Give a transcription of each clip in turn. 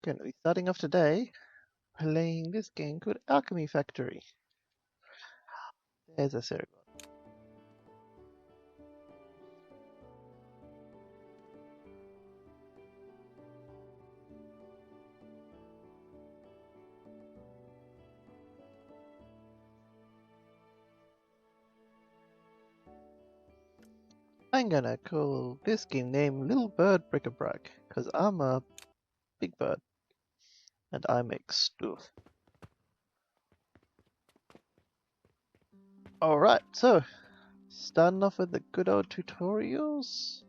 Going to be starting off today playing this game called Alchemy Factory. There's a Saragon. I'm gonna call this game name Little Bird Bric-a-Brac, because I'm a big bird and I make stuff. Alright, so starting off with the good old tutorials.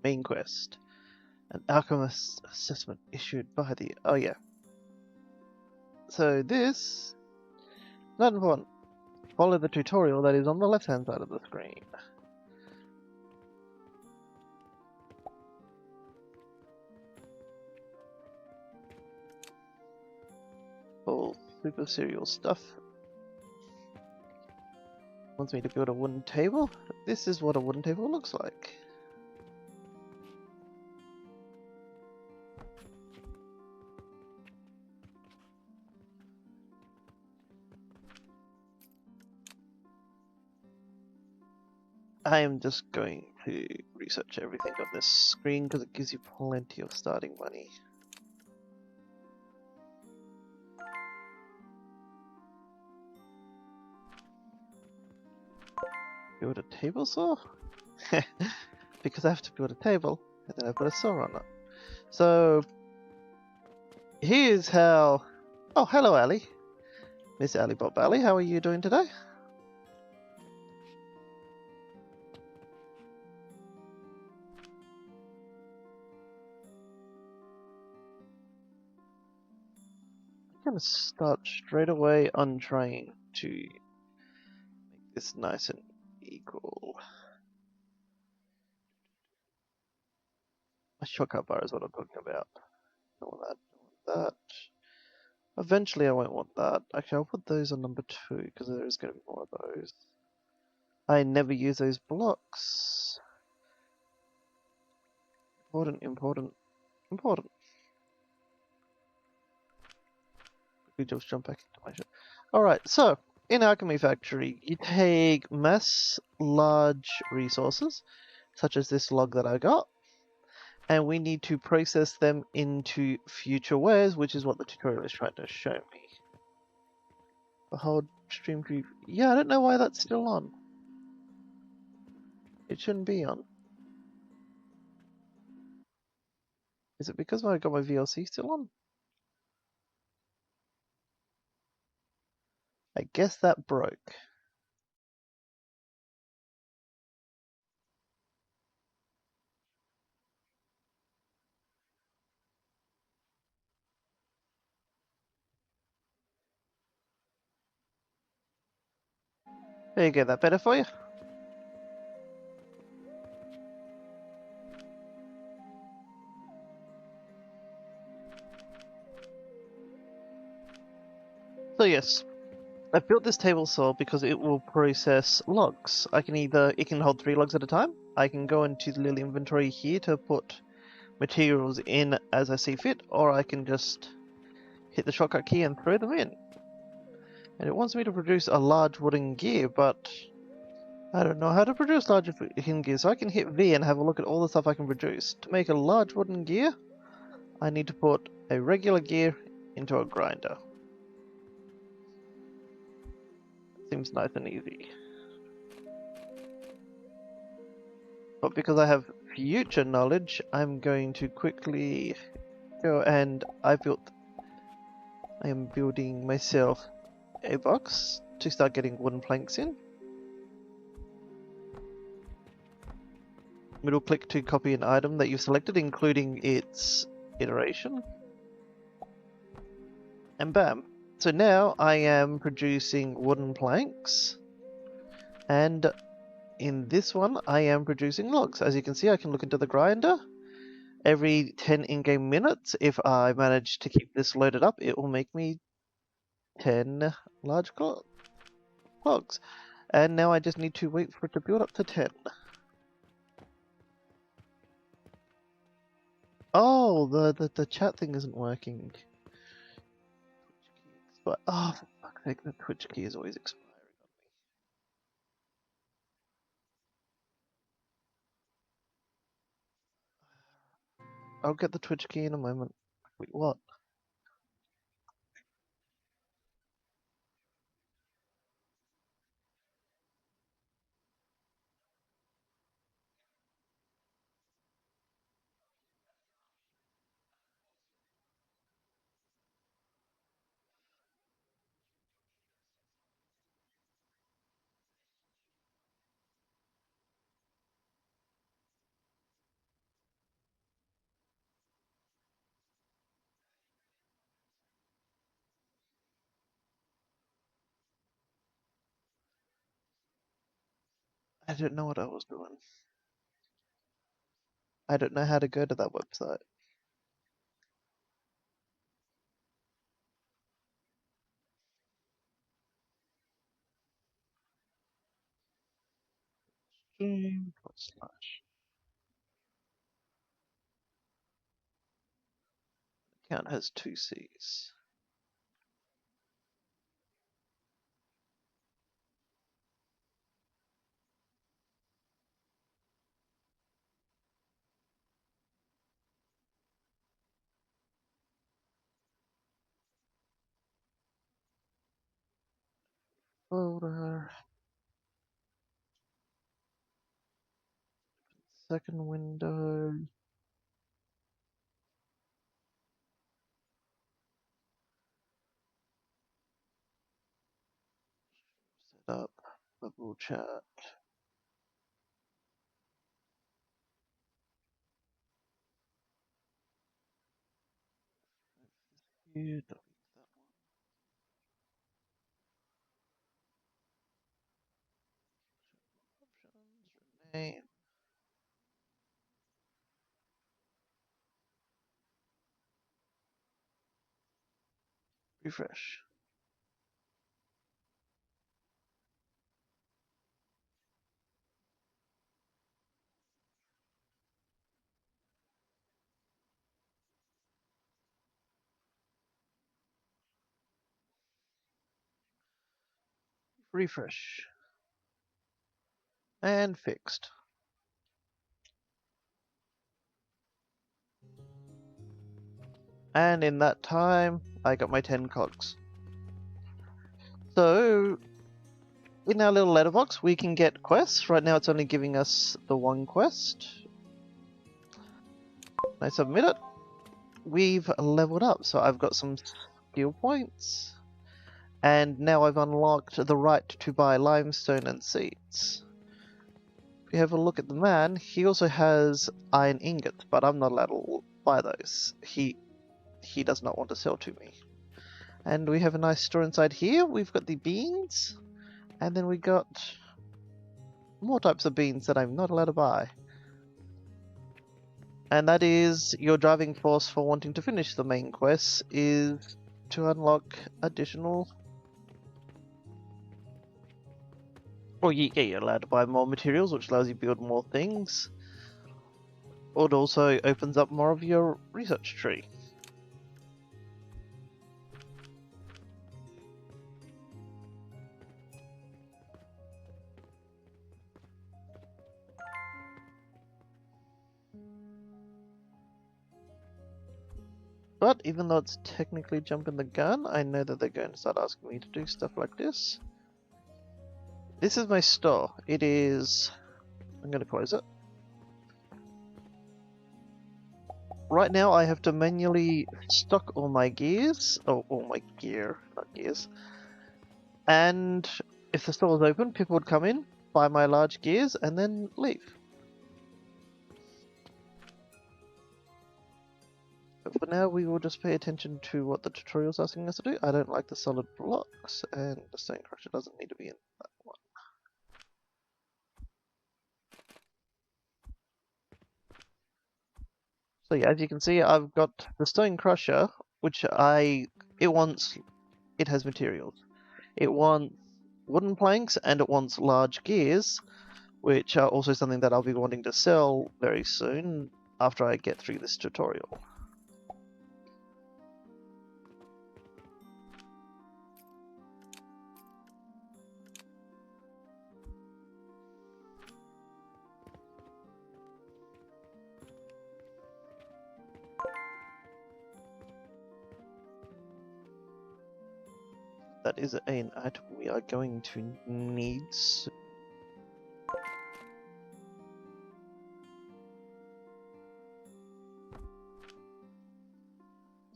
Main quest. An alchemist assessment issued by the... Oh yeah. So this... Not important. Follow the tutorial that is on the left hand side of the screen. All super serial stuff. Wants me to build a wooden table. This is what a wooden table looks like. I am just going to research everything on this screen because it gives you plenty of starting money. Build a table saw? Because I have to build a table and then I put a saw on it. So here's how... Oh, hello Ali. Miss Ali Bob Ali, how are you doing today? I'm gonna start straight away on trying to make this nice and equal. A shortcut bar is what I'm talking about. Don't want that, don't want that. Eventually I won't want that. Actually, I'll put those on number 2 because there is going to be more of those. I never use those blocks. Important, important, important. We just jump back into my ship. Alright, so in Alchemy Factory, you take large resources, such as this log that I got, and we need to process them into future wares, which is what the tutorial is trying to show me. Behold stream preview. Yeah, I don't know why that's still on. It shouldn't be on. Is it because I got my VLC still on? I guess that broke. There you go, that better for you? So yes, I built this table saw because it will process logs. It can hold 3 logs at a time. I can go into the little inventory here to put materials in as I see fit, or I can just hit the shortcut key and throw them in. And it wants me to produce a large wooden gear, but I don't know how to produce large wooden gear, so I can hit V and have a look at all the stuff I can produce. To make a large wooden gear, I need to put a regular gear into a grinder. Seems nice and easy. But because I have future knowledge, I'm going to quickly go and I am building myself a box to start getting wooden planks in. Middle click to copy an item that you've selected, including its iteration. And bam. So now I am producing wooden planks, and in this one I am producing logs. As you can see, I can look into the grinder. Every 10 in-game minutes, if I manage to keep this loaded up, it will make me 10 large logs. And now I just need to wait for it to build up to 10. Oh, the chat thing isn't working. But oh, for fuck's sake, the Twitch key is always expiring on me. I'll get the Twitch key in a moment. Wait, what? I don't know what I was doing. I don't know how to go to that website. Stream/. Account has 2 C's. Folder. Second window. Set up. Bubble chat. You delete that one. Options. Rename. Refresh. Refresh. And fixed. And in that time, I got my 10 cogs. So, in our little letterbox, we can get quests. Right now, it's only giving us the one quest. I submit it. We've leveled up, so I've got some skill points. And now I've unlocked the right to buy limestone and seeds. If you have a look at the man, he also has iron ingots, but I'm not allowed to buy those. He does not want to sell to me. And we have a nice store inside here. We've got the beans, and then we got more types of beans that I'm not allowed to buy. And that is your driving force for wanting to finish the main quest, is to unlock additional... Well, yeah, you're allowed to buy more materials, which allows you to build more things. It also opens up more of your research tree. But even though it's technically jumping the gun, I know that they're going to start asking me to do stuff like this. This is my store. It is... I'm going to close it. Right now I have to manually stock all my gears. Oh, all my gear, not gears. And if the store was open, people would come in, buy my large gears, and then leave. But for now, we will just pay attention to what the tutorial's asking us to do. I don't like the solid blocks, and the stone crusher doesn't need to be in that one. So yeah, as you can see, I've got the stone crusher, which it has materials. It wants wooden planks, and it wants large gears, which are also something that I'll be wanting to sell very soon. after I get through this tutorial. That is an item we are going to need.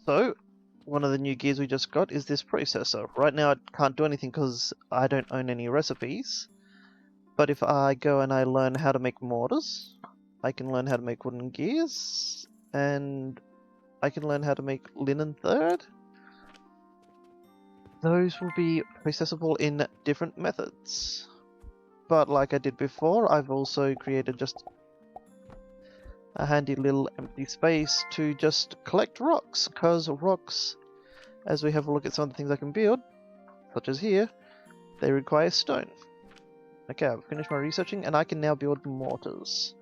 So, one of the new gears we just got is this processor. Right now I can't do anything because I don't own any recipes. But if I go and I learn how to make mortars, I can learn how to make wooden gears, and I can learn how to make linen third. Those will be processable in different methods. But like I did before, I've also created just a handy little empty space to just collect rocks, because rocks, as we have a look at some of the things I can build, such as here, they require stone. Okay, I've finished my researching and I can now build mortars.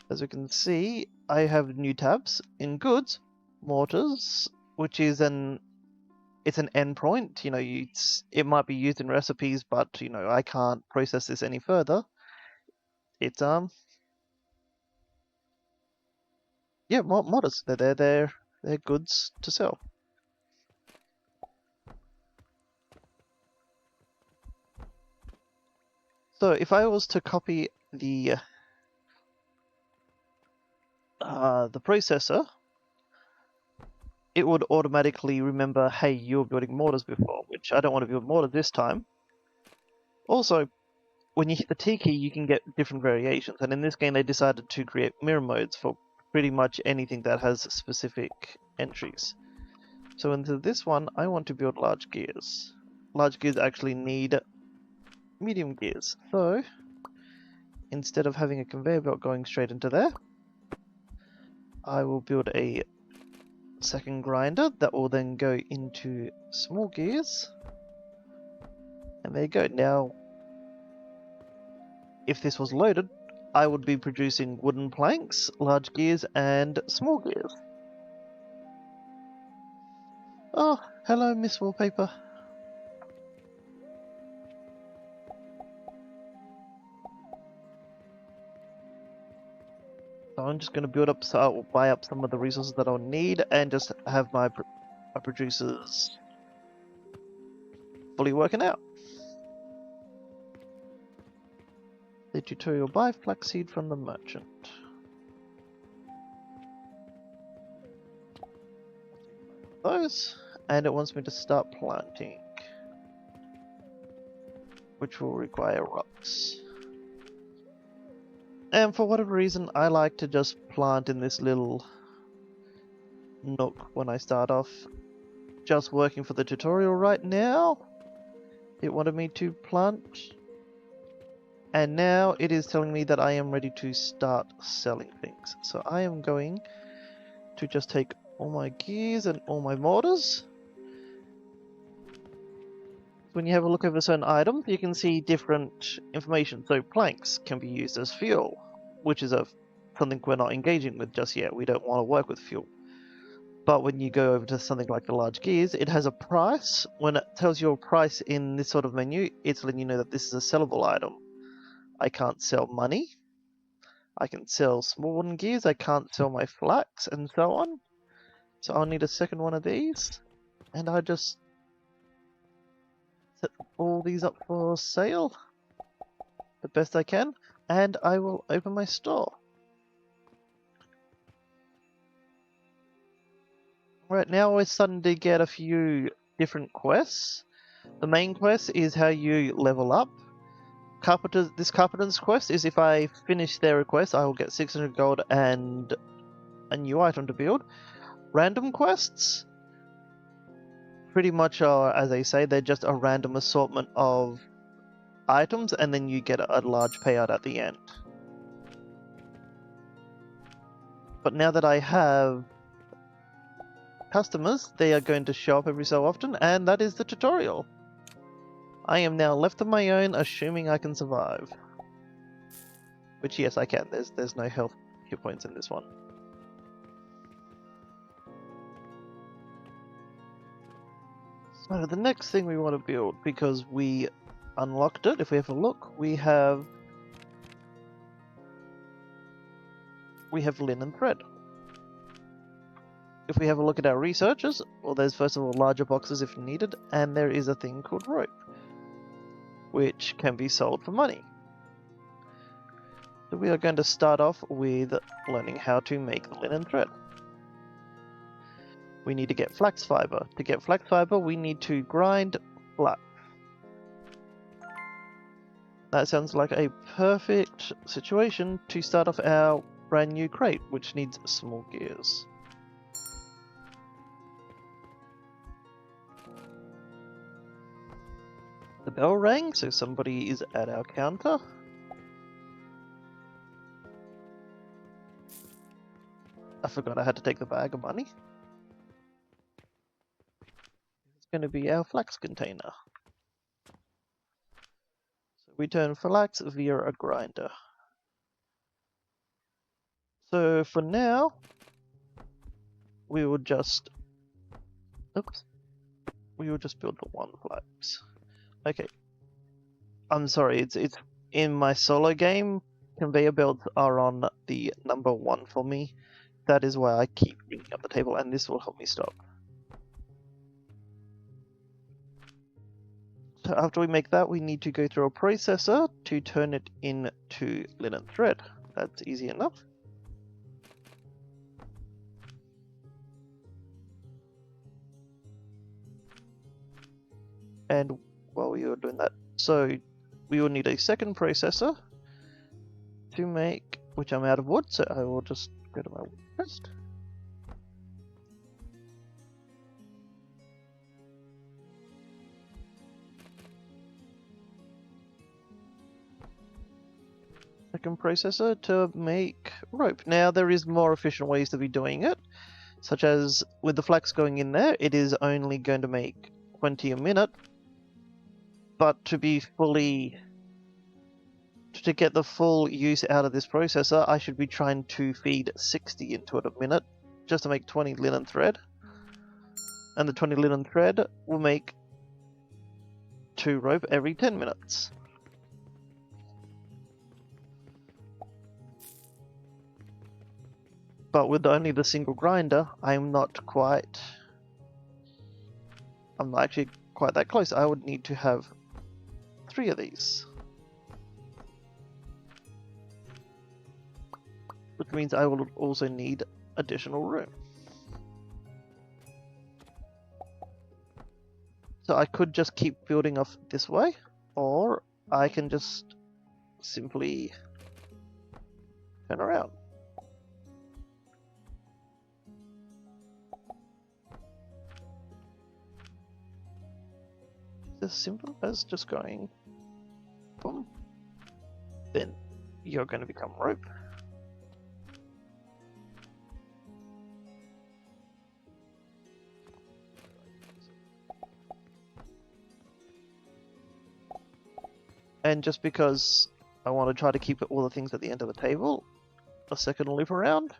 As we can see, I have new tabs in goods, mortars, which is it's an endpoint. You know, it might be used in recipes, but you know, I can't process this any further. It's yeah, mortars. They're goods to sell. So if I was to copy the processor, it would automatically remember, hey, you were building mortars before, which I don't want to build mortars this time. Also, when you hit the T key, you can get different variations, and in this game they decided to create mirror modes for pretty much anything that has specific entries. So into this one, I want to build large gears. Large gears actually need medium gears, so instead of having a conveyor belt going straight into there, I will build a second grinder that will then go into small gears. And there you go. Now, if this was loaded, I would be producing wooden planks, large gears, and small gears. Oh, hello, Miss Wallpaper. So I'm just going to build up, so I'll buy up some of the resources that I'll need, and just have my producers fully working out. The tutorial: buy flaxseed from the merchant. Those, and it wants me to start planting, which will require rocks. And for whatever reason, I like to just plant in this little nook when I start off. Just working for the tutorial right now, it wanted me to plant, and now it is telling me that I am ready to start selling things. So I am going to just take all my gears and all my mortars. When you have a look over certain items, you can see different information. So planks can be used as fuel, which is something we're not engaging with just yet. We don't want to work with fuel. But when you go over to something like the large gears, it has a price. When it tells you a price in this sort of menu, it's letting you know that this is a sellable item. I can't sell money. I can sell small wooden gears. I can't sell my flax, and so on. So I'll need a second one of these, and I just set all these up for sale the best I can, and I will open my store. Right now we're starting to get a few different quests. The main quest is how you level up. This carpenter's quest is if I finish their request, I will get 600 gold and a new item to build. Random quests pretty much are, as they say, they're just a random assortment of items, and then you get a large payout at the end. But now that I have customers, they are going to show up every so often, and that is the tutorial. I am now left on my own, assuming I can survive. Which yes, I can. There's no health hit points in this one. So the next thing we want to build, because we unlocked it, if we have a look, we have linen thread. If we have a look at our researches, well, there's first of all larger boxes if needed, and there is a thing called rope, which can be sold for money. So we are going to start off with learning how to make the linen thread. We need to get flax fiber. To get flax fiber, we need to grind flax. That sounds like a perfect situation to start off our brand new crate, which needs small gears. The bell rang, so somebody is at our counter. I forgot I had to take the bag of money. It's going to be our flax container. So we turn flax via a grinder. So for now, we will just... Oops. We will just build the one flax. Okay. I'm sorry, it's in my solo game, conveyor belts are on the number 1 for me. That is why I keep bringing up the table, and this will help me stop. So after we make that, we need to go through a processor to turn it into linen thread. That's easy enough. And while we are doing that, so we will need a second processor to make, which I'm out of wood, so I will just go to my wood chest. Second processor to make rope. Now there is more efficient ways to be doing it, such as with the flax going in there, it is only going to make 20 a minute, but to get the full use out of this processor, I should be trying to feed 60 into it a minute, just to make 20 linen thread. And the 20 linen thread will make 2 rope every 10 minutes. But with only the single grinder, I'm not actually quite that close. I would need to have 3 of these. Which means I will also need additional room. So I could just keep building off this way, or I can just simply turn around. As simple as just going boom, then you're going to become rope. And just because I want to try to keep all the things at the end of the table, a second loop around.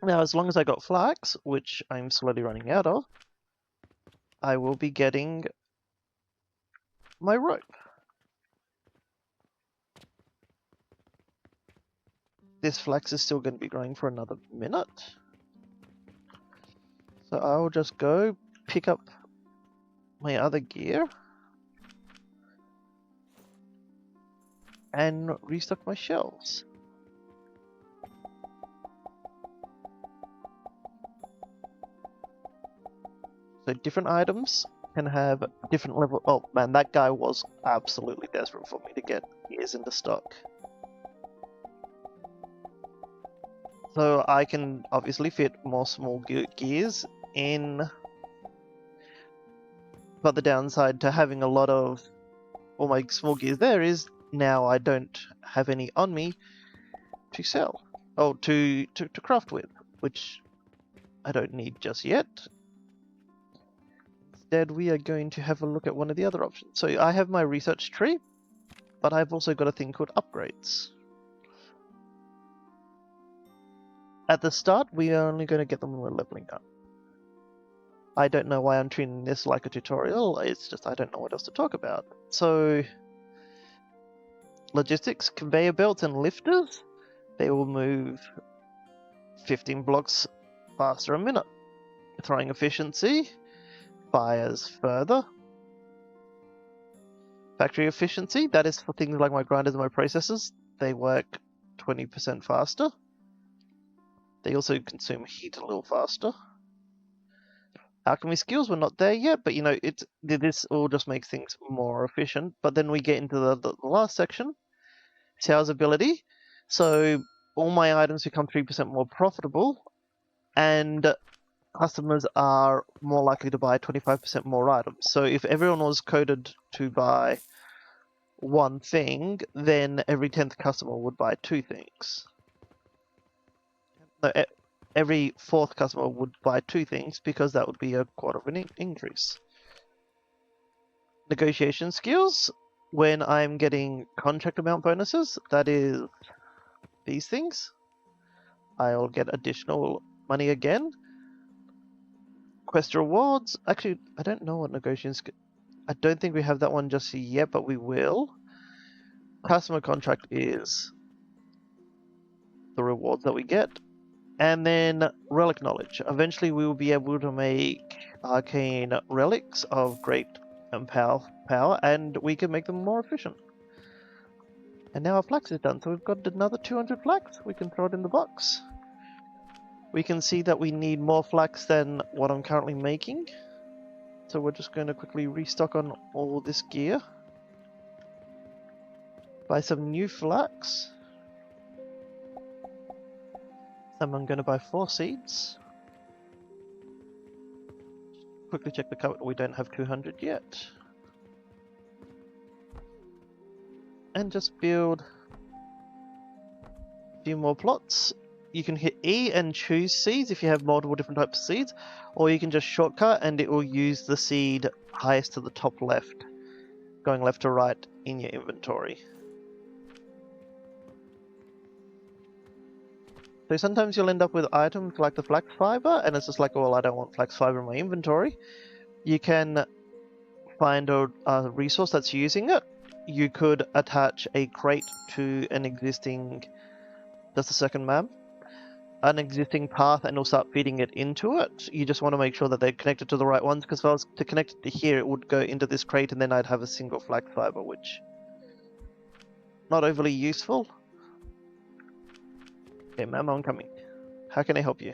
Now, as long as I got flax, which I'm slowly running out of, I will be getting my rope. This flax is still going to be growing for another minute. So I'll just go pick up my other gear and restock my shelves. So different items can have different level. Oh man, that guy was absolutely desperate for me to get gears into stock. So I can obviously fit more small gears in, but the downside to having a lot of all my small gears there is now I don't have any on me to sell. Oh, to craft with, which I don't need just yet. Instead, we are going to have a look at one of the other options. So I have my research tree, but I've also got a thing called upgrades. At the start, we are only going to get them when we're leveling up. I don't know why I'm treating this like a tutorial, it's just I don't know what else to talk about. So, logistics, conveyor belts and lifters, they will move 15 blocks faster a minute. Throwing efficiency, fires further. Factory efficiency, that is for things like my grinders and my processors, they work 20% faster. They also consume heat a little faster. Alchemy skills, we're not there yet, but you know, this all just makes things more efficient. But then we get into the last section, sales ability. So all my items become 3% more profitable, and customers are more likely to buy 25% more items. So if everyone was coded to buy one thing, then every 10th customer would buy two things. No, every 4th customer would buy two things, because that would be a quarter of an increase. Negotiation skills, when I'm getting contract amount bonuses, that is these things, I'll get additional money again. Quest rewards, actually I don't know what negotiation, I don't think we have that one just yet, but we will. Customer contract is the rewards that we get. And then relic knowledge. Eventually we will be able to make arcane relics of great and power, and we can make them more efficient. And now our flax is done, so we've got another 200 flax. We can throw it in the box. We can see that we need more flax than what I'm currently making. So we're just going to quickly restock on all this gear. Buy some new flax. I'm going to buy 4 seeds. Quickly check the cupboard, we don't have 200 yet. And just build a few more plots. You can hit E and choose seeds if you have multiple different types of seeds, or you can just shortcut and it will use the seed highest to the top left, going left to right in your inventory. So sometimes you'll end up with items like the flax fiber, and it's just like, well, I don't want flax fiber in my inventory. You can find a resource that's using it. You could attach a crate to an existing, just a second ma'am, an existing path, and it'll start feeding it into it. You just want to make sure that they're connected to the right ones, because if I was to connect it to here, it would go into this crate and then I'd have a single flax fiber, which not overly useful. Okay, ma'am, I'm coming. How can I help you?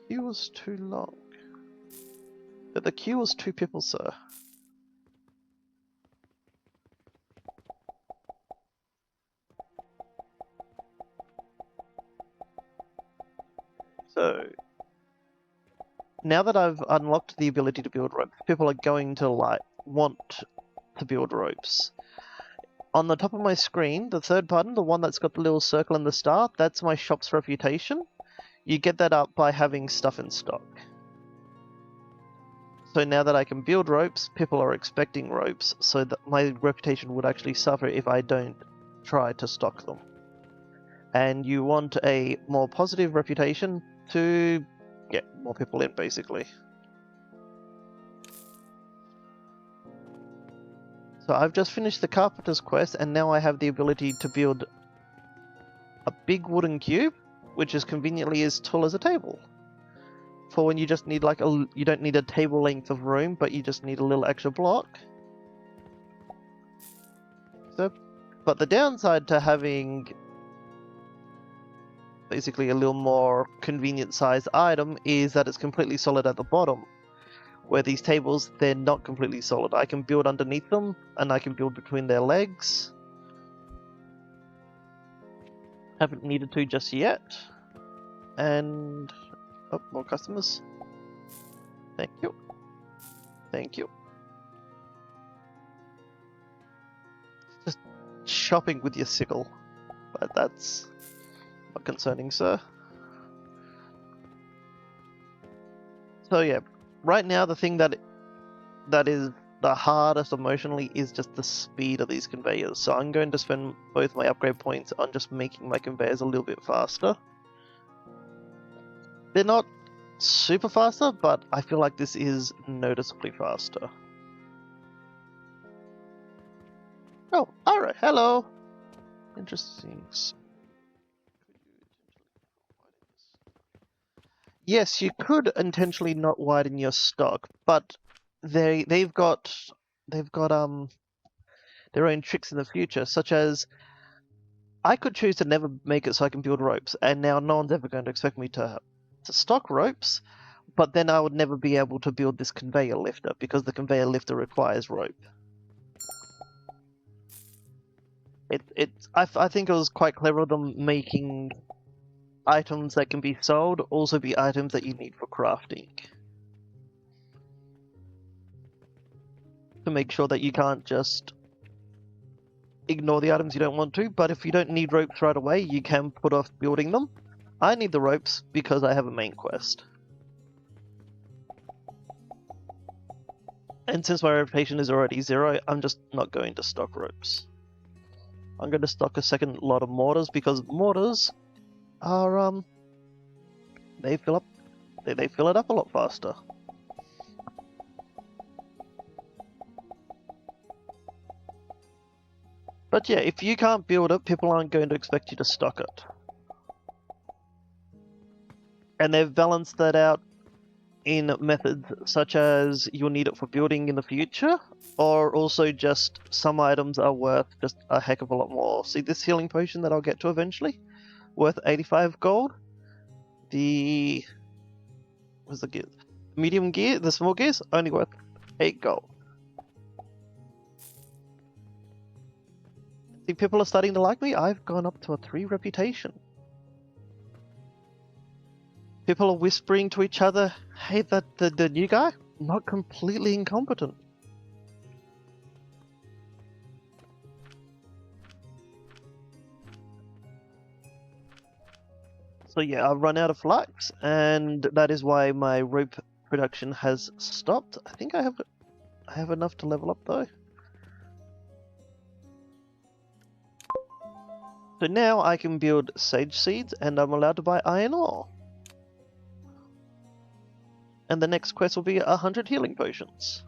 The queue was too long. But the queue was 2 people, sir. So, now that I've unlocked the ability to build ropes, people are going to want to build ropes. On the top of my screen, the third button, the one that's got the little circle and the star, that's my shop's reputation. You get that up by having stuff in stock. So now that I can build ropes, people are expecting ropes, so that my reputation would actually suffer if I don't try to stock them. And you want a more positive reputation to get more people in, basically. So I've just finished the carpenter's quest, and now I have the ability to build a big wooden cube, which is conveniently as tall as a table. For when you just need you don't need a table length of room, but you just need a little extra block. So, but the downside to having basically a little more convenient sized item is that it's completely solid at the bottom. Where these tables, they're not completely solid. I can build underneath them, and I can build between their legs. Haven't needed to just yet. And... oh, more customers. Thank you. Thank you. Just shopping with your sickle. But that's not concerning, sir. So yeah. Right now, the thing that is the hardest emotionally is just the speed of these conveyors. So I'm going to spend both my upgrade points on just making my conveyors a little bit faster. They're not super faster, but I feel like this is noticeably faster. Oh, alright, hello! Interesting. Yes, you could intentionally not widen your stock, but they've got their own tricks in the future, such as I could choose to never make it so I can build ropes, and now no one's ever going to expect me to stock ropes, but then I would never be able to build this conveyor lifter because the conveyor lifter requires rope. I think it was quite clever of them making items that can be sold also be items that you need for crafting. To make sure that you can't just ignore the items you don't want to, but if you don't need ropes right away, you can put off building them. I need the ropes because I have a main quest. And since my reputation is already 0, I'm just not going to stock ropes. I'm going to stock a second lot of mortars because mortars are they fill it up a lot faster. But yeah, if you can't build it, people aren't going to expect you to stock it. And they've balanced that out in methods such as you'll need it for building in the future, or also just some items are worth just a heck of a lot more. See this healing potion that I'll get to eventually? Worth 85 gold. What's the gear? Medium gear, the small gears, only worth 8 gold. See, people are starting to like me. I've gone up to a 3 reputation. People are whispering to each other, hey, the new guy, not completely incompetent. So yeah, I've run out of flax, and that is why my rope production has stopped. I think I have enough to level up though. So now I can build sage seeds, and I'm allowed to buy iron ore. And the next quest will be 100 healing potions.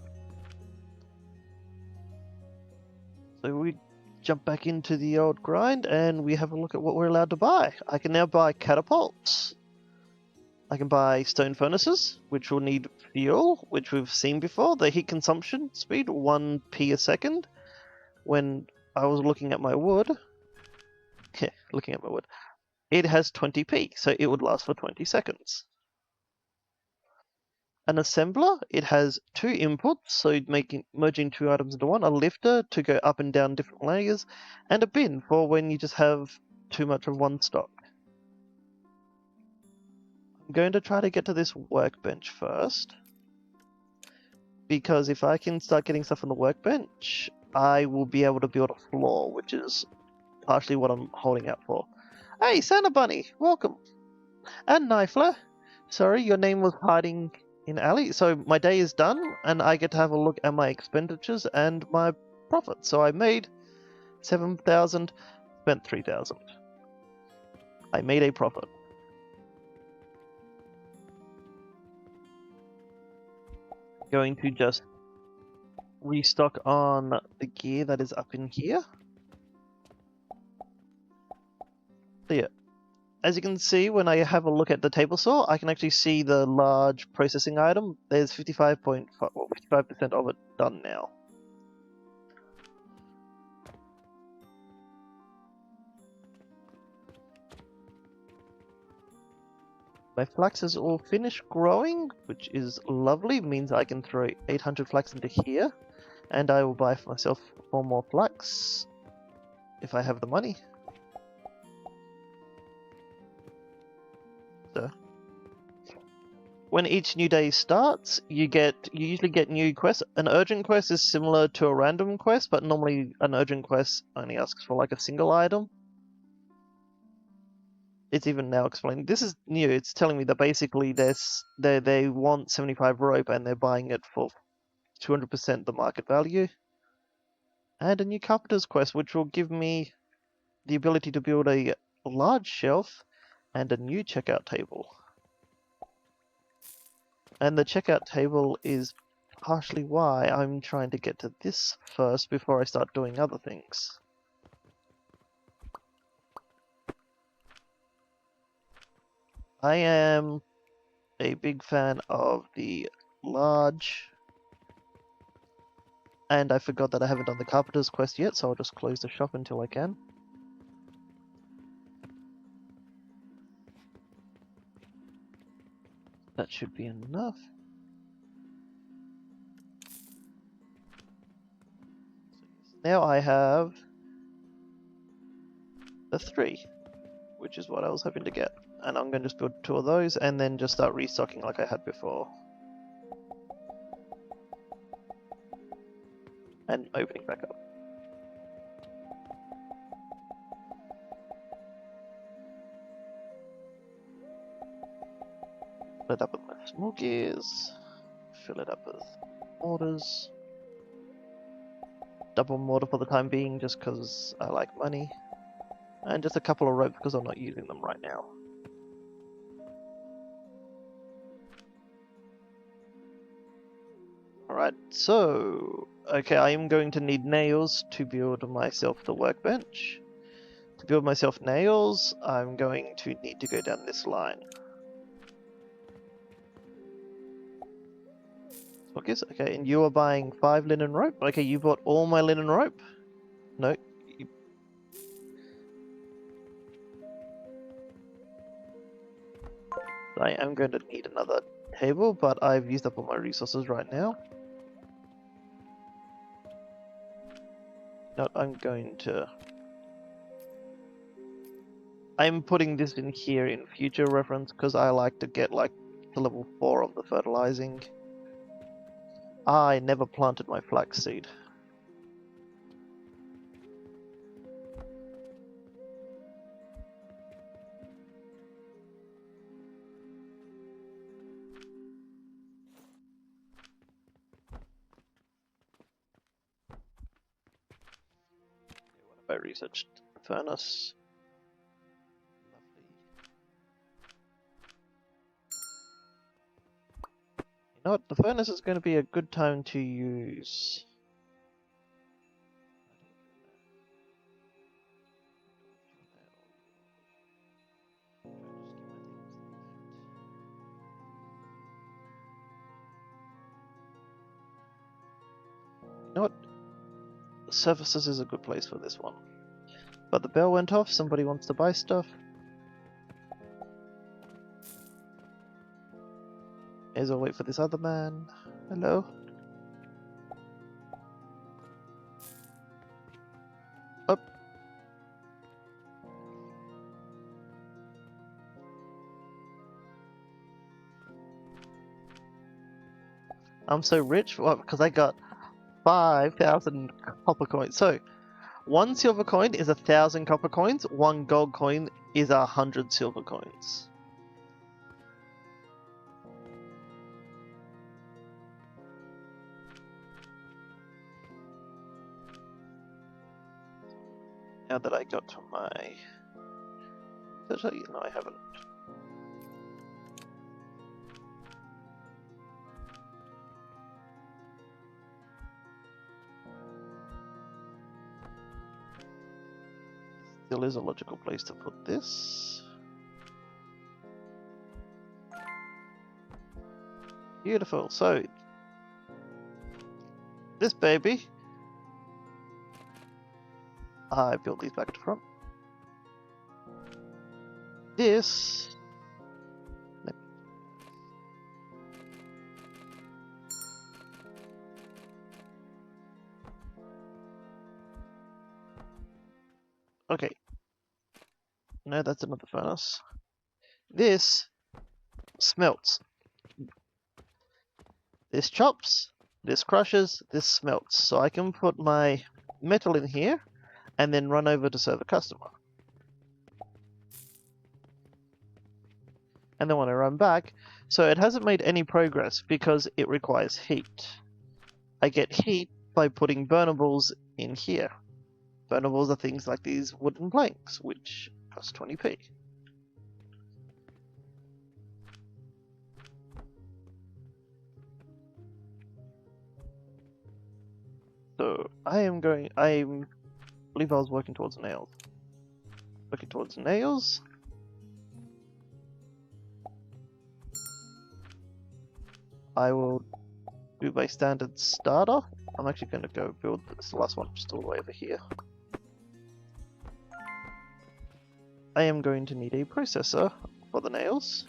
So we jump back into the old grind and we have a look at what we're allowed to buy. I can now buy catapults. I can buy stone furnaces, which will need fuel, which we've seen before. The heat consumption speed, 1p a second. When I was looking at my wood, it has 20p, so it would last for 20 seconds. An assembler, it has 2 inputs, so merging 2 items into one, a lifter to go up and down different layers, and a bin for when you just have too much of one stock. I'm going to try to get to this workbench first, because if I can start getting stuff on the workbench, I will be able to build a floor, which is partially what I'm holding out for. Hey, Santa Bunny, welcome! And Knifler, sorry, your name was hiding in alley. So my day is done, and I get to have a look at my expenditures and my profit. So I made 7,000, spent 3,000. I made a profit. Going to just restock on the gear that is up in here. So yeah, as you can see, when I have a look at the table saw, I can actually see the large processing item. There's 55% of it done now. My flax is all finished growing, which is lovely. It means I can throw 800 flax into here, and I will buy for myself 4 more flax if I have the money. So, when each new day starts, you usually get new quests. An urgent quest is similar to a random quest, but normally an urgent quest only asks for like a single item. It's even now explaining. This is new. It's telling me that basically they want 75 rope and they're buying it for 200% the market value. And a new carpenter's quest, which will give me the ability to build a large shelf and a new checkout table. And the checkout table is partially why I'm trying to get to this first before I start doing other things. I am a big fan of the large, and I forgot that I haven't done the carpenter's quest yet, so I'll just close the shop until I can. That should be enough. Now I have the 3, which is what I was hoping to get. And I'm going to just build 2 of those and then just start restocking like I had before. And opening back up. Fill it up with my small gears. Fill it up with mortars. Double mortar for the time being just because I like money. And just a couple of rope because I'm not using them right now. Alright, so... Okay, I am going to need nails to build myself the workbench. To build myself nails, I'm going to need to go down this line. Okay, and you are buying 5 linen rope? Okay, you bought all my linen rope? No. I am going to need another table, but I've used up all my resources right now. No, I'm putting this in here in future reference because I like to get like to level 4 of the fertilizing. I never planted my flaxseed. I researched the furnace. You know what? The furnace is going to be a good time to use. You know what? Services is a good place for this one. But the bell went off. Somebody wants to buy stuff. As I'll wait for this other man. Hello? Up. I'm so rich? What? Because I got 5,000 copper coins. So, 1 silver coin is 1,000 copper coins. 1 gold coin is 100 silver coins. Now that I got to my... No, I haven't. Still is a logical place to put this. Beautiful. So, this baby... I built these back to front. This... Okay. No, that's another furnace. This smelts. This chops, this crushes, this smelts. So I can put my metal in here and then run over to serve a customer. And then when I run back, so it hasn't made any progress because it requires heat. I get heat by putting burnables in here. Burnables are things like these wooden planks, which cost 20p. So I believe I was working towards nails. Working towards nails. I will do my standard starter. I'm actually going to go build this last one just all the way over here. I am going to need a processor for the nails.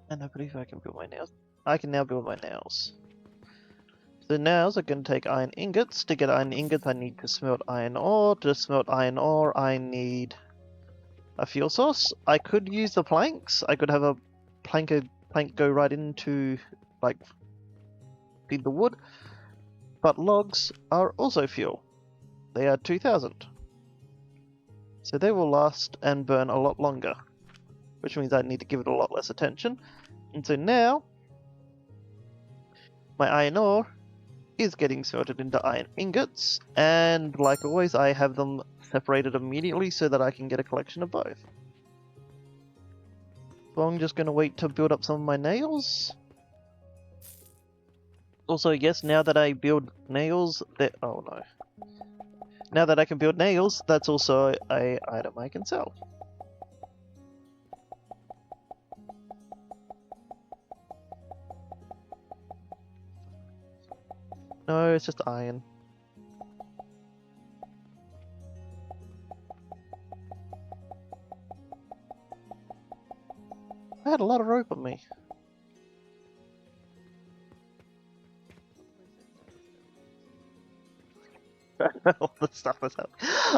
And I believe I can build my nails. I can now build my nails. The nails are going to take iron ingots. To get iron ingots, I need to smelt iron ore. To smelt iron ore, I need a fuel source. I could use the planks. I could have a plank go right into, like, feed the wood. But logs are also fuel. They are 2000. So they will last and burn a lot longer, which means I need to give it a lot less attention. And so now, my iron ore is getting sorted into iron ingots, and like always, I have them separated immediately so that I can get a collection of both. So I'm just going to wait to build up some of my nails. Also, yes, now that I build nails, oh no. Now that I can build nails, that's also an item I can sell. No, it's just iron. I had a lot of rope on me. All the stuff is up.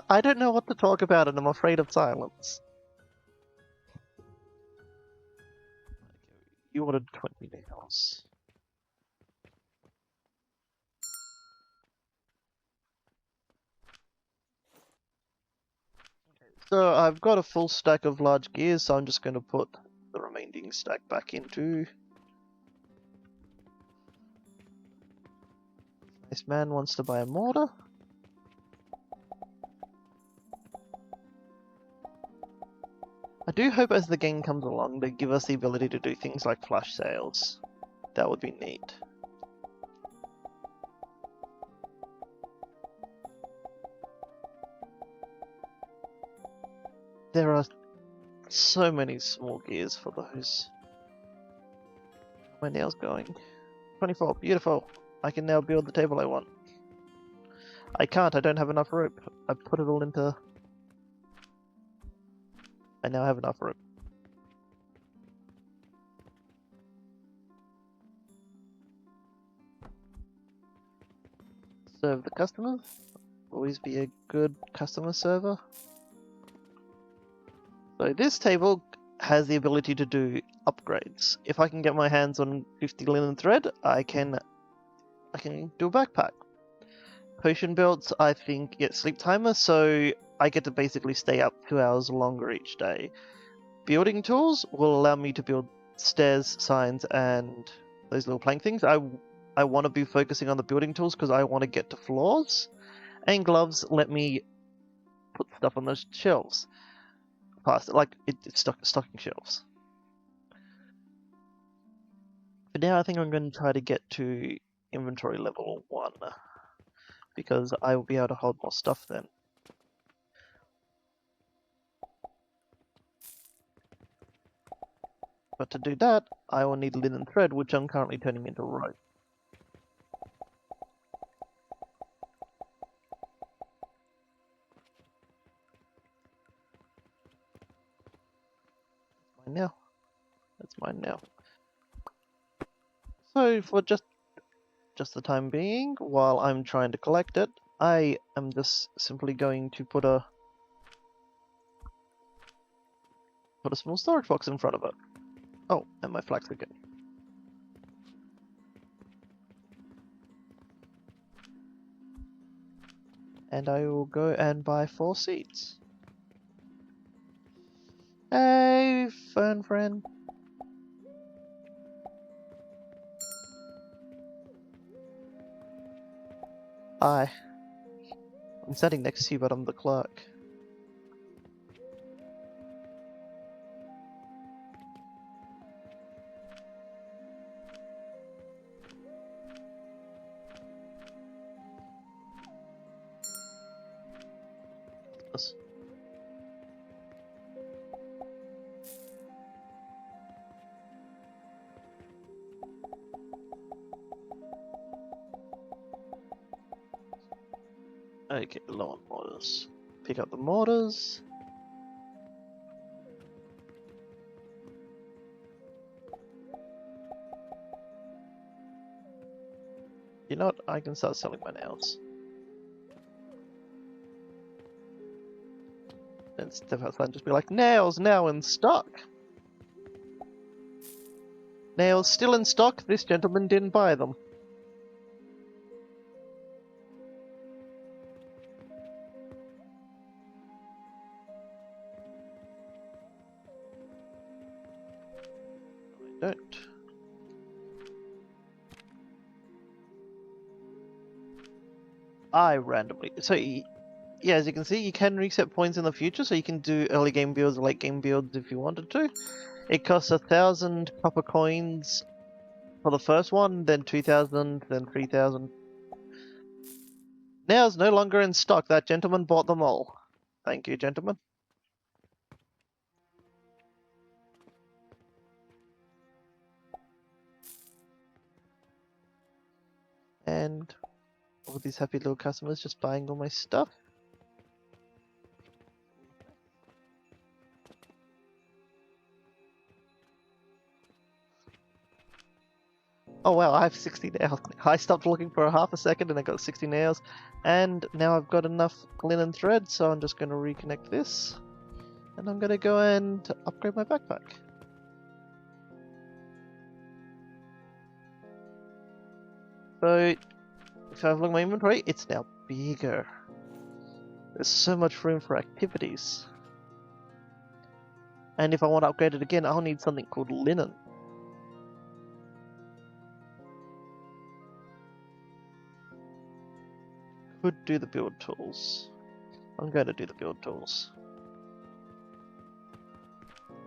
I don't know what to talk about and I'm afraid of silence. You ordered 20 nails. So I've got a full stack of large gears, so I'm just going to put the remaining stack back into. This man wants to buy a mortar. I do hope as the game comes along they give us the ability to do things like flash sales. That would be neat. There are so many small gears for those. My nails going. 24, beautiful. I can now build the table I want. I can't, I don't have enough rope. I put it all into... I now have enough rope. Serve the customers. Always be a good customer server. So this table has the ability to do upgrades. If I can get my hands on 50 linen thread, I can do a backpack. Potion belts, I think, get sleep timer, so I get to basically stay up 2 hours longer each day. Building tools will allow me to build stairs, signs, and those little plank things. I want to be focusing on the building tools because I want to get to floors. And gloves let me put stuff on those shelves. It's stocking shelves. For now, I think I'm going to try to get to inventory level 1. Because I will be able to hold more stuff then. But to do that, I will need linen thread, which I'm currently turning into rope. Mine now. That's mine now. So for just the time being, while I'm trying to collect it, I am just simply going to put a small storage box in front of it. Oh, and my flax again. And I will go and buy 4 seeds. fern friend? Hi. I'm sitting next to you, but I'm the clerk. Yes. Okay, low on mortars. Pick up the mortars. You know what? I can start selling my nails. And step outside and just be like, nails now in stock! Nails still in stock, this gentleman didn't buy them. I don't. I randomly. So, yeah, as you can see, you can reset points in the future, so you can do early game builds or late game builds if you wanted to. It costs 1,000 copper coins for the first one, then 2,000, then 3,000. Nails no longer in stock. That gentleman bought them all. Thank you, gentlemen. And all these happy little customers just buying all my stuff. Oh wow, I have 60 nails. I stopped looking for a half a second and I got 60 nails. And now I've got enough linen thread, so I'm just going to reconnect this. And I'm going to go and upgrade my backpack. So, if I look at my inventory, it's now bigger. There's so much room for activities. And if I want to upgrade it again, I'll need something called linen. Could do the build tools. I'm going to do the build tools.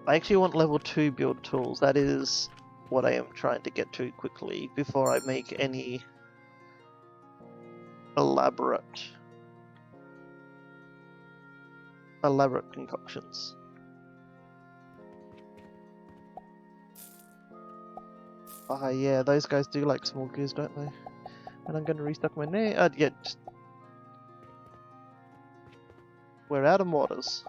I actually want level 2 build tools. That is what I am trying to get to quickly before I make any elaborate concoctions. Ah, yeah, those guys do like small gears, don't they? And I'm going to restock my name. Yeah, we're out of mortars.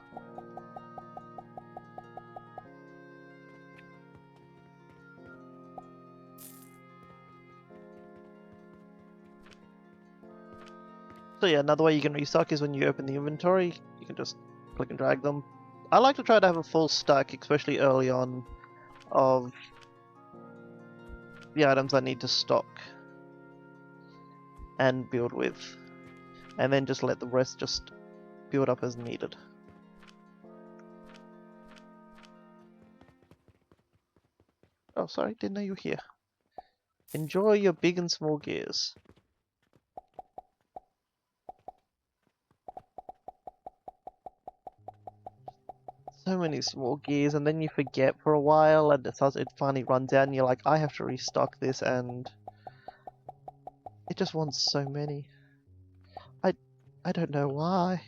So yeah, another way you can restock is when you open the inventory, you can just click and drag them. I like to try to have a full stack, especially early on, of the items I need to stock and build with, and then just let the rest just build up as needed. Oh, sorry, didn't know you were here. Enjoy your big and small gears. So many small gears, and then you forget for a while, and it finally runs out, and you're like, I have to restock this, and it just wants so many. I don't know why.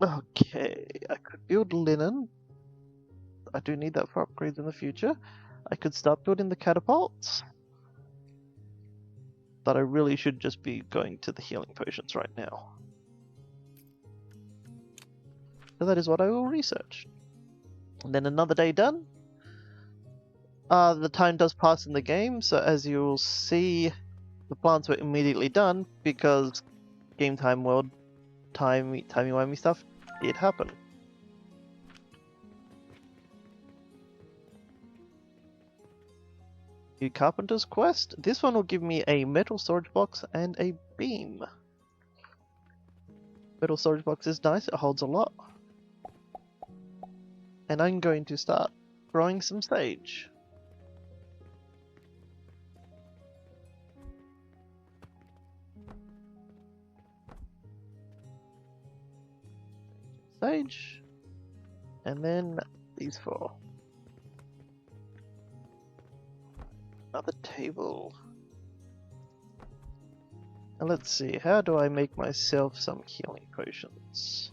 Okay, I could build linen. I do need that for upgrades in the future. I could start building the catapults. But I really should just be going to the healing potions right now. So that is what I will research. And then another day done. The time does pass in the game, so as you will see, the plants were immediately done because game time world timey-wimey stuff did happen. New Carpenter's Quest. This one will give me a metal storage box and a beam. Metal storage box is nice, it holds a lot. And I'm going to start growing some sage. Sage. And then these four. Another table. And let's see, how do I make myself some healing potions?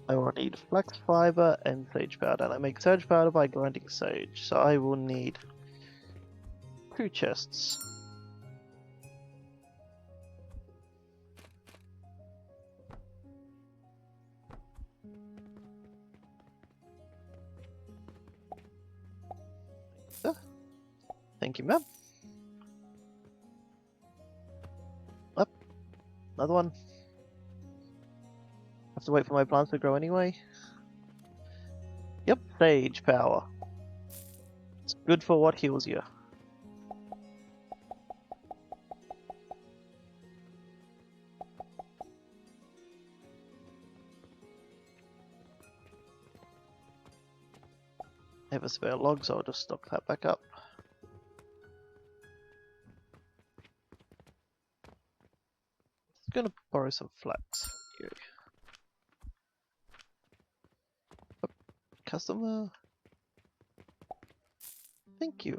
I will need flax fiber and sage powder, and I make sage powder by grinding sage, so I will need 2 chests. Thank you, ma'am. Up, another one. Have to wait for my plants to grow anyway. Yep, sage power. It's good for what heals you. I have a spare log, so I'll just stock that back up. I'm gonna borrow some flax. Here. Oh, customer. Thank you.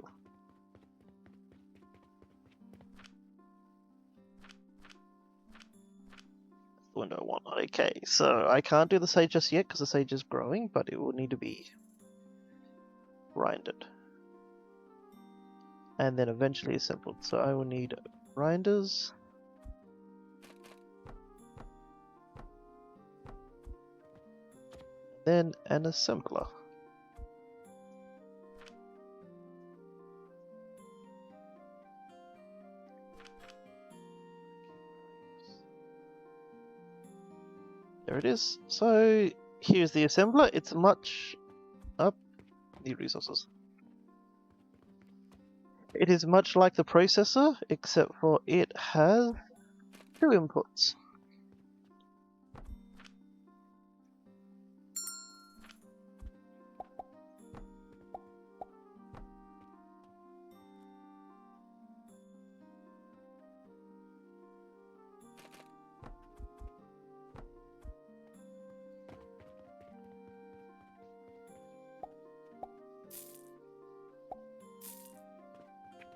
Window 1. Okay, so I can't do the sage just yet because the sage is growing, but it will need to be grinded. And then eventually assembled. So I will need grinders. Then an assembler. There it is. So here's the assembler. It's much up. Need resources. It is much like the processor, except for it has 2 inputs.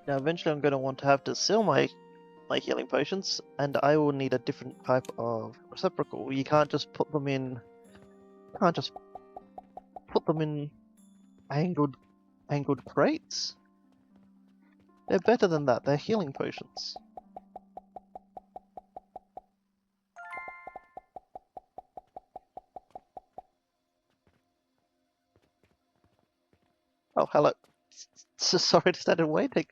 Now eventually I'm going to want to have to sell my healing potions, and I will need a different type of receptacle. You can't just put them in angled crates. They're better than that, they're healing potions. Oh, hello. So sorry to stand in the way. Take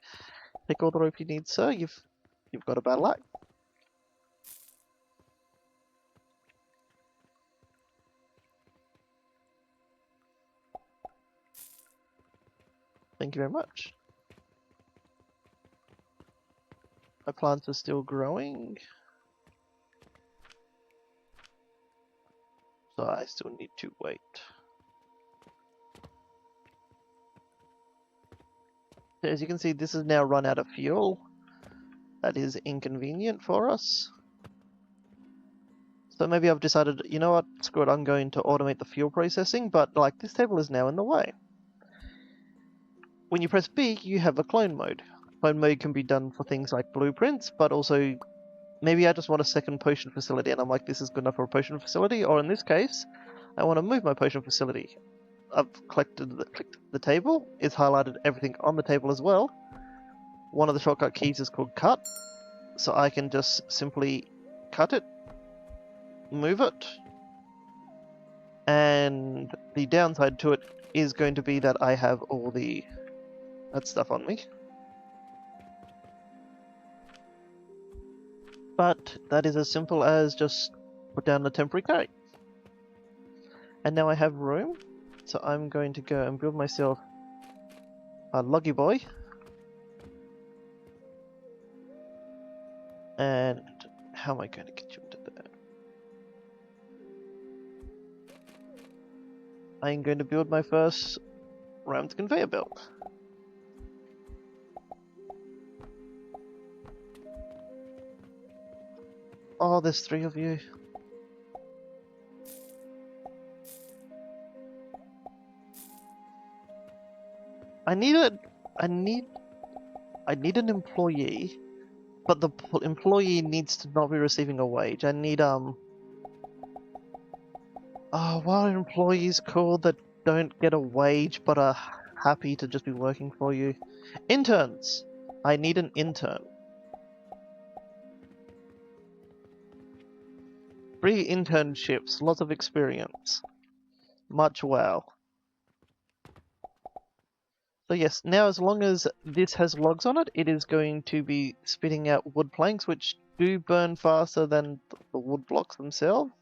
all the rope you need, sir. You've got a bad luck. Thank you very much. My plants are still growing. So I still need to wait. As you can see, this has now run out of fuel. That is inconvenient for us. So maybe I've decided, you know what, screw it, I'm going to automate the fuel processing, but like this table is now in the way. When you press B, you have a clone mode. Clone mode can be done for things like blueprints, but also maybe I just want a second potion facility and I'm like, this is good enough for a potion facility, or in this case, I want to move my potion facility. I've clicked the table, it's highlighted everything on the table as well. One of the shortcut keys is called cut, so I can just simply cut it, move it, and the downside to it is going to be that I have all that stuff on me. But that is as simple as just put down a temporary crate. And now I have room. So I'm going to go and build myself Loggy boy. And how am I going to get you into there? I'm going to build my first rammed conveyor belt. Oh, there's 3 of you. I need an employee, but the employee needs to not be receiving a wage. I need oh, what are employees called that don't get a wage but are happy to just be working for you? Interns. I need an intern. 3 internships, lots of experience. Much wow. So yes, now as long as this has logs on it, it is going to be spitting out wood planks, which do burn faster than the wood blocks themselves.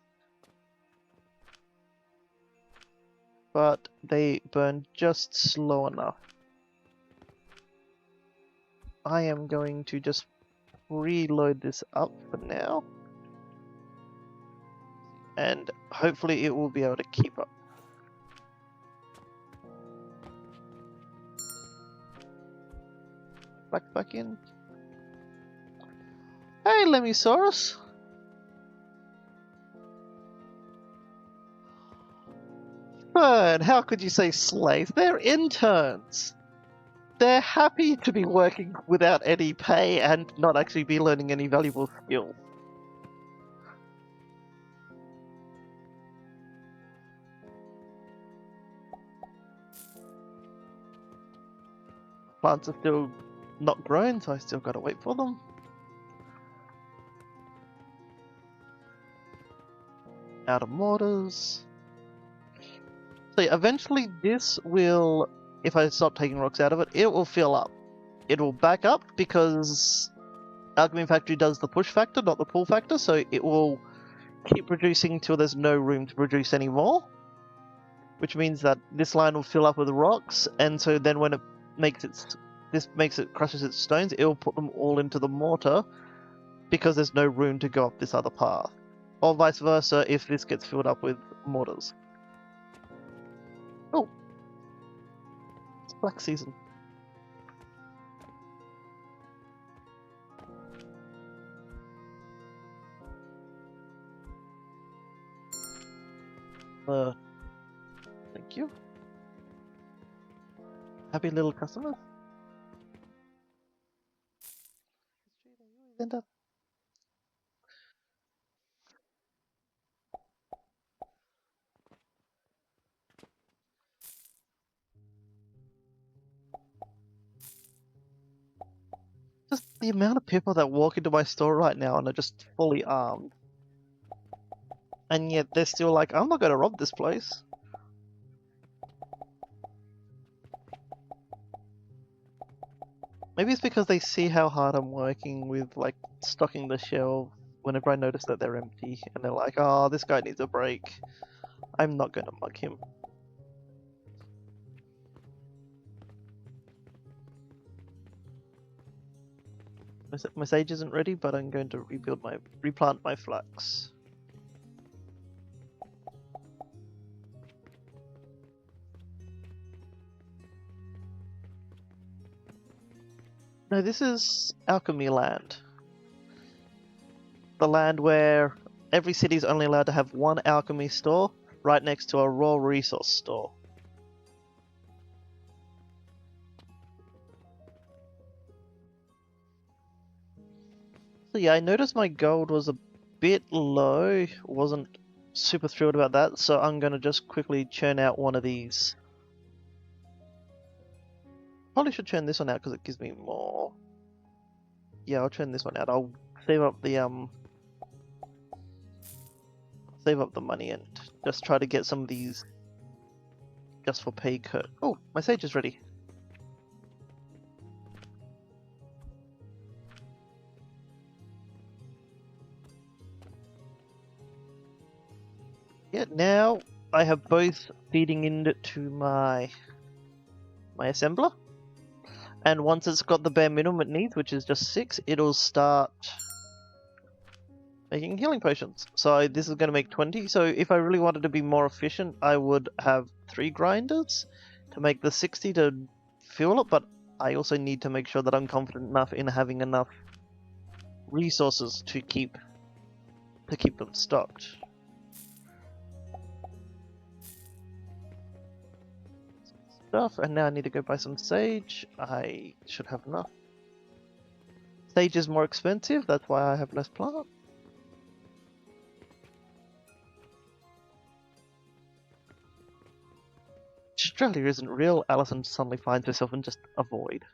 But they burn just slow enough. I am going to just reload this up for now. And hopefully it will be able to keep up. Back in. Hey, Lemmisaurus! Fern, how could you say slaves? They're interns! They're happy to be working without any pay and not actually be learning any valuable skill. Plants are still not grown, so I still gotta wait for them. Out of mortars. So yeah, eventually this will, if I stop taking rocks out of it, it will fill up. It will back up because Alchemy Factory does the push factor, not the pull factor, so it will keep producing till there's no room to produce any more. Which means that this line will fill up with rocks, and so then when it makes crushes its stones, it will put them all into the mortar because there's no room to go up this other path. Or vice versa if this gets filled up with mortars. Oh! It's black season. Thank you. Happy little customer. Just the amount of people that walk into my store right now and are just fully armed. And yet they're still like, I'm not gonna rob this place. Maybe it's because they see how hard I'm working with, like, stocking the shelf whenever I notice that they're empty. And they're like, oh, this guy needs a break. I'm not gonna mug him. My sage isn't ready, but I'm going to replant my flax. No, this is Alchemy land. The land where every city is only allowed to have one alchemy store right next to a raw resource store. So yeah, I noticed my gold was a bit low. Wasn't super thrilled about that, so I'm gonna just quickly churn out one of these. Probably should churn this one out because it gives me more. Yeah, I'll churn this one out. I'll save up the money and just try to get some of these just for pay cut. Oh, my sage is ready. Yeah, now I have both feeding into my assembler. And once it's got the bare minimum it needs, which is just 6, it'll start making healing potions. So this is going to make 20. So if I really wanted to be more efficient, I would have 3 grinders to make the 60 to fuel it, but I also need to make sure that I'm confident enough in having enough resources to keep them stocked. Stuff, and now I need to go buy some sage. I should have enough. Sage is more expensive, that's why I have less plant. Australia isn't real. Alison suddenly finds herself in just a void.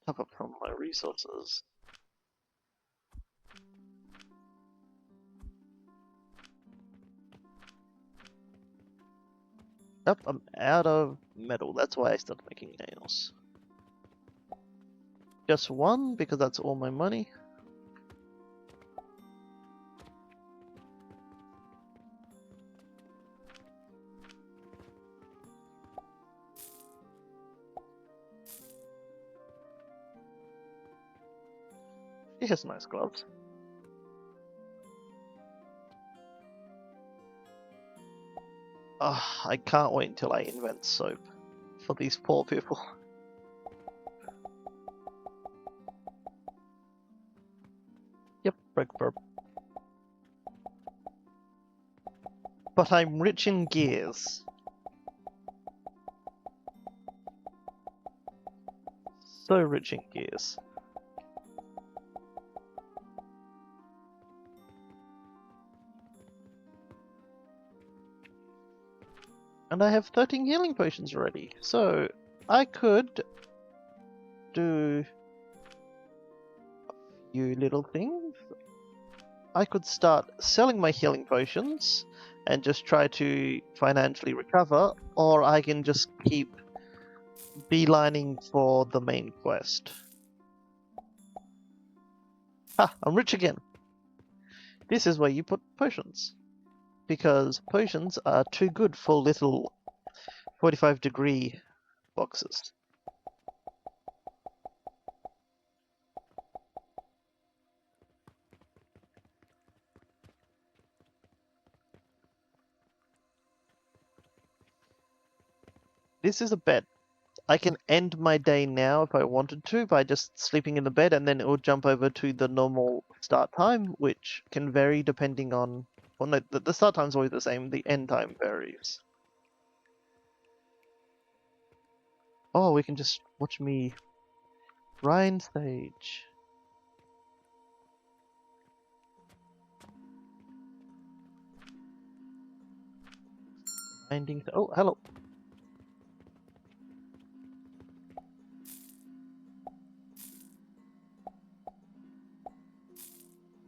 Top up from my resources. Yep, I'm out of metal. That's why I started making nails. Just one, because that's all my money. He has nice gloves. I can't wait until I invent soap for these poor people. Yep, break burp. But I'm rich in gears. So rich in gears. And I have 13 healing potions already, so I could do a few little things. I could start selling my healing potions and just try to financially recover, or I can just keep beelining for the main quest. Ha! I'm rich again! This is where you put potions. Because potions are too good for little 45-degree boxes. This is a bet. I can end my day now if I wanted to by just sleeping in the bed, and then it will jump over to the normal start time, which can vary depending on... Well, no, the start time's always the same, the end time varies. Oh, we can just watch me grind stage. Grinding... Oh, hello.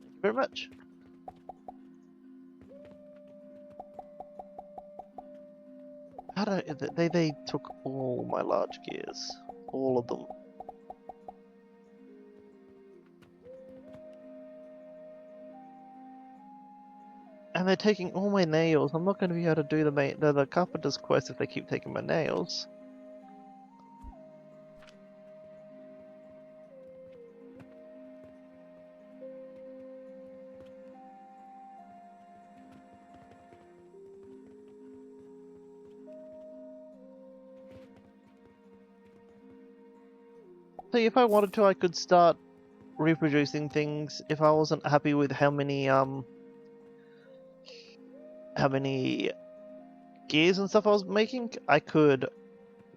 Thank you very much. How do they took all my large gears. All of them. And they're taking all my nails. I'm not going to be able to do the carpenter's quest if they keep taking my nails. So if I wanted to, I could start reproducing things. If I wasn't happy with how many gears and stuff I was making, I could,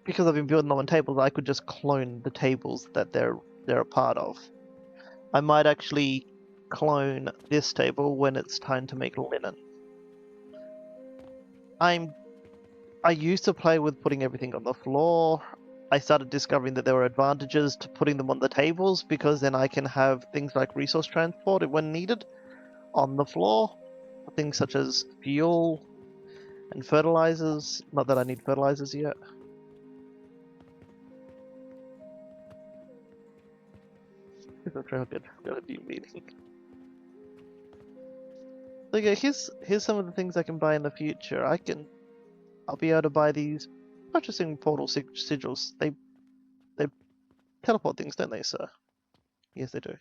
because I've been building them on tables, I could just clone the tables that they're a part of. I might actually clone this table when it's time to make linen. I used to play with putting everything on the floor. I started discovering that there were advantages to putting them on the tables, because then I can have things like resource transport when needed on the floor. Things such as fuel and fertilizers. Not that I need fertilizers yet. It's a trail good. Got a new meeting. So yeah, here's some of the things I can buy in the future. I'll be able to buy these purchasing portal sigils. They teleport things, don't they, sir? Yes, they do.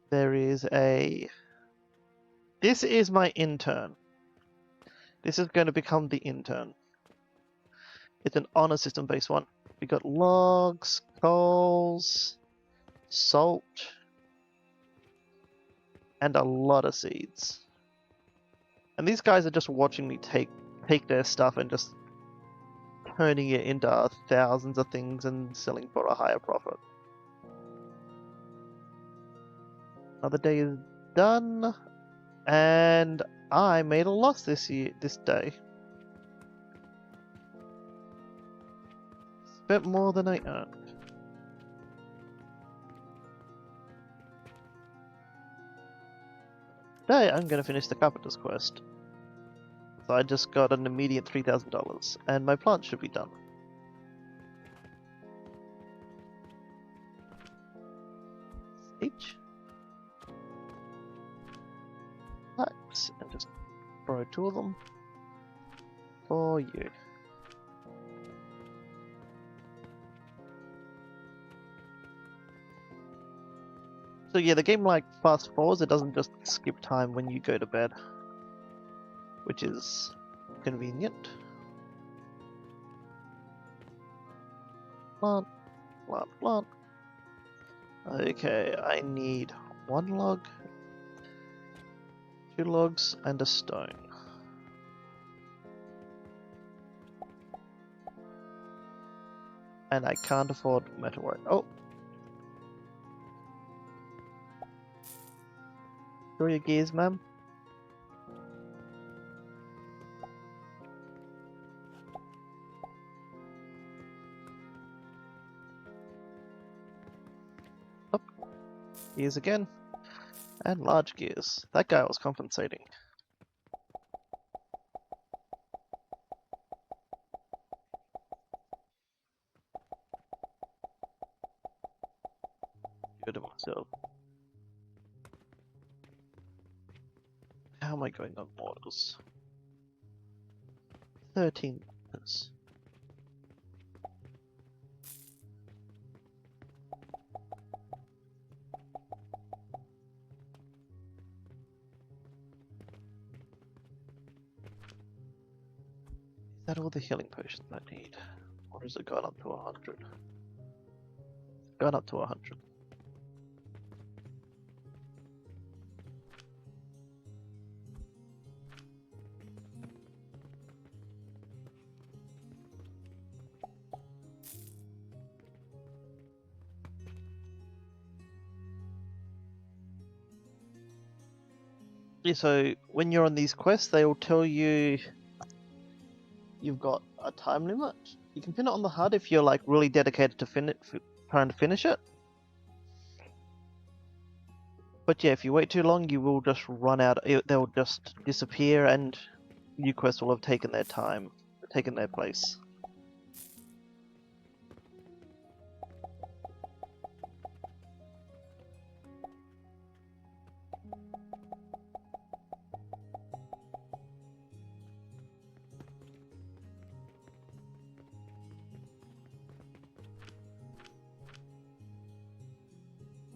There is a. This is my intern. This is going to become the intern. It's an honor system based one. We got logs, coals, salt, and a lot of seeds. And these guys are just watching me take their stuff and just turning it into thousands of things and selling for a higher profit. Another day is done, and I made a loss this day. Spent more than I earned. Today I'm gonna finish the Carpenter's quest. So I just got an immediate $3,000, and my plant should be done. Sage. Relax, and just borrow 2 of them for you. So yeah, the game like fast forwards, it doesn't just skip time when you go to bed, which is convenient. Plant, plant, plant. Okay, I need 1 log, 2 logs, and a stone. And I can't afford metalwork. Oh! Show your gears, ma'am. Up. Gears again. And large gears. That guy was compensating. Good to myself. How am I going on mortals? 13 minutes. Is that all the healing potions I need? Or has it gone up to 100? Gone up to 100. Yeah, so when you're on these quests, they will tell you you've got a time limit. You can pin it on the HUD if you're like really dedicated to trying to finish it. But yeah, if you wait too long, you will just run out. They'll just disappear, and new quests will have taken their time, taken their place.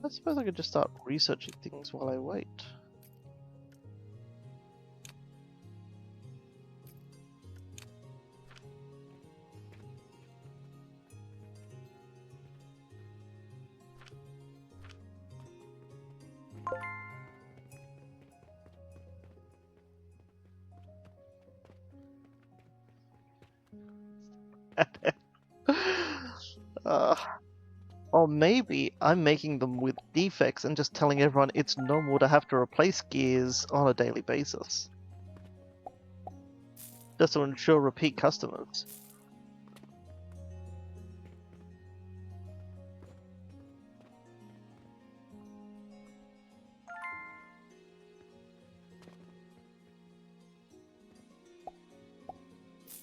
I suppose I could just start researching things while I wait. uh, or maybe I'm making them with defects and just telling everyone it's normal to have to replace gears on a daily basis. Just to ensure repeat customers.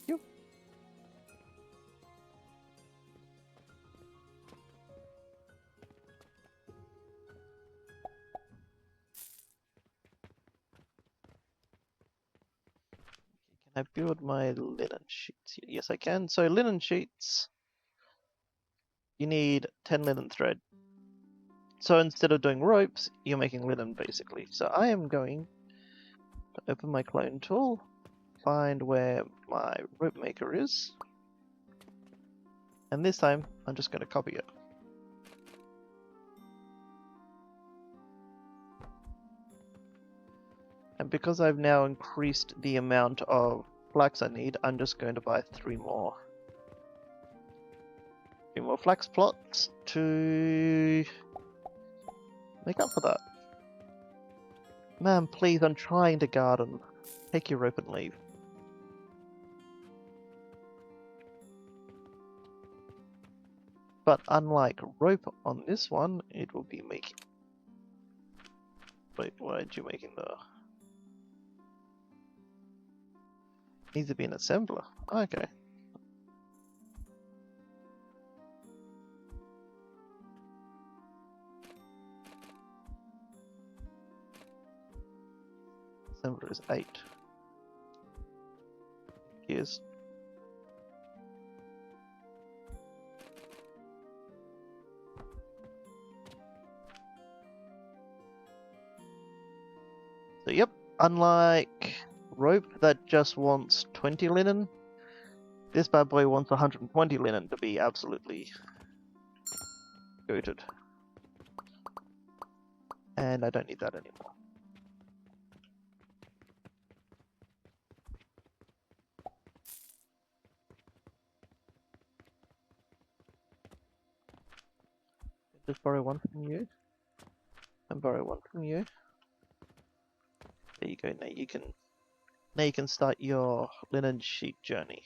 Yep. I build my linen sheets here? Yes, I can. So linen sheets, you need 10 linen thread. So instead of doing ropes, you're making linen basically. So I am going to open my clone tool, find where my rope maker is, and this time I'm just going to copy it. And because I've now increased the amount of flax I need, I'm just going to buy 3 more. 3 more flax plots to make up for that. Man, please, I'm trying to garden. Take your rope and leave. But unlike rope on this one, it will be making... Wait, why aren't you making the... Needs to be an assembler. Okay. Assembler is 8. Gears. So yep, unlike rope that just wants 20 linen, this bad boy wants 120 linen to be absolutely goated. And I don't need that anymore. Just borrow 1 from you. And borrow 1 from you. There you go, now you can start your linen sheet journey.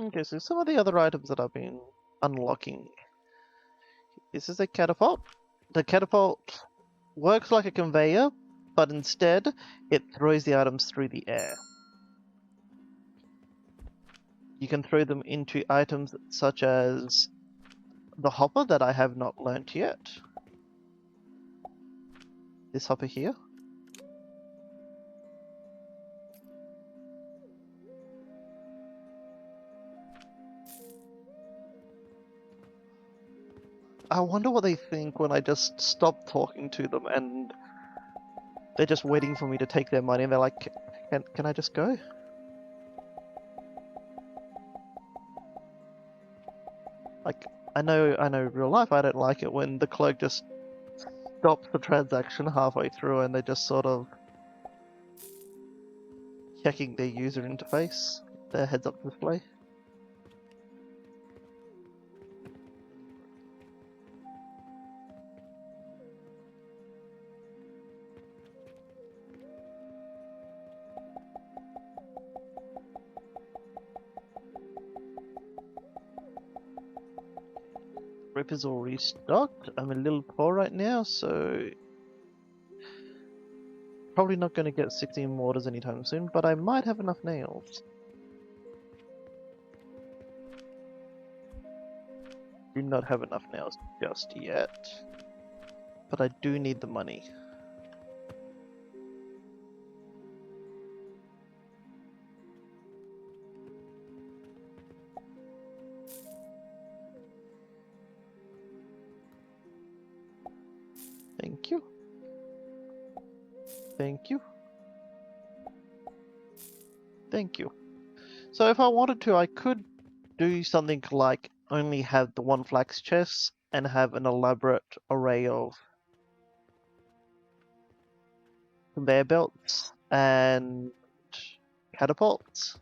Okay, so some of the other items that I've been unlocking. This is a catapult. The catapult works like a conveyor, but instead it throws the items through the air. You can throw them into items such as the hopper that I have not learnt yet. This hopper here. I wonder what they think when I just stop talking to them and they're just waiting for me to take their money and they're like, can I just go? Like, I know real life I don't like it when the clerk just stops the transaction halfway through and they're just sort of checking their user interface, their heads-up display. Rope is all restocked. I'm a little poor right now, so probably not going to get 16 mortars anytime soon, but I might have enough nails. Do not have enough nails just yet, but I do need the money. Thank you. Thank you. Thank you. So if I wanted to, I could do something like only have the 1 flax chest and have an elaborate array of conveyor belts and catapults.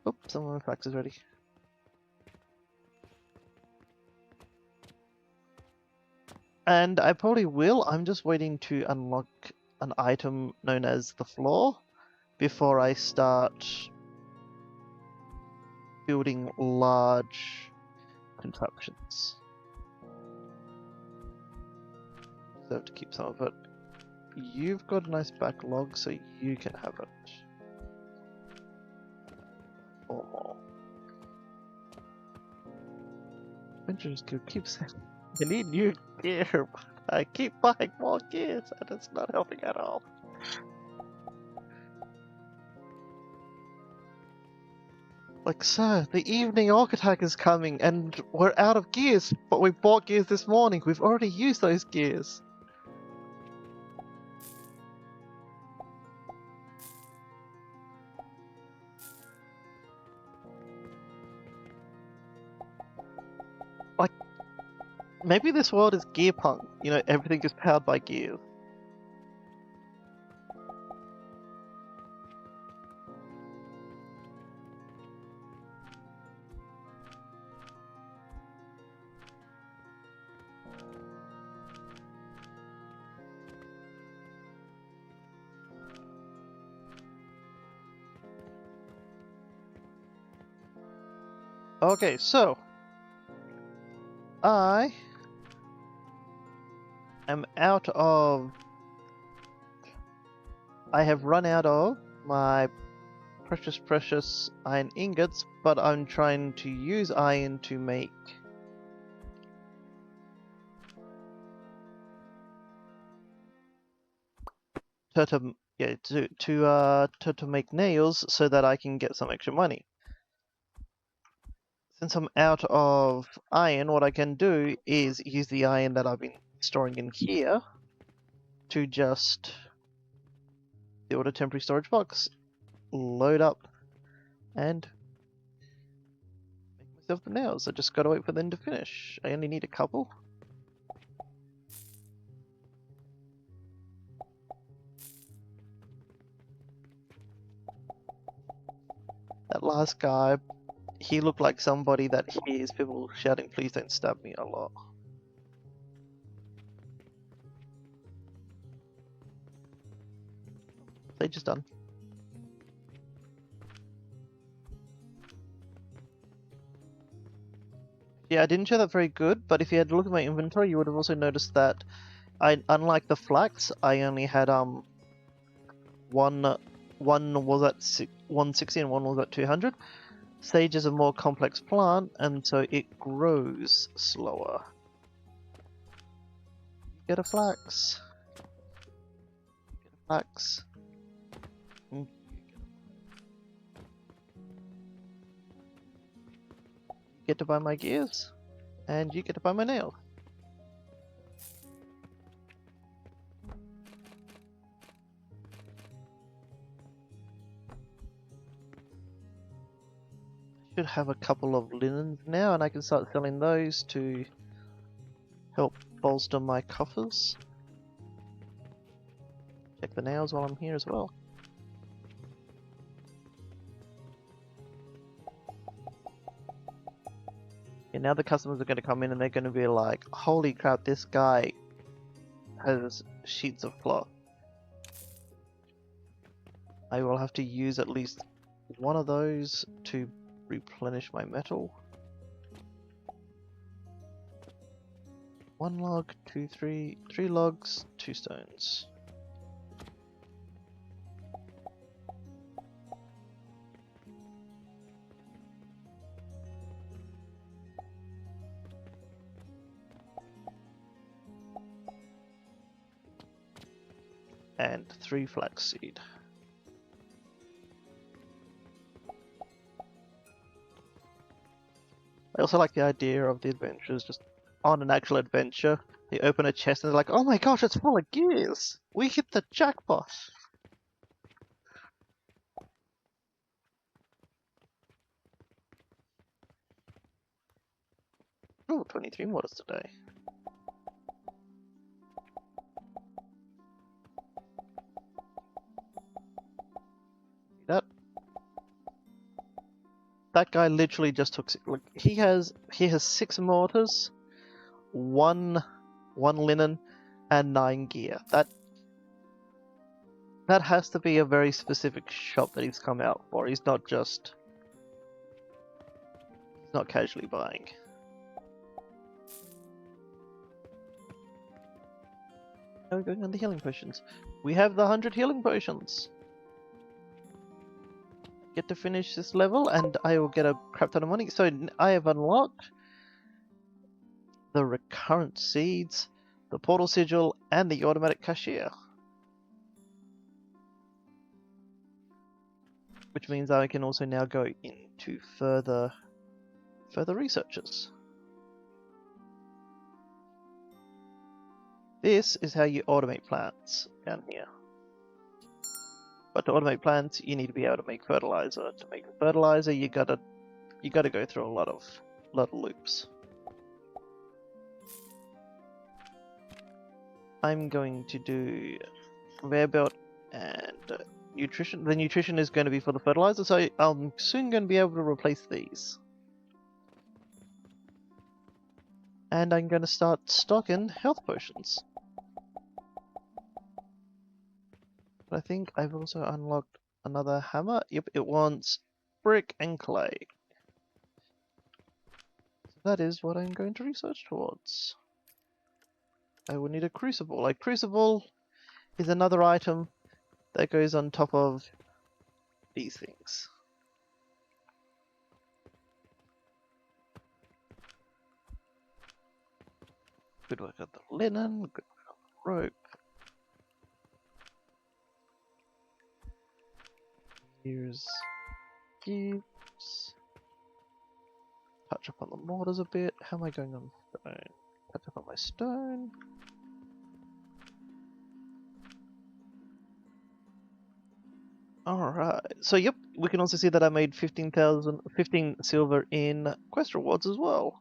Oops, some of my flax is ready. And I probably will. I'm just waiting to unlock an item known as the floor before I start building large contraptions. So I have to keep some of it. You've got a nice backlog, so you can have it. Or more. Adventurers Guild keeps saying I need new gear, but I keep buying more gears and it's not helping at all. Like, sir, the evening orc attack is coming and we're out of gears, but we bought gears this morning. We've already used those gears. Like, maybe this world is gear punk. You know, everything is powered by gears. Okay, so I am out of. I have run out of my precious iron ingots, but I'm trying to use iron to make to make nails so that I can get some extra money. Since I'm out of iron, what I can do is use the iron that I've been storing in here to just build a temporary storage box, load up, and make myself the nails. I just gotta wait for them to finish. I only need a couple. That last guy, he looked like somebody that hears people shouting, "Please don't stab me," a lot. They just done. Yeah, I didn't show that very good, but if you had a look at my inventory, you would have also noticed that unlike the flax, I only had one was at 160 and one was at 200. Sage is a more complex plant, and so it grows slower. Get a flax. Get a flax. You get to buy my gears, and you get to buy my nail. Should have a couple of linens now, and I can start selling those to help bolster my coffers. Check the nails while I'm here as well. And now the customers are going to come in and they're going to be like, holy crap, this guy has sheets of cloth. I will have to use at least one of those to replenish my metal. 1 log, 2, 3 logs, 2 stones. And 3 flaxseed. I also like the idea of the adventurers just on an actual adventure. They open a chest and they're like, oh my gosh, it's full of gears! We hit the jackpot! Oh, 23 mortars today. That guy literally just took. Like, he has 6 mortars, one linen, and 9 gear. That has to be a very specific shop that he's come out for. He's not casually buying. Now we're going on the healing potions. We have the 100 healing potions. Get to finish this level and I will get a crap ton of money. So I have unlocked the recurrent seeds, the portal sigil, and the automatic cashier. Which means I can also now go into further researches. This is how you automate plants down here. But to automate plants, you need to be able to make fertilizer. To make fertilizer, you gotta go through a lot of loops. I'm going to do conveyor belt and nutrition. The nutrition is going to be for the fertilizer, so I'm soon going to be able to replace these. And I'm going to start stocking health potions. But I think I've also unlocked another hammer. Yep, it wants brick and clay. So that is what I'm going to research towards. I will need a crucible. A crucible is another item that goes on top of these things. Good work on the linen, good work on the rope. Here's gives. Touch up on the mortars a bit. How am I going on stone? Touch up on my stone. Alright, so yep, we can also see that I made 15 silver in quest rewards as well.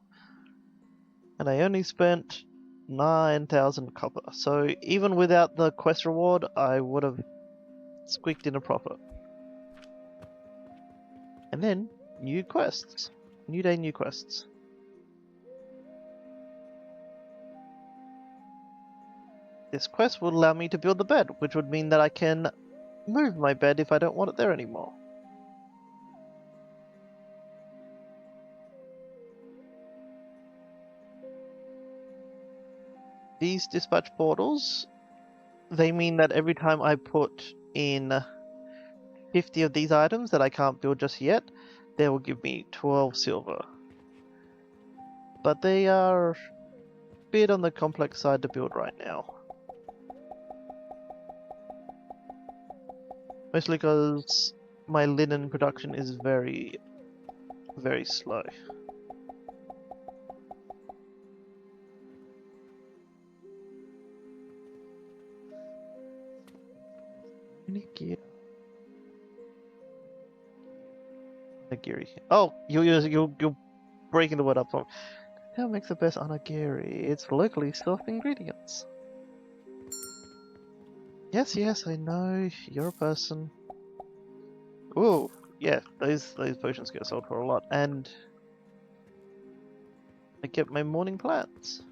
And I only spent 9,000 copper. So even without the quest reward, I would have squeaked in a profit. And then, new quests. New day, new quests. This quest will allow me to build the bed, which would mean that I can move my bed if I don't want it there anymore. These dispatch portals, they mean that every time I put in 50 of these items that I can't build just yet, they will give me 12 silver. But they are a bit on the complex side to build right now. Mostly because my linen production is very, very slow. Onigiri. Oh, you're breaking the word up for me. How makes the best onigiri? It's locally sourced ingredients. Yes, I know. You're a person. Ooh, yeah, those potions get sold for a lot, and I get my morning plants.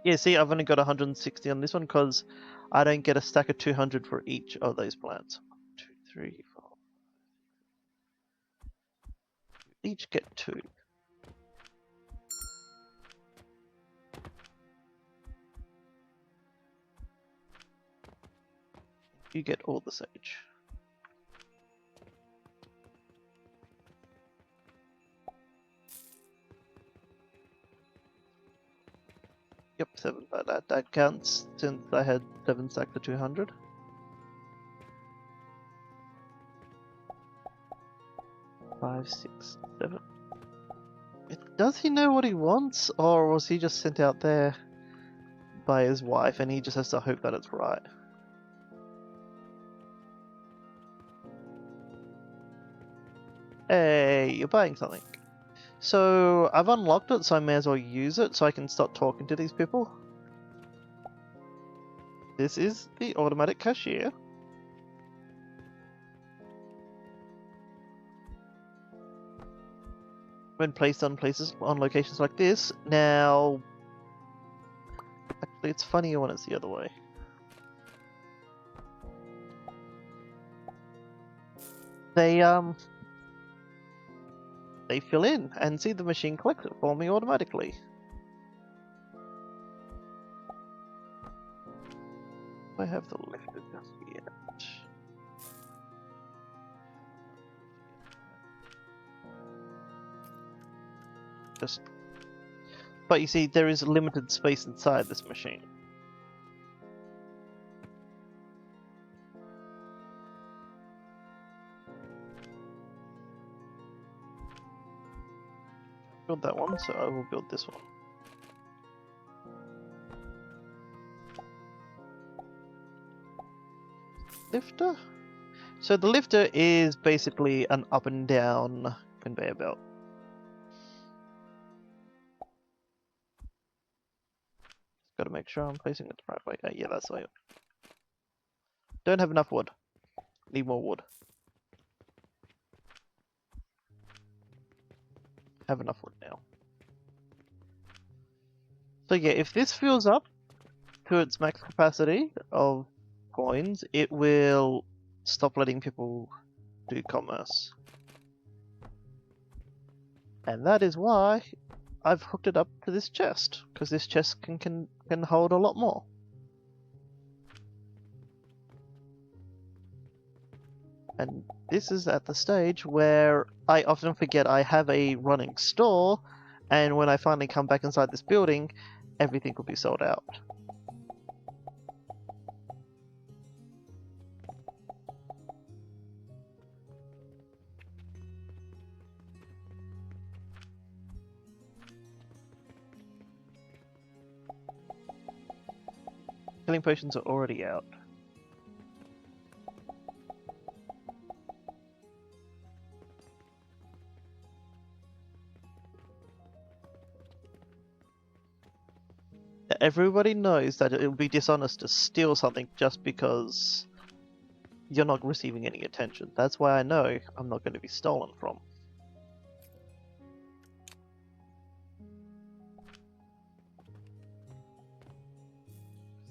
Yeah, see, I've only got 160 on this one because I don't get a stack of 200 for each of those plants. 1, 2, 3, 4. Each get 2. You get all the sage. Yep, 7, but that counts since I had 7 stacks of 200. Five, 6, 7. Does he know what he wants, or was he just sent out there by his wife and he just has to hope that it's right? Hey, you're buying something. So, I've unlocked it, so I may as well use it so I can start talking to these people. This is the automatic cashier. When placed on locations like this, now... Actually, it's funnier when it's the other way. They fill in, and see, the machine collects it for me automatically. I have the lifted just yet. just... But you see, there is limited space inside this machine. Build that one, so I will build this one. Lifter? So the lifter is basically an up and down conveyor belt. Gotta make sure I'm placing it the right way. Yeah, that's the way. Don't have enough wood. Need more wood. Have enough wood now. So yeah, if this fills up to its max capacity of coins, it will stop letting people do commerce. And that is why I've hooked it up to this chest, because this chest can hold a lot more. And this is at the stage where I often forget I have a running store, and when I finally come back inside this building, everything will be sold out. Healing potions are already out. Everybody knows that it will be dishonest to steal something just because you're not receiving any attention. That's why I know I'm not going to be stolen from.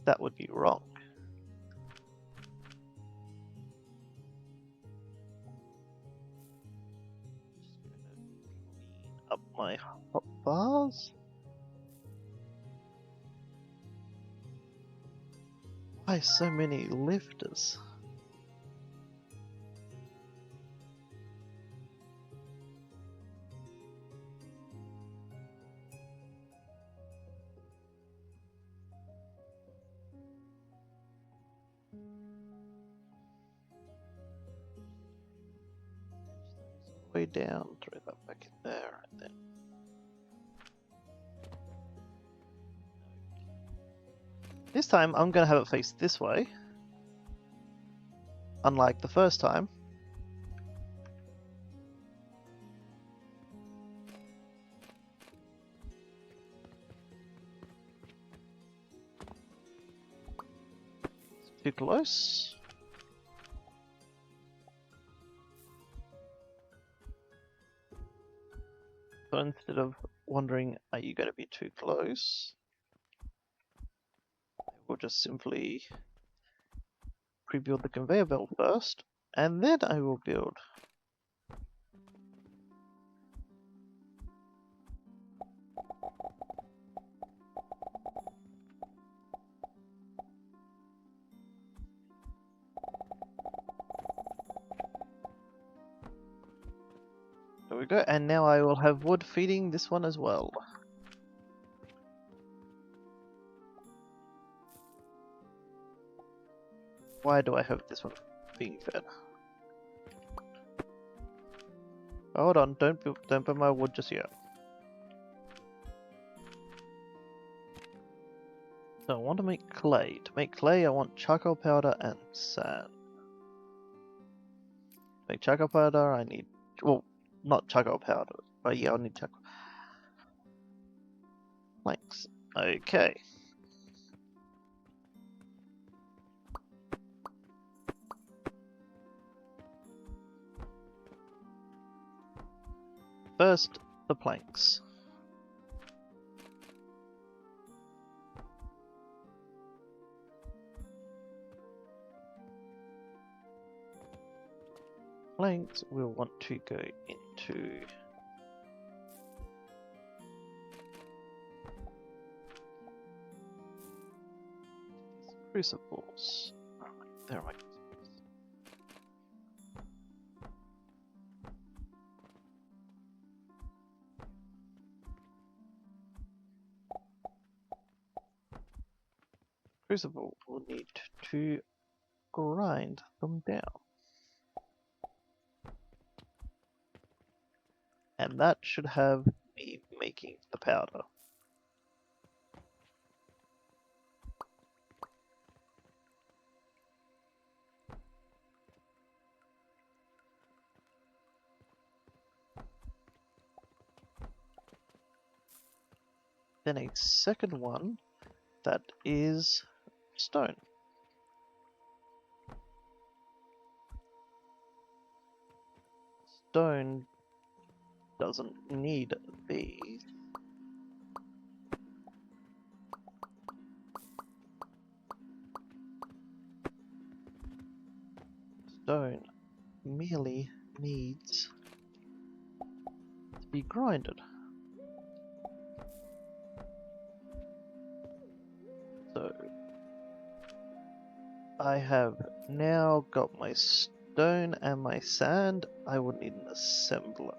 That would be wrong. Up my hot bars. Why so many lifters? Way down, throw that back in there, and then this time I'm gonna have it face this way, unlike the first time. It's too close. So instead of wondering, are you going to be too close? We'll just simply pre-build the conveyor belt first, and then I will build. There we go, and now I will have wood feeding this one as well. Why do I have this one being fed? Hold on, don't put my wood just yet. So I want to make clay. To make clay, I want charcoal powder and sand. To make charcoal powder, I need, well, not charcoal powder, but yeah, I'll need charcoal. Planks. Okay. First, the planks. Planks we'll want to go into crucibles. There are my crucibles. Crucible will need to grind them down. And that should have me making the powder. Then a second one that is stone. Stone doesn't need these. Stone merely needs to be grinded. So I have now got my stone and my sand. I would need an assembler.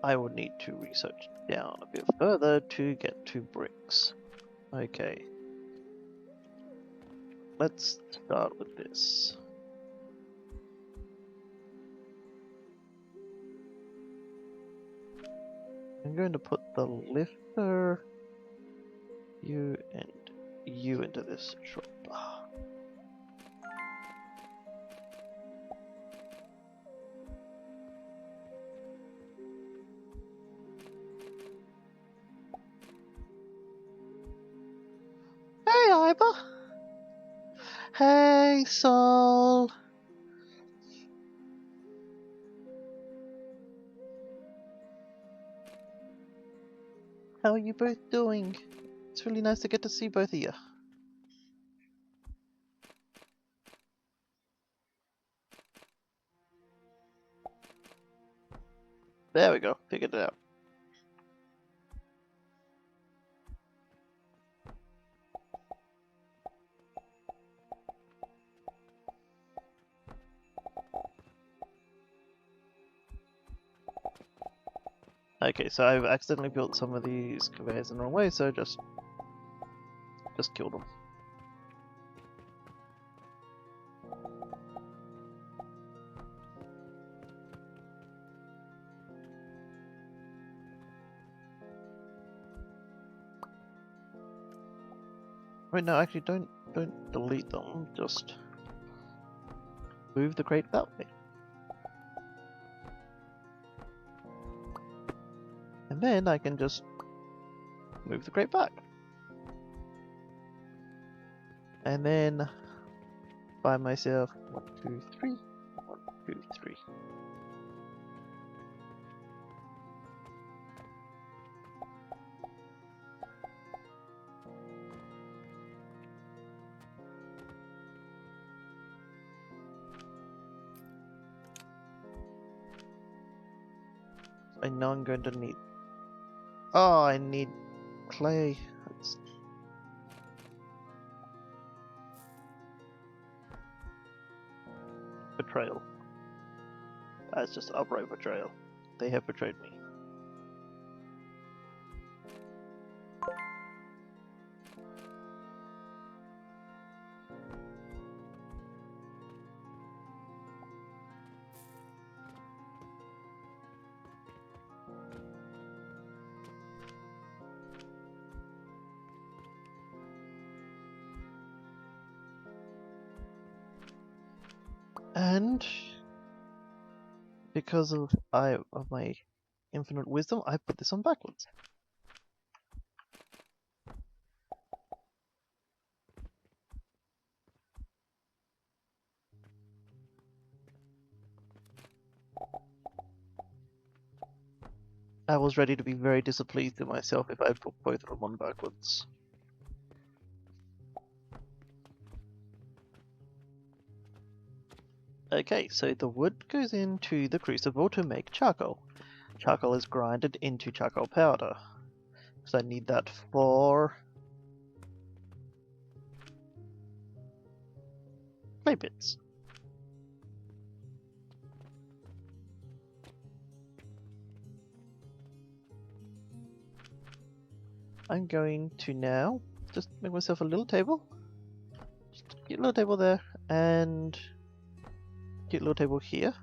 I would need to research down a bit further to get to bricks. Okay. Let's start with this. I'm going to put the lifter, you and you into this shop. Hey, Iva! Hey, Sol! How are you both doing? It's really nice to get to see both of you. There we go, figured it out. Okay, so I've accidentally built some of these conveyors in the wrong way, so just kill them. Wait, no, actually don't delete them, just move the crate that way. And then I can just move the crate back. And then by myself, 1, 2, 3, 1, 2, 3. I know I'm going to need. Oh, I need clay. That's... Betrayal. That's just upright betrayal. They have betrayed me. And because of my infinite wisdom, I put this on backwards. I was ready to be very displeased with myself if I put both of them on backwards. Okay, so the wood goes into the crucible to make charcoal. Charcoal is grinded into charcoal powder. So I need that for clay bits. I'm going to now just make myself a little table. Just get a little table there and get a little table here.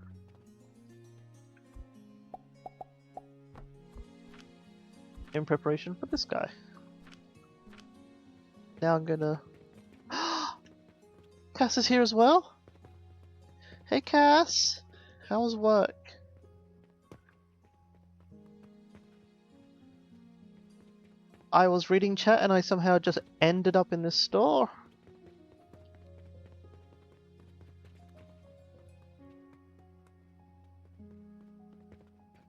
In preparation for this guy. Now I'm gonna... Cass is here as well? Hey Cass! How's work? I was reading chat and I somehow just ended up in this store.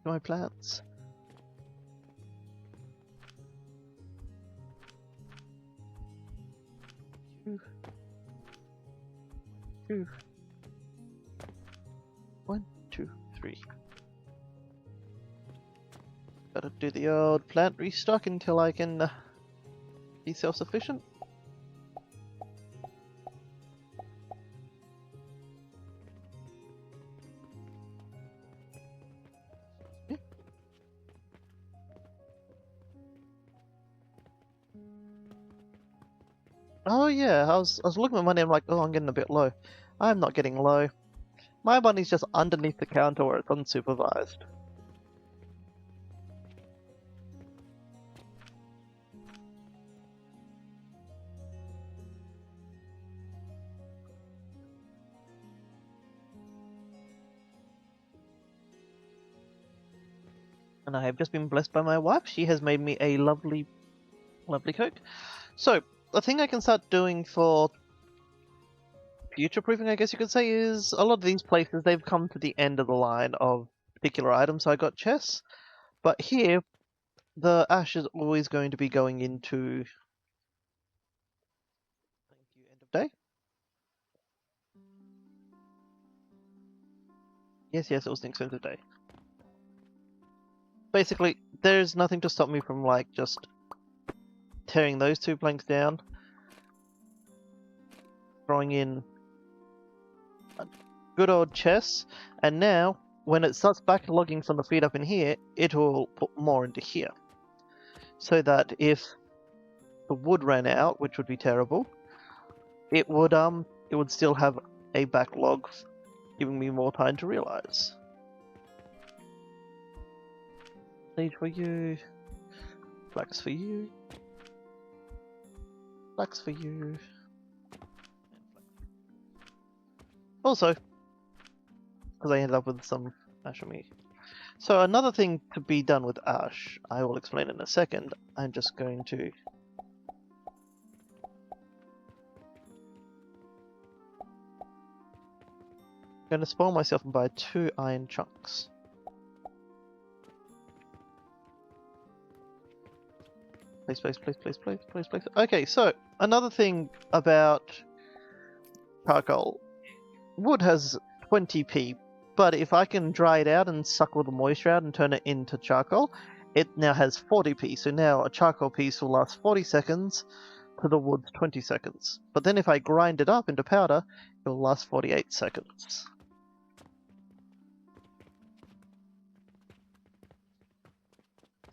My plants. Two. 1, 2, 3. Gotta do the old plant restock until I can be self-sufficient. Yeah. Oh yeah, I was looking at money. I'm like, oh, I'm getting a bit low. I'm not getting low. My money's just underneath the counter where it's unsupervised. And I have just been blessed by my wife. She has made me a lovely, lovely coke. So, the thing I can start doing for future-proofing, I guess you could say, is a lot of these places, they've come to the end of the line of particular items. So I got chests, but here, the ash is always going to be going into... Thank you, end of day. Yes, it was an expensive day. Basically, there's nothing to stop me from, like, just tearing those 2 planks down, throwing in a good old chest, and now, when it starts backlogging from the feed up in here, it will put more into here. So that if the wood ran out, which would be terrible, it would still have a backlog, giving me more time to realize. Sage for you, flax for you, flax for you. Also, because I ended up with some alchemy. So another thing to be done with ash, I will explain in a second. I'm just going to spoil myself and buy 2 iron chunks. Place. Okay, so another thing about charcoal. Wood has 20p, but if I can dry it out and suck all the moisture out and turn it into charcoal, it now has 40p. So now a charcoal piece will last 40 seconds to the wood's 20 seconds. But then if I grind it up into powder, it will last 48 seconds.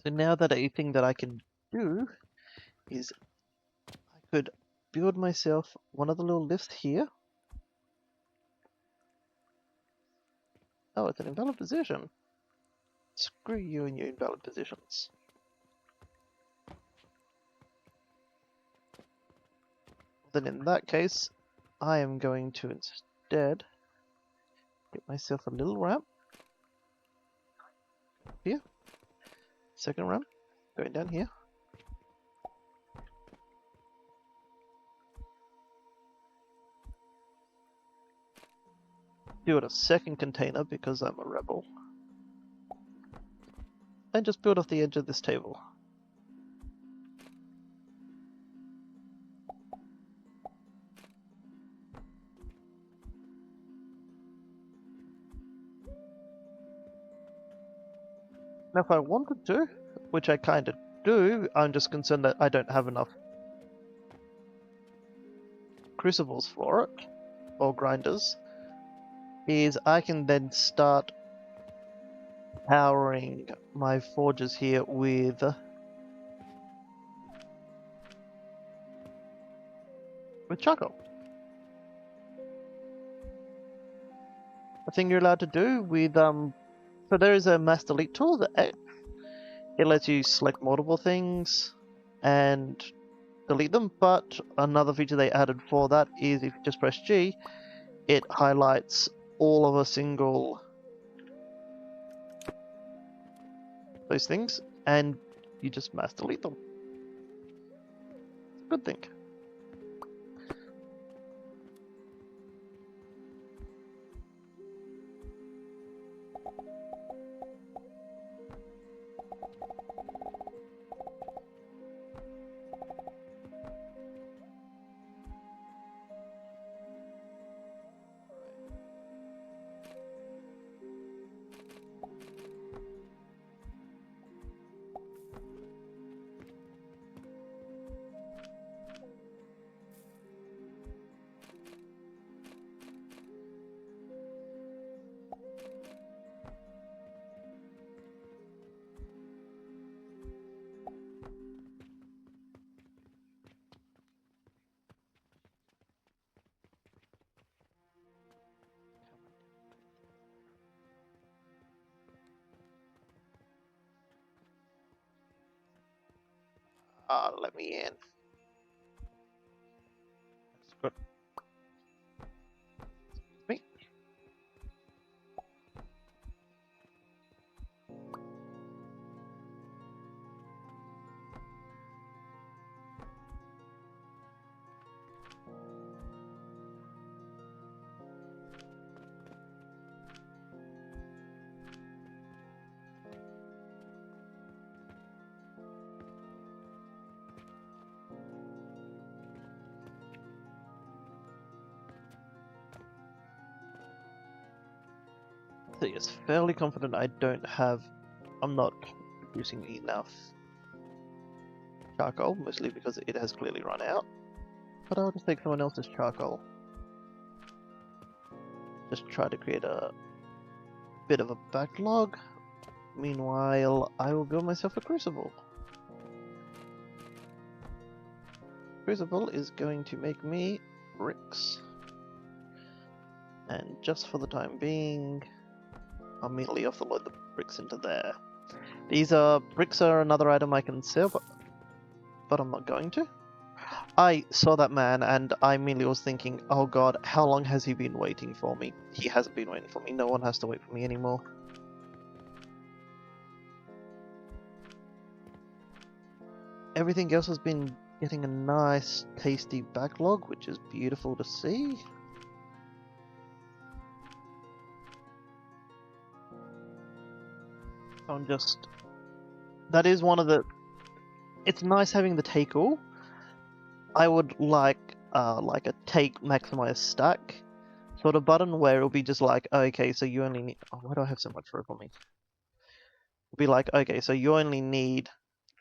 So now that a thing that I can do is I could build myself one of the little lifts here. Oh, it's an invalid position. Screw you and your invalid positions. Then in that case, I am going to instead get myself a little ramp. Here. Second ramp. Going down here. Build a second container because I'm a rebel. And just build off the edge of this table. Now if I wanted to, which I kind of do, I'm just concerned that I don't have enough crucibles for it, or grinders, is I can then start powering my forges here with charcoal. A thing you're allowed to do with so there is a mass delete tool that it lets you select multiple things and delete them, but another feature they added for that is if you just press G, it highlights all of a single those things and you just mass delete them. Good thing. Let me in. Good. Excuse me. So yes, fairly confident I'm not producing enough charcoal, mostly because it has clearly run out. But I'll just take someone else's charcoal. Just try to create a bit of a backlog. Meanwhile, I will build myself a crucible. Crucible is going to make me bricks. And just for the time being, I'll immediately offload the bricks into there. Bricks are another item I can sell, but I'm not going to. I saw that man and I immediately was thinking, oh god, how long has he been waiting for me? He hasn't been waiting for me, no one has to wait for me anymore. Everything else has been getting a nice, tasty backlog, which is beautiful to see. That is one of the... It's nice having the take all. I would like a take maximize stack sort of button where it'll be just like, okay, so you only need... Oh, why do I have so much rope on me? It'll be like, okay, so you only need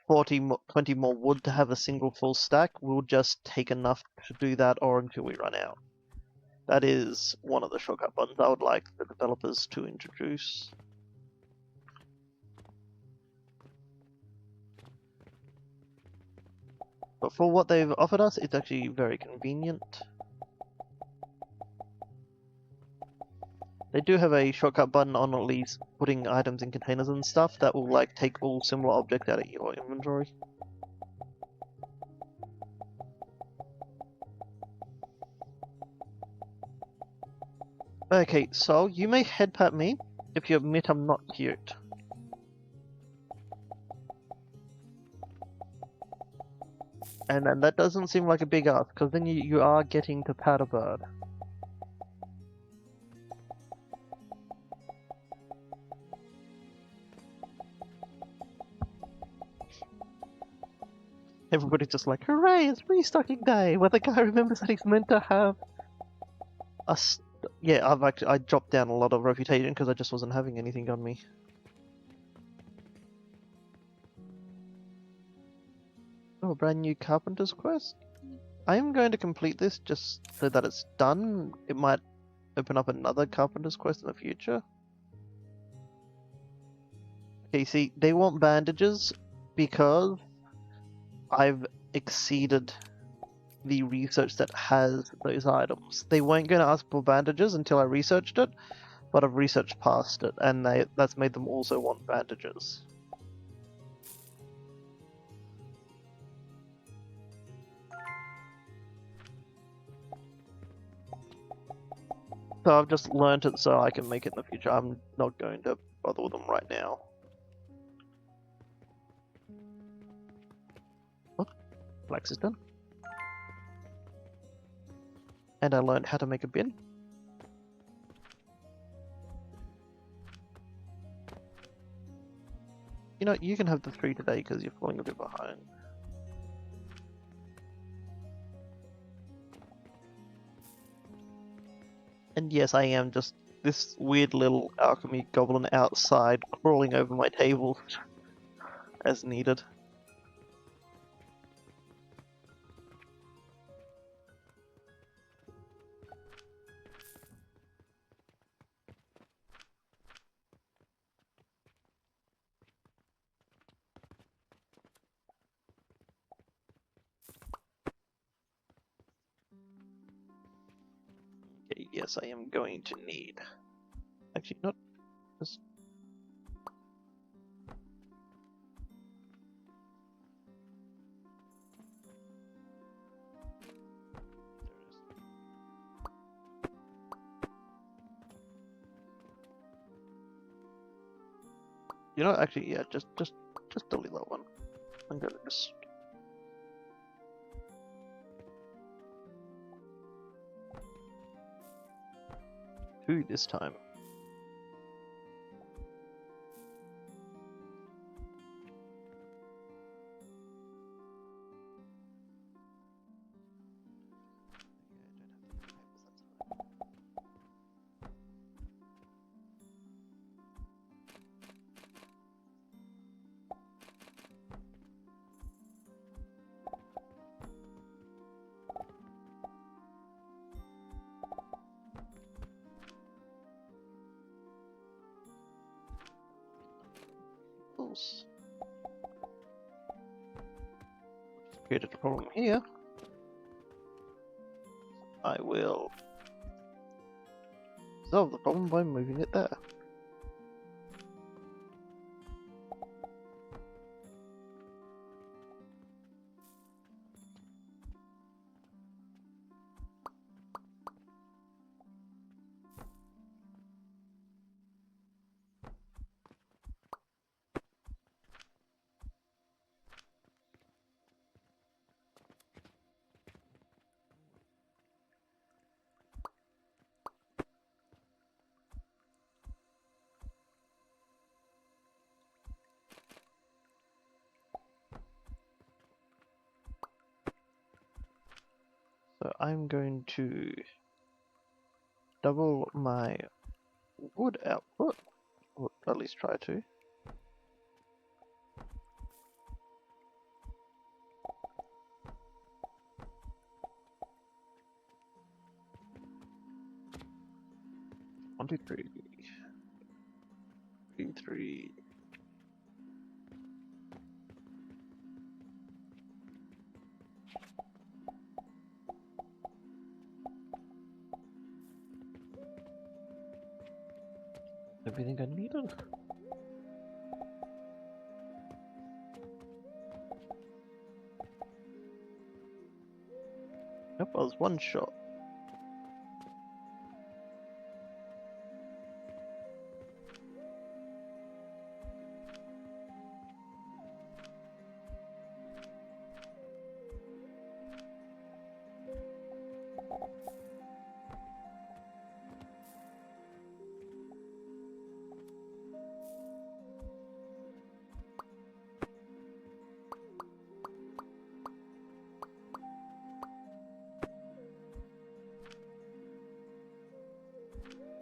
20 more wood to have a single full stack. We'll just take enough to do that or until we run out. That is one of the shortcut buttons I would like the developers to introduce. But for what they've offered us, it's actually very convenient. They do have a shortcut button on at least putting items in containers and stuff that will like take all similar objects out of your inventory. Okay, so you may headpat me if you admit I'm not cute. And that doesn't seem like a big ask, because then you are getting to pat a bird. Everybody's just like, hooray, it's restocking day, where the guy remembers that he's meant to have a... Yeah, I dropped down a lot of reputation because I just wasn't having anything on me. a brand new carpenter's quest. I am going to complete this just so that it's done. It might open up another carpenter's quest in the future. Okay, see, they want bandages because I've exceeded the research that has those items. They weren't going to ask for bandages until I researched it, but I've researched past it, and that's made them also want bandages. So I've just learnt it so I can make it in the future. I'm not going to bother with them right now. What? Flax is done. And I learned how to make a bin. You know, you can have the 3 today because you're falling a bit behind. And yes, I am just this weird little alchemy goblin outside crawling over my table as needed. Okay, yes, I am going to need... Actually, not... Just... You know, actually, yeah, just delete that one. I'm gonna just... Two this time. Created a problem here. I will solve the problem by moving it there. So I'm going to double my wood output, or at least try to. One, two, three. 3. Everything I needed. Nope, I was one shot.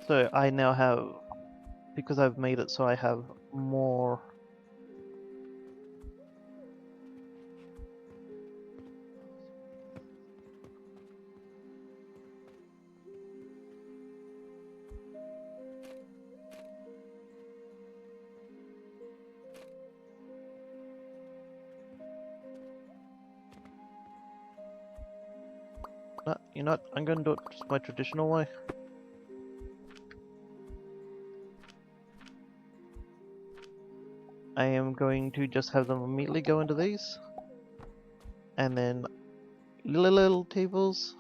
So I now have, because I've made it so I have more No, you're not. I'm going to do it my traditional way. I am going to just have them immediately go into these. And then little tables.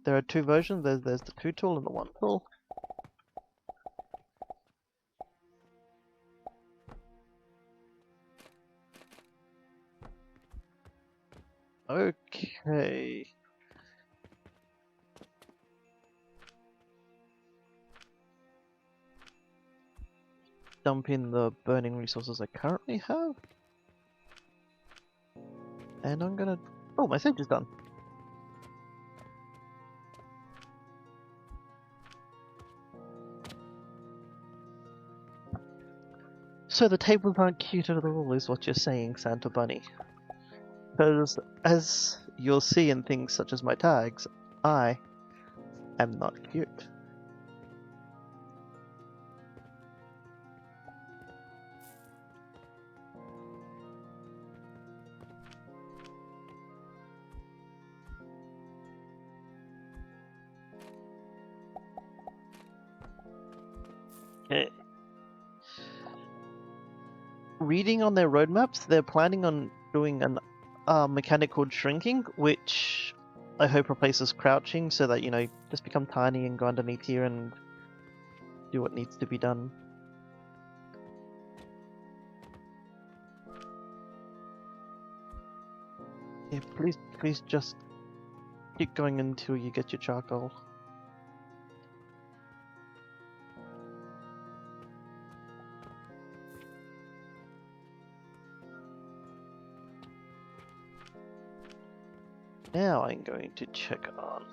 There are two versions. There's the 2 tool and the 1 tool. Okay. Dump in the burning resources I currently have. And I'm gonna... Oh, my sage is done. So the tables aren't cute at all, is what you're saying, Santa Bunny. Because, as you'll see in things such as my tags, I am not cute. Okay. Reading on their roadmaps, they're planning on doing an mechanic called shrinking, which I hope replaces crouching so that, you know, just become tiny and go underneath here and do what needs to be done. Yeah, please just keep going until you get your charcoal. Now I'm going to check on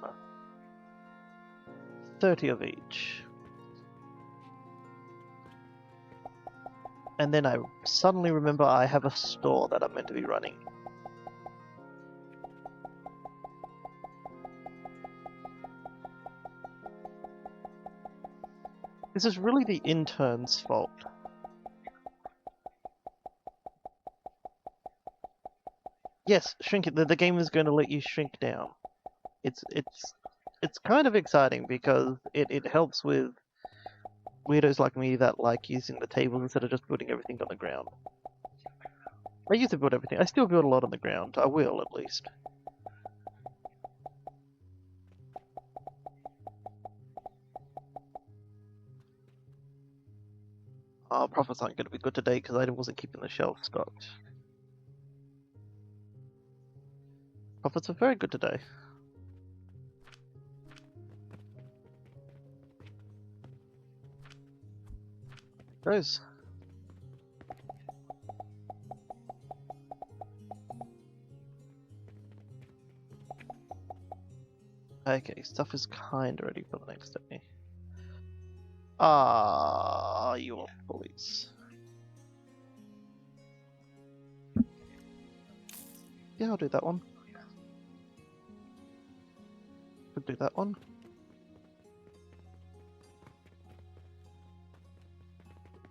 30 of each. And then I suddenly remember I have a store that I'm meant to be running. This is really the intern's fault. Yes, shrink it. The game is going to let you shrink down. It's kind of exciting because it helps with weirdos like me that like using the tables instead of just building everything on the ground. I used to build everything. I still build a lot on the ground. I will, at least. Profits aren't going to be good today because I wasn't keeping the shelf stocked. Profits are very good today. Goes. Okay, stuff is kind of ready for the next day. Ah, you all bullies. Yeah, I'll do that one. Could do that one.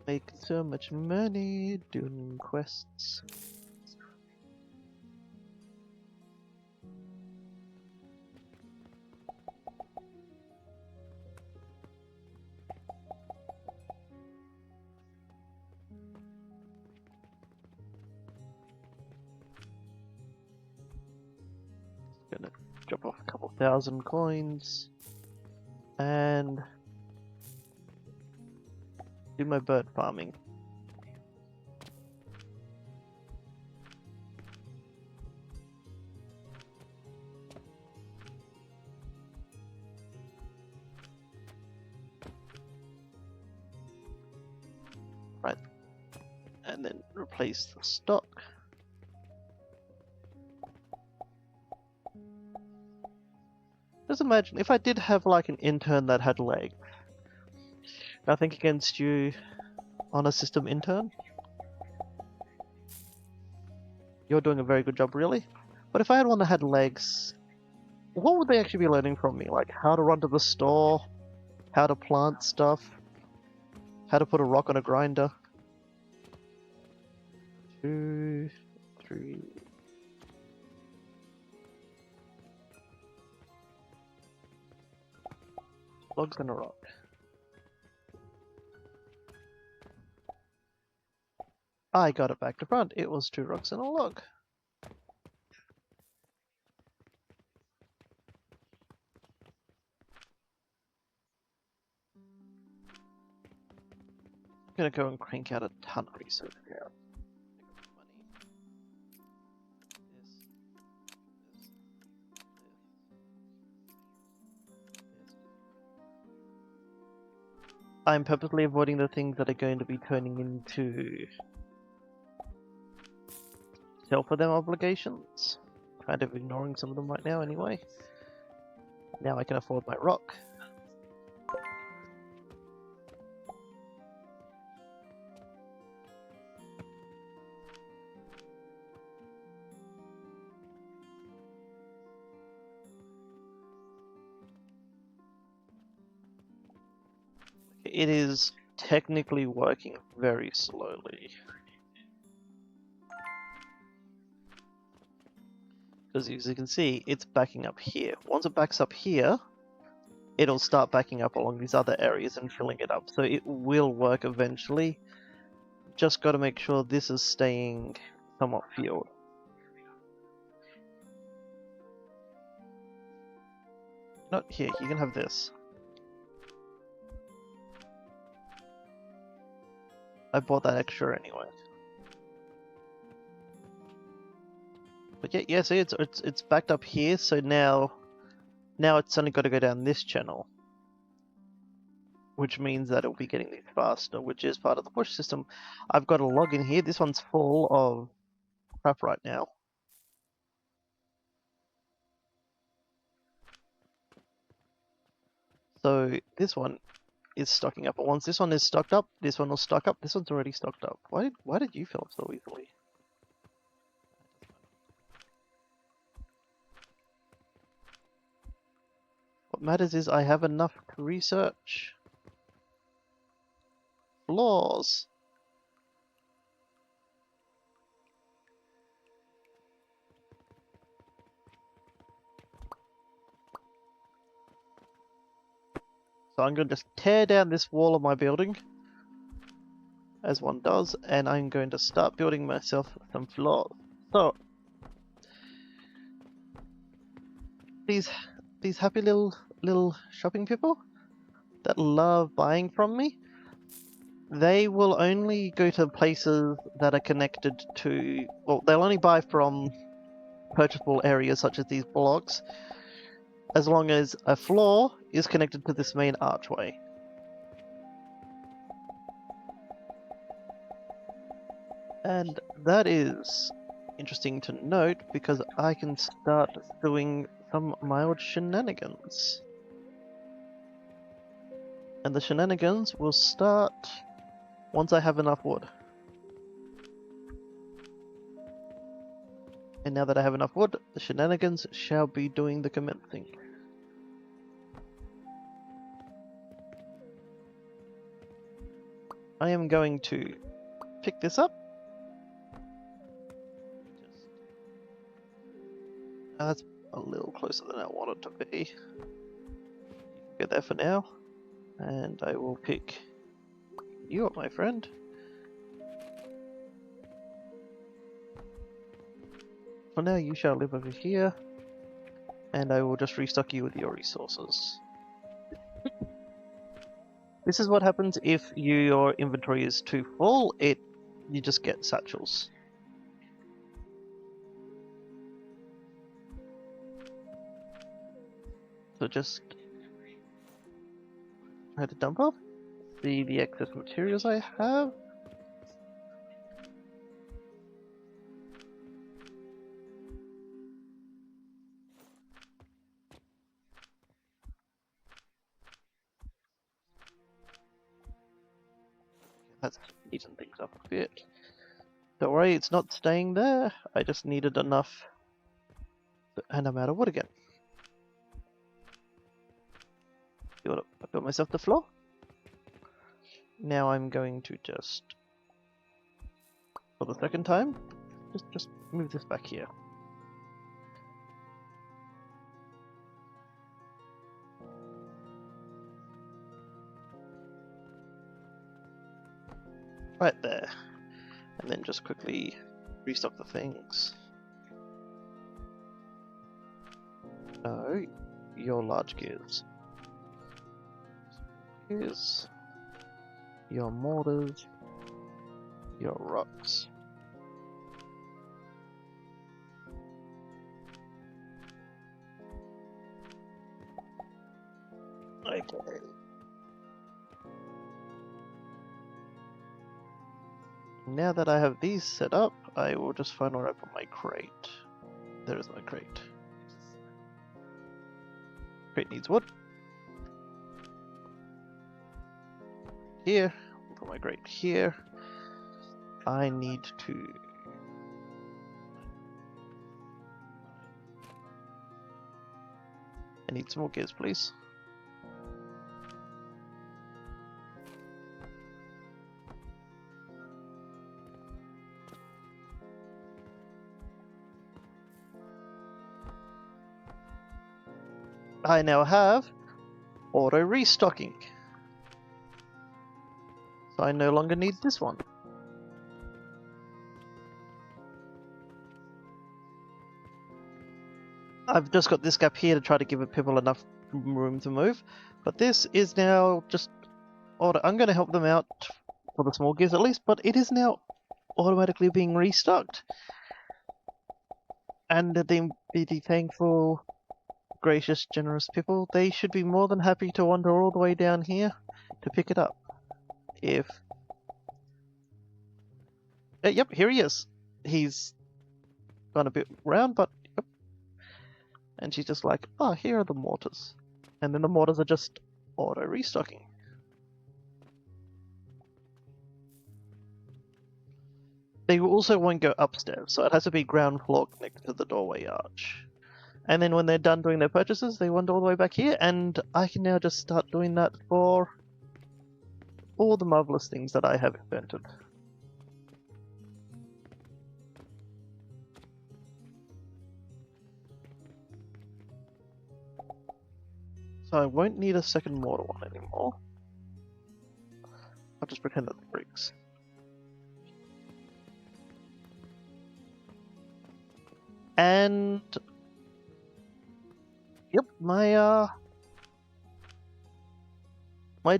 Make so much money doing quests. Gonna drop off a couple thousand coins and do my bird farming. Right, and then replace the stock. Just imagine if I did have like an intern that had legs. Nothing against you, honor system intern. You're doing a very good job, really. But if I had one that had legs, what would they actually be learning from me? Like how to run to the store, how to plant stuff. How to put a rock on a grinder. 2, 3. Logs and a rock. I got it back to front. It was 2 rocks and a log. I'm gonna go and crank out a ton of research now. I'm purposely avoiding the things that are going to be turning into sell for them obligations. Kind of ignoring some of them right now anyway. Now I can afford my rock. It is technically working very slowly. Because as you can see, it's backing up here. Once it backs up here, it'll start backing up along these other areas and filling it up. So it will work eventually. Just got to make sure this is staying somewhat filled. Not here, you can have this. I bought that extra anyway. But yeah, see, it's backed up here, so now it's only got to go down this channel, which means that it'll be getting these faster, which is part of the push system. I've got a log in here. This one's full of crap right now. So this one is stocking up, but once this one is stocked up, this one will stock up. This one's already stocked up. Why did you fill up so easily? What matters is I have enough to research flaws. So I'm going to just tear down this wall of my building, as one does, and I'm going to start building myself some floors. So these happy little shopping people that love buying from me, they will only go to places that are connected to, well, they'll only buy from purchasable areas such as these blocks, as long as a floor is connected to this main archway. And that is interesting to note because I can start doing some mild shenanigans. And the shenanigans will start once I have enough wood. And now that I have enough wood, the shenanigans shall be doing the commencing. I am going to pick this up. That's a little closer than I want it to be. Get there for now. And I will pick you up, my friend. For now, you shall live over here. And I will just restock you with your resources. This is what happens if your inventory is too full. You just get satchels. So just try to dump off, see the excess materials I have. That's eaten things up a bit. Don't worry, it's not staying there. I just needed enough, and I'm out of wood again. I built myself the floor. Now I'm going to just, for the second time, just move this back here. Right there. And then just quickly restock the things. No, your large gears. Here's your mortars, your rocks. Okay. Now that I have these set up, I will just find where I put my crate. There is no crate. Crate needs wood. Here. Put my crate here. I need to... I need some more gears, please. I now have auto restocking. So I no longer need this one. I've just got this gap here to try to give people enough room to move, but this is now just auto. I'm going to help them out for the small gears at least, but it is now automatically being restocked. And the thankful, gracious, generous people, they should be more than happy to wander all the way down here to pick it up. If... yep, here he is. He's gone a bit round, but yep. And she's just like, oh, here are the mortars. And then the mortars are just auto restocking. They also won't go upstairs, so it has to be ground floor connected to the doorway arch. And then when they're done doing their purchases, they wander all the way back here, and I can now just start doing that for all the marvelous things that I have invented. So I won't need a second mortar one anymore. I'll just pretend that the bricks. And yep, my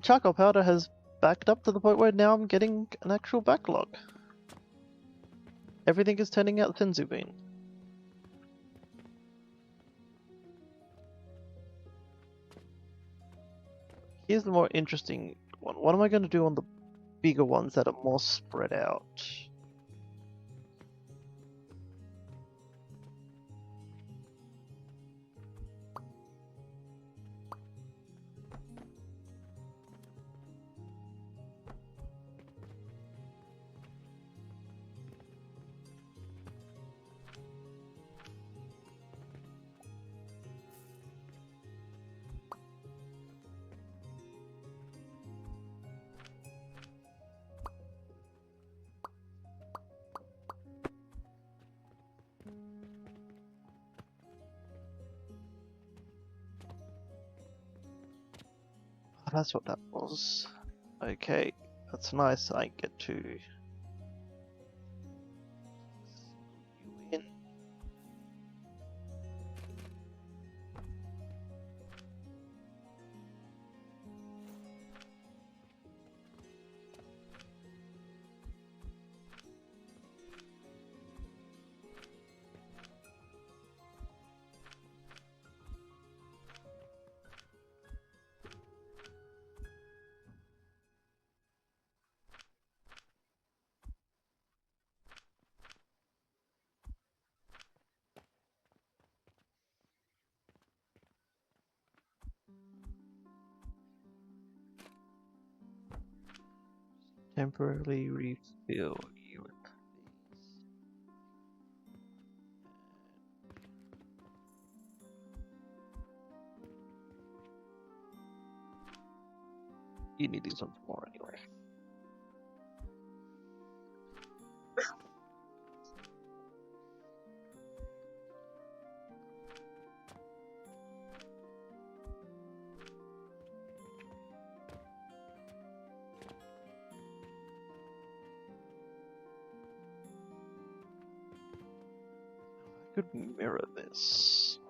charcoal powder has backed up to the point where now I'm getting an actual backlog. Everything is turning out Tenzu bean. Here's the more interesting one. What am I going to do on the bigger ones that are more spread out? That's what that was. Okay, that's nice. I get to you in. Temporarily refill you with these. You need these ones more anyway. Could mirror this.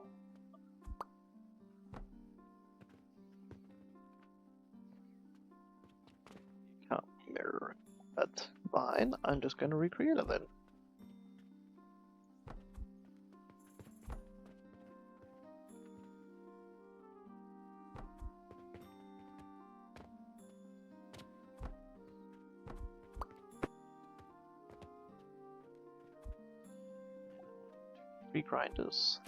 Can't mirror it. That's fine. I'm just going to recreate it then. Three grinders.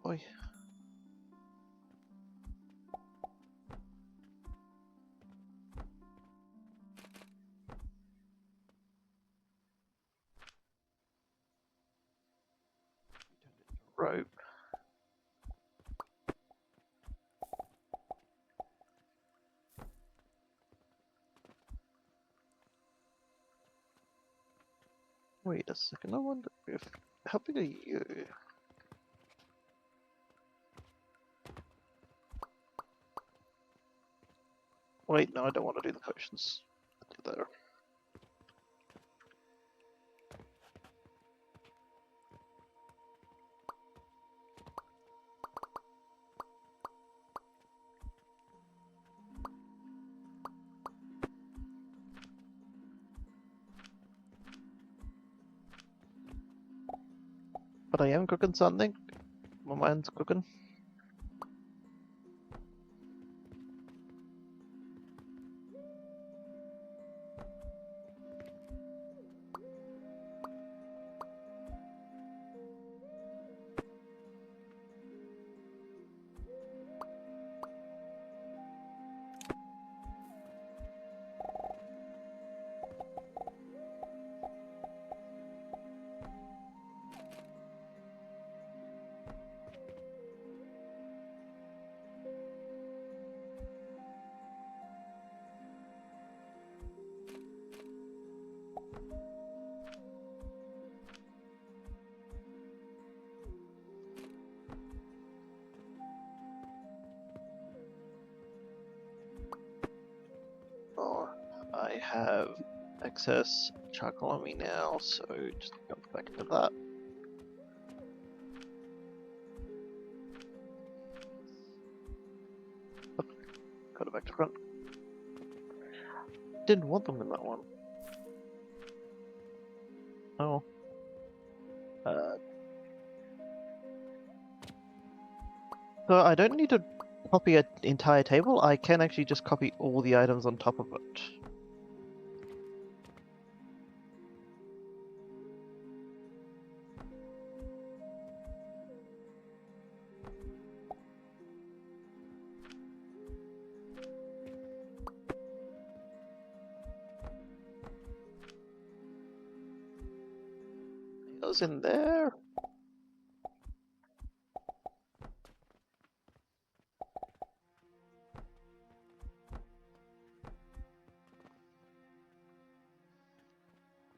Boy. Rope. Wait a second, I wonder if... How big are you? Wait, no, I don't want to do the potions. Do there. But I am cooking something. My mind's cooking. Oh, I have excess charcoal on me now, so just go back into that. Oh, got it back to front. Didn't want them in that one. Oh. So I don't need to copy an entire table, I can actually just copy all the items on top of it. It was in there.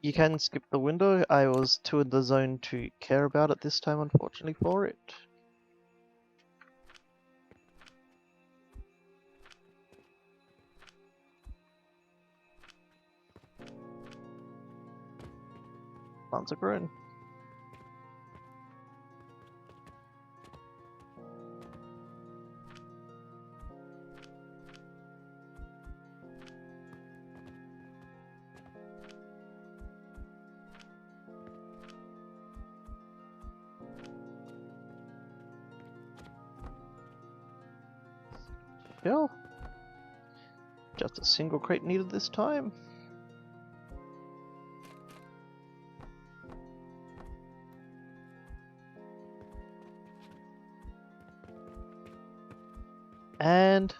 You can skip the window. I was too in the zone to care about it this time, unfortunately for it. Plants are grown. Yeah. Just a single crate needed this time. And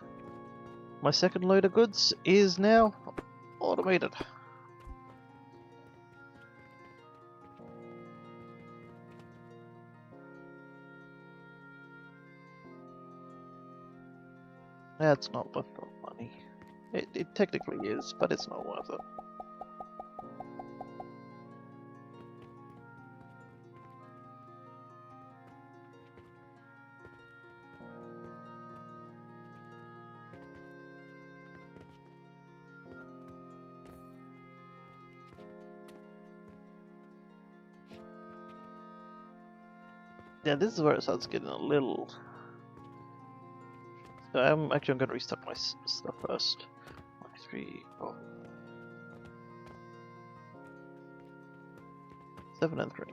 my second load of goods is now automated. That's not worth the money. It technically is, but it's not worth it. Yeah, this is where it starts getting a little... So I'm going to restock my stuff first. 1, 2, 3, 4, 7 and 3.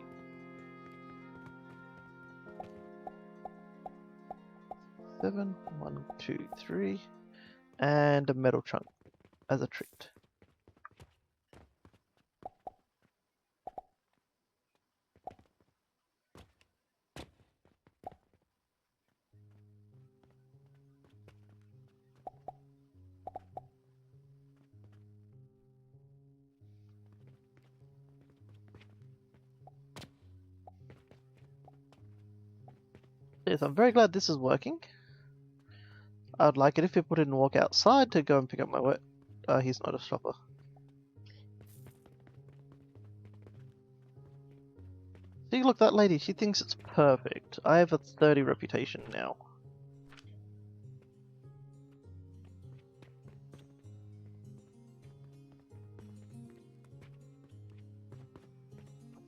7, 1, 2, 3, and a metal chunk as a treat. Yes, I'm very glad this is working. I'd like it if people didn't walk outside to go and pick up my work. He's not a stopper. See, look, that lady, she thinks it's perfect. I have a 30 reputation now.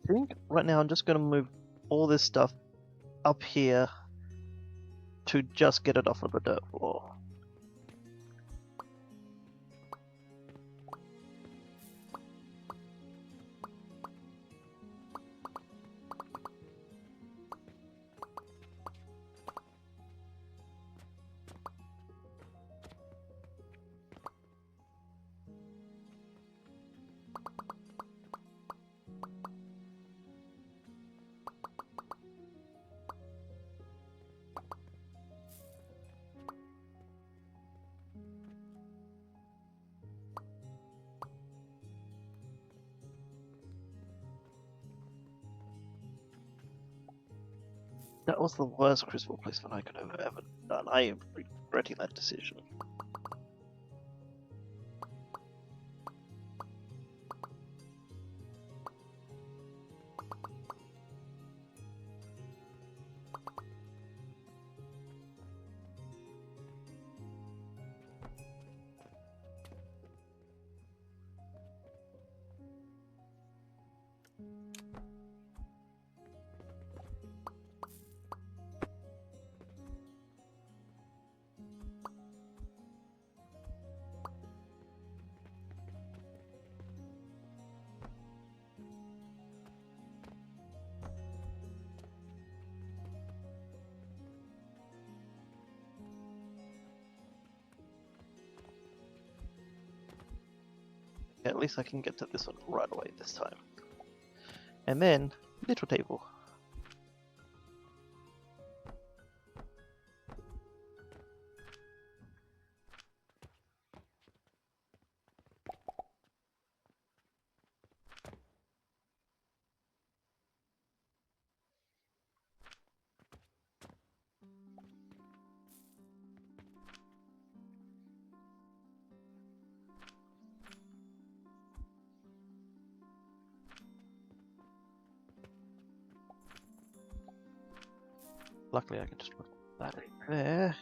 I think right now I'm just going to move all this stuff up here to just get it off of the dirt floor. That was the worst crucible placement I could have ever done. I am regretting that decision. At least I can get to this one right away this time. And then, little table. Luckily I can just put that in there.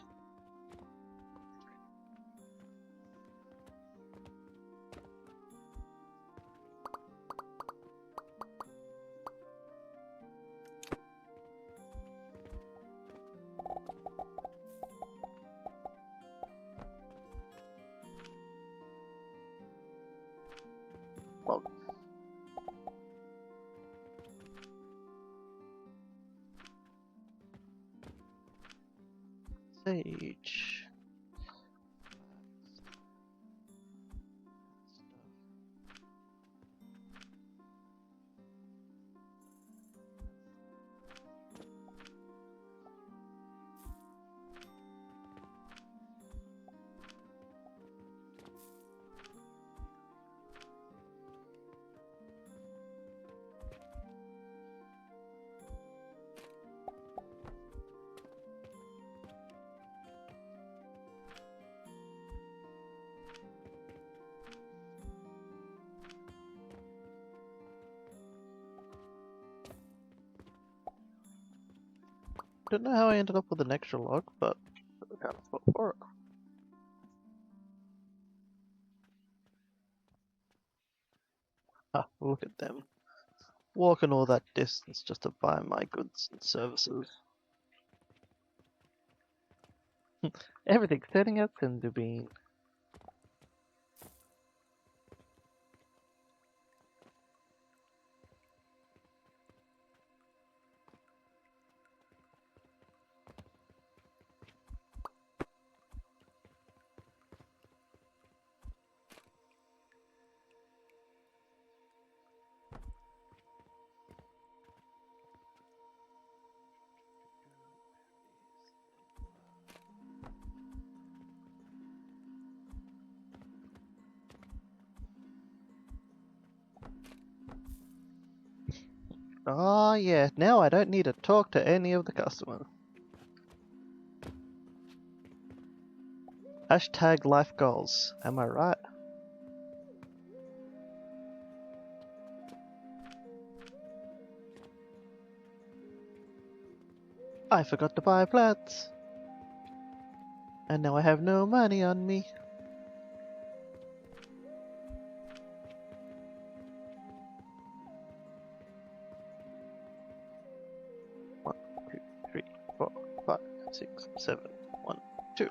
Log. Sage. Don't know how I ended up with an extra log, but I kind of thought for it. Ah, look at them. walking all that distance just to buy my goods and services. Everything's turning out to be. Oh yeah, now I don't need to talk to any of the customers. Hashtag life goals, am I right? I forgot to buy plants. And now I have no money on me. One, two, three, 4, 5, 6, 7, 1, 2.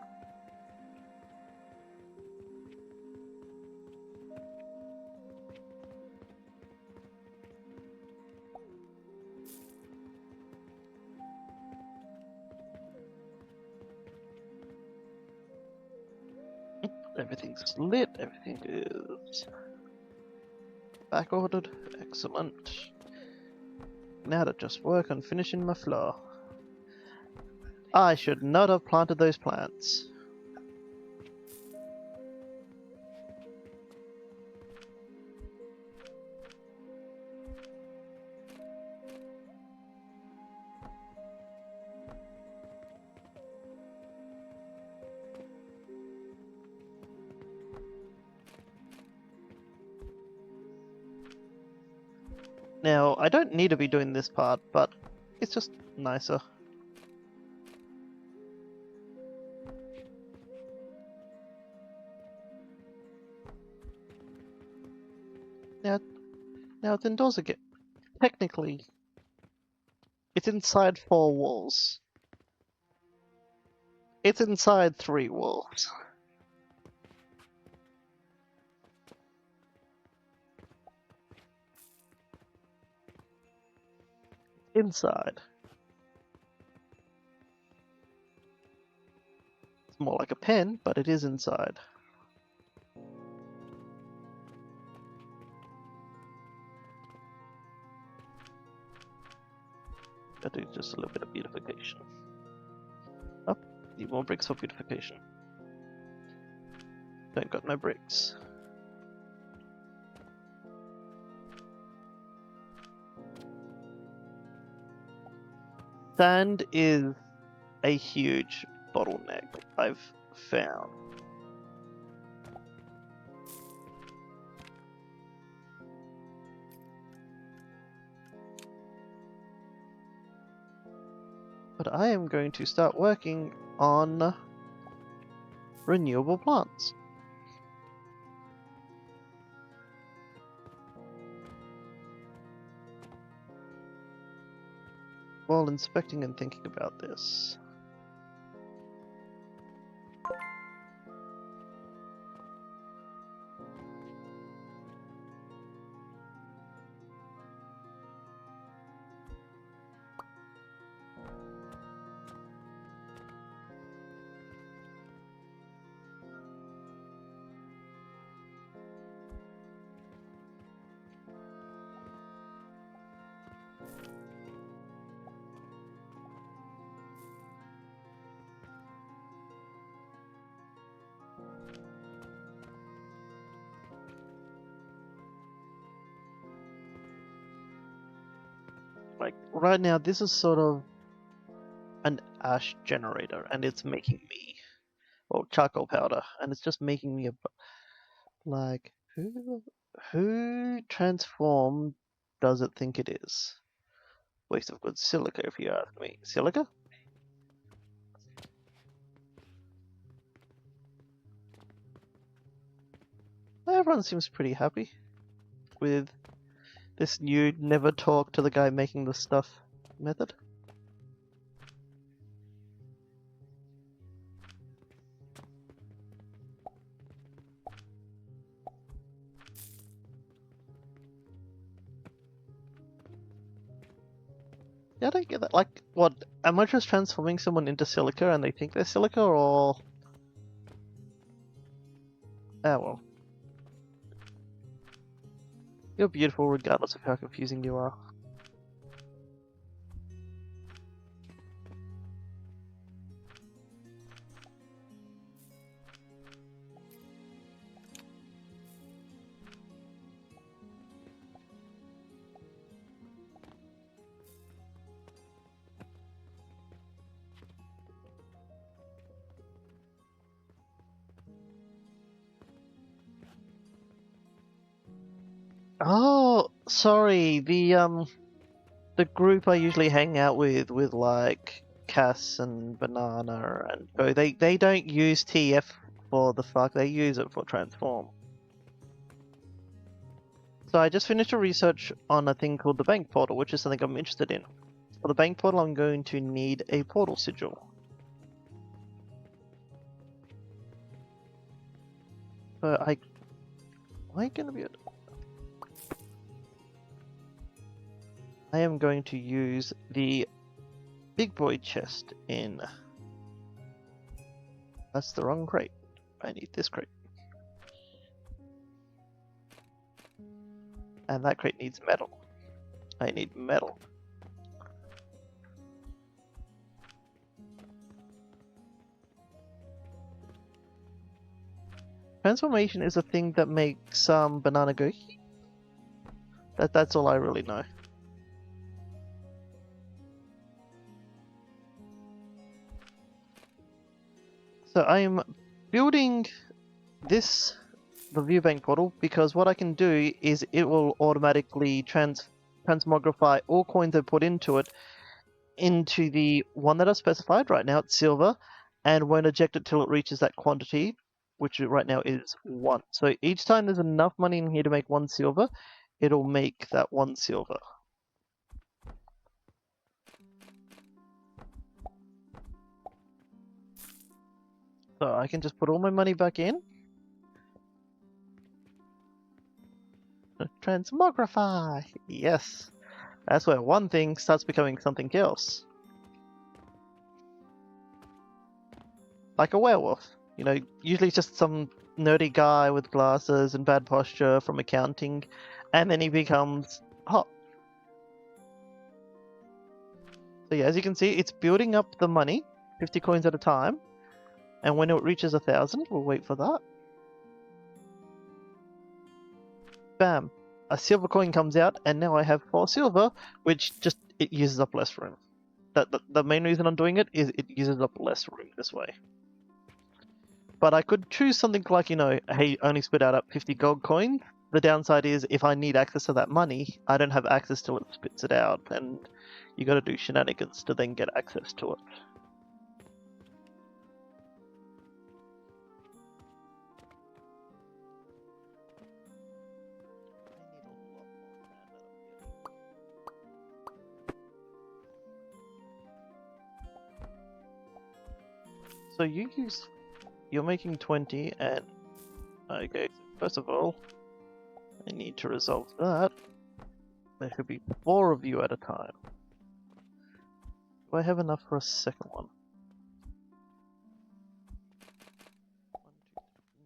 Everything's lit, everything is back ordered. Excellent. Now to just work on finishing my floor. I should not have planted those plants. Now, I don't need to be doing this part, but it's just nicer. Now it's indoors again. Technically, it's inside 4 walls. It's inside 3 walls. Inside. It's more like a pen, but it is inside. Gotta do just a little bit of beautification. Oh, need more bricks for beautification. Don't got no bricks. Sand is a huge bottleneck, I've found. But I am going to start working on renewable plants. While inspecting and thinking about this. Like, right now, this is sort of an ash generator, and it's making me, or charcoal powder, and it's just making me like, who transformed does it think it is? Waste of good silica, if you ask me. Silica? Everyone seems pretty happy with This new never talk to the guy making the stuff method. Yeah, I don't get that. Like, what? Am I just transforming someone into silica and they think they're silica, or? Ah, well. You're beautiful regardless of how confusing you are. Oh, sorry. The group I usually hang out with like Cass and Banana and Go, they don't use TF for the fuck. They use it for transform. So I just finished a research on a thing called the bank portal, which is something I'm interested in. For the bank portal, I'm going to need a portal sigil. So am I gonna be able to... I am going to use the big boy chest in... That's the wrong crate. I need this crate. And that crate needs metal. I need metal. Transformation is a thing that makes Banana go... That's all I really know. So I am building the view bank portal, because what I can do is it will automatically transmogrify all coins I put into it into the one that I've specified. Right now it's silver, and won't eject it till it reaches that quantity, which right now is 1. So each time there's enough money in here to make 1 silver, it'll make that 1 silver. So I can just put all my money back in. Transmogrify! Yes! That's where one thing starts becoming something else. Like a werewolf. You know, usually just some nerdy guy with glasses and bad posture from accounting, and then he becomes hot. So yeah, as you can see, it's building up the money, 50 coins at a time, and when it reaches 1,000, we'll wait for that. Bam! A silver coin comes out, and now I have 4 silver, which just, it uses up less room. The main reason I'm doing it is it uses up less room this way. But I could choose something like, you know, hey, only spit out up 50 gold coins. The downside is if I need access to that money, I don't have access till it spits it out, and you gotta do shenanigans to then get access to it. So you're making 20, and okay, first of all, I need to resolve that. There could be 4 of you at a time. Do I have enough for a second one?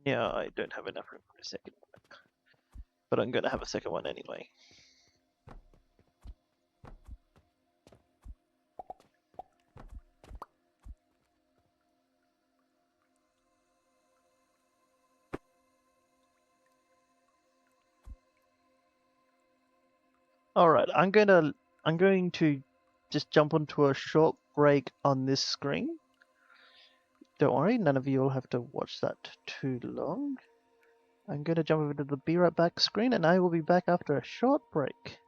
Yeah, I don't have enough room for a second one. But I'm gonna have a second one anyway. Alright, I'm going to just jump onto a short break on this screen. Don't worry, none of you will have to watch that too long. I'm going to jump over to the Be Right Back screen, and I will be back after a short break.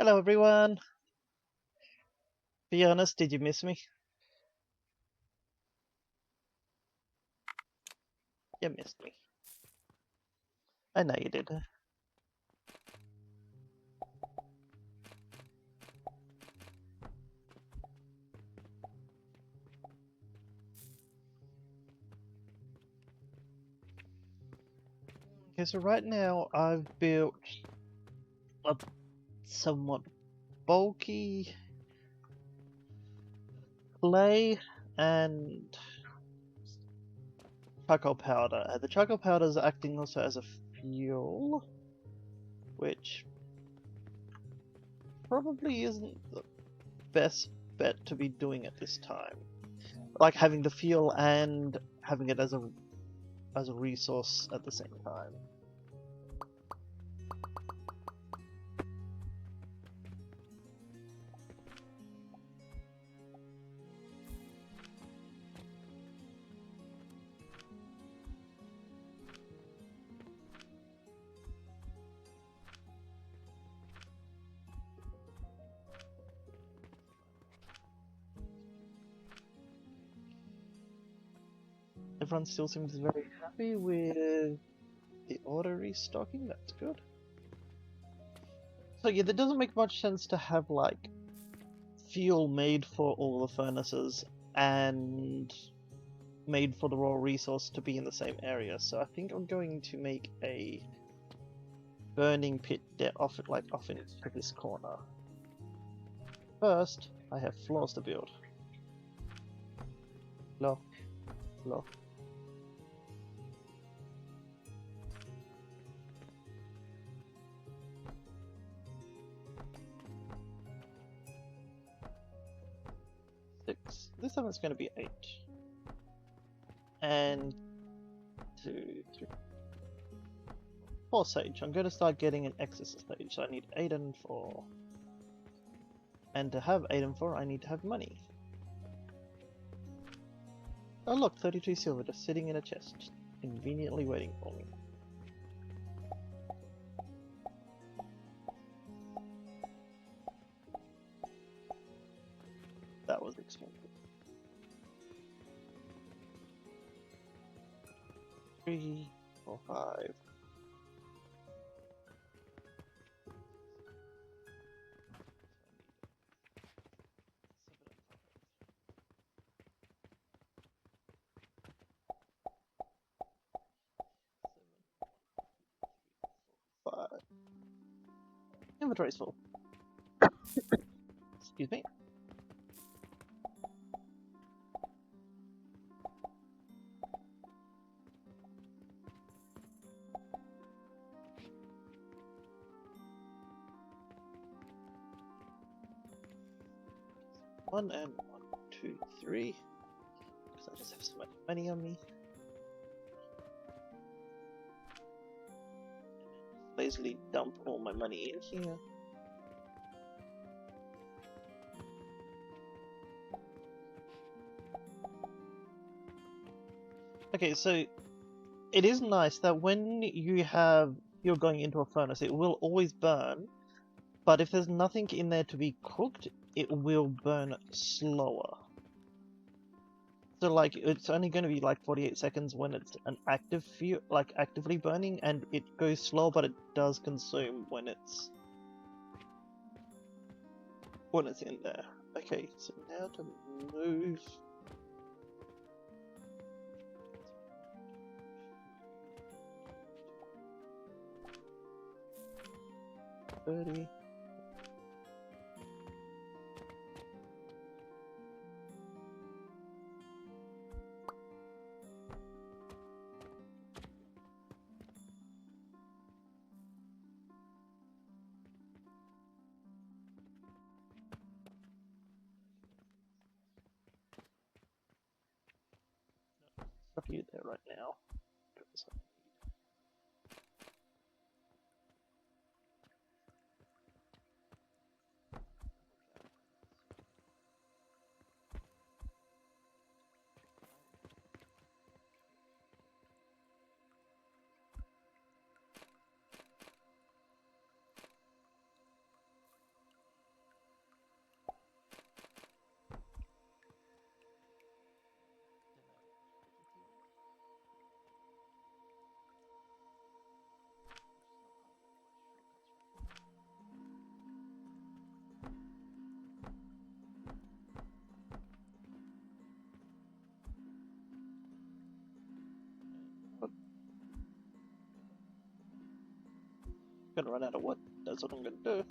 Hello everyone! Be honest, did you miss me? You missed me. I know you did. Okay, so right now I've built a somewhat bulky clay and charcoal powder. The charcoal powder is acting also as a fuel, which probably isn't the best bet to be doing at this time. Like having the fuel and having it as a resource at the same time. Everyone still seems very happy with the order restocking, that's good. So yeah, that doesn't make much sense to have like fuel made for all the furnaces and made for the raw resource to be in the same area. So I think I'm going to make a burning pit off into this corner. First, I have floors to build. Floor. Floor. Six. This time it's going to be 8. And 2, 3, 4 sage. I'm going to start getting an excess sage, so I need 8 and 4. And to have 8 and 4, I need to have money. Oh look, 32 silver just sitting in a chest, conveniently waiting for me. That was expensive. 3, 4, 5. Inventory is full. Excuse me. One and 1, 2, 3. Because I just have so much money on me. Lazily dump all my money in here. Okay, so it is nice that when you're going into a furnace, it will always burn, but if there's nothing in there to be cooked, it will burn slower. So like, it's only going to be like 48 seconds when it's an active actively burning, and it goes slow, but it does consume when it's in there. Okay, so now to move. $30. Stuff you there right now. Gonna run out of wood. That's what I'm gonna do.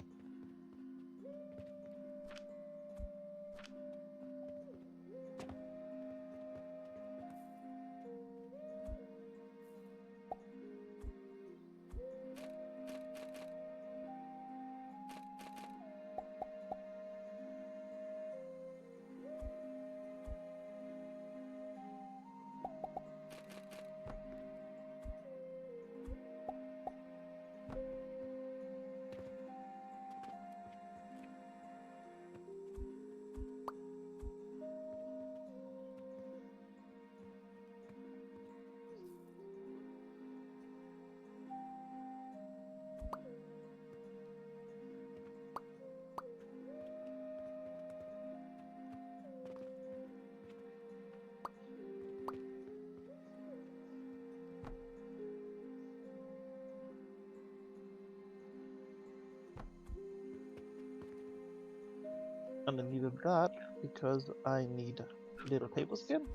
And I needed that because I need little tables again.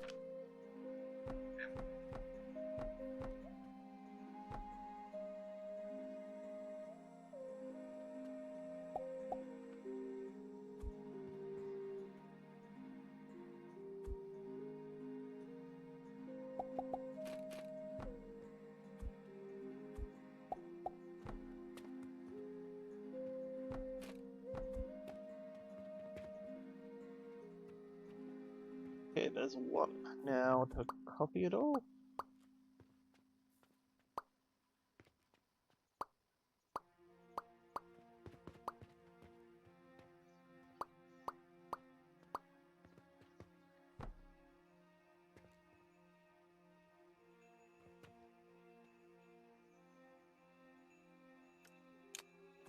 Okay, there's one. Now to copy it all.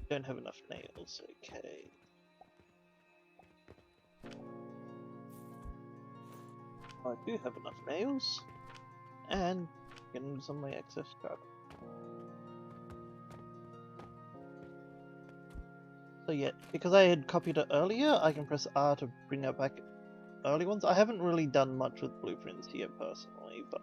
Don't have enough nails, okay. I do have enough nails, and getting some of my excess card. So yeah, because I had copied it earlier, I can press R to bring out back early ones. I haven't really done much with blueprints here personally, but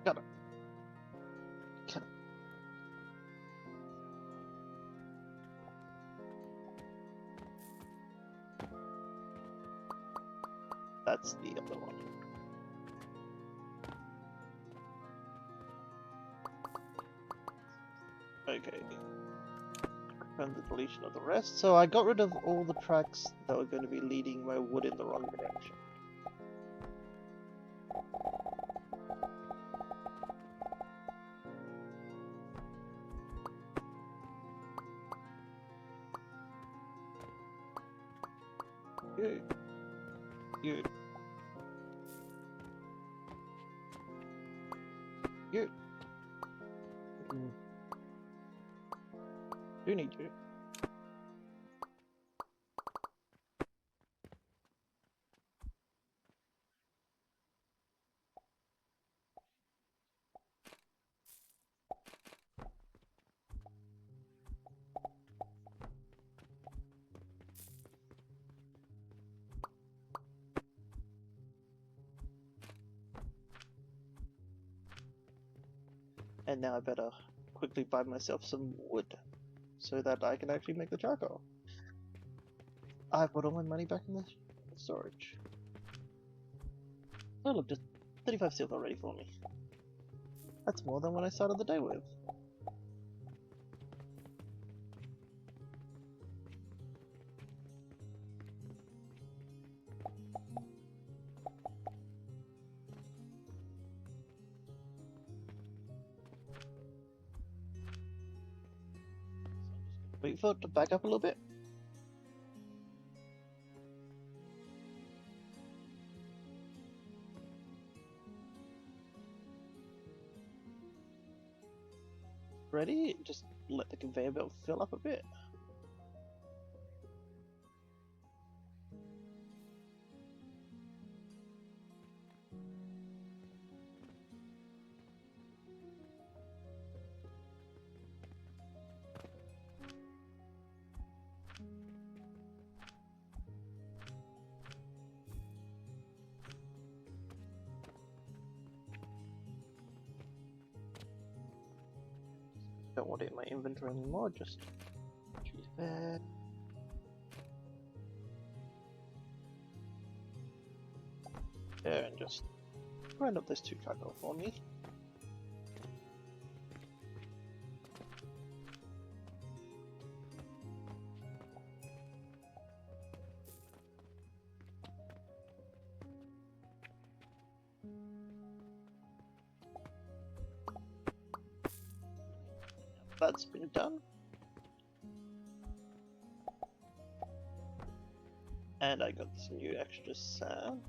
got it. Got it. That's the other one. Okay. And the deletion of the rest. So I got rid of all the tracks that were going to be leading my wood in the wrong direction. You. You. You. Do need you. And now I better quickly buy myself some wood so that I can actually make the charcoal. I put all my money back in the storage. Oh look, just 35 silver ready for me. That's more than what I started the day with. Wait for it to back up a little bit. Ready? Just let the conveyor belt fill up a bit. Don't want it in my inventory anymore, just choose there. There, and just grind up this 2 charcoal for me. That's been done. And I got this new extra sand.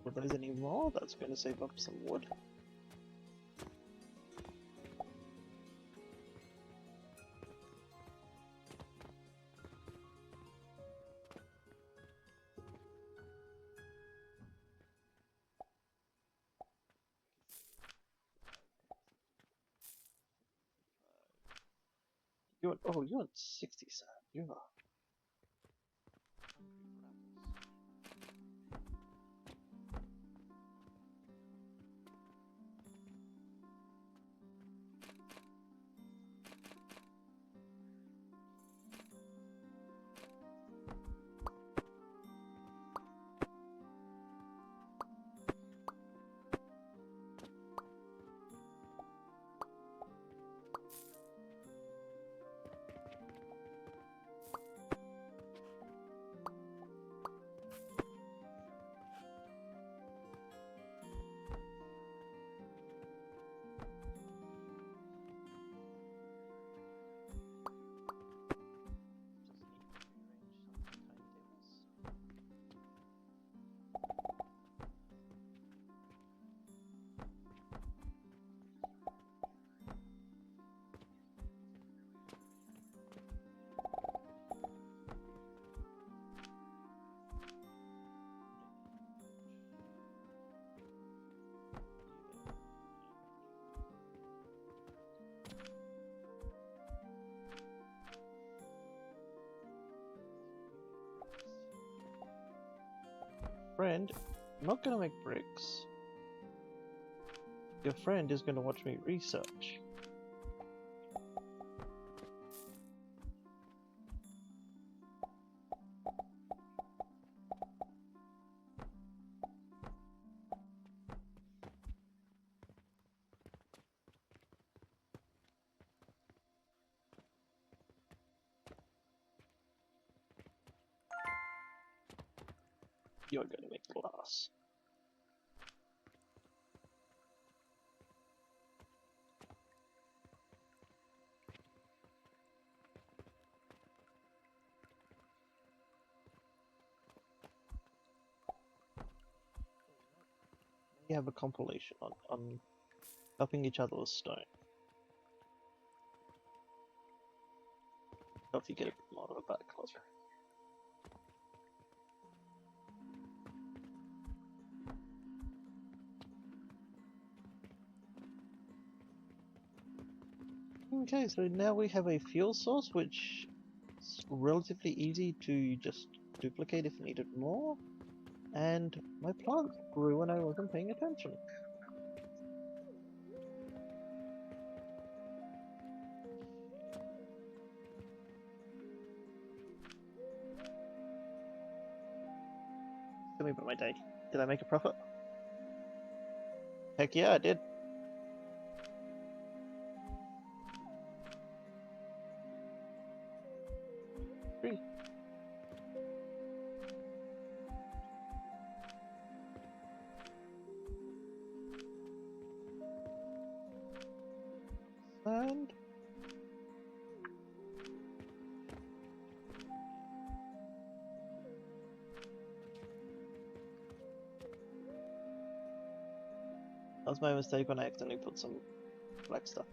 If there's any more, that's going to save up some wood. You want 60 sand. You are. Friend, I'm not gonna make bricks. Your friend is gonna watch me research. You're gonna make glass. We have a compilation on helping each other with stone. Hope you get a bit more of a back closer. Okay, so now we have a fuel source which is relatively easy to just duplicate if needed more. And my plant grew when I wasn't paying attention. Tell me about my day. Did I make a profit? Heck yeah, I did. Three. And that was my mistake when I accidentally put some black stuff.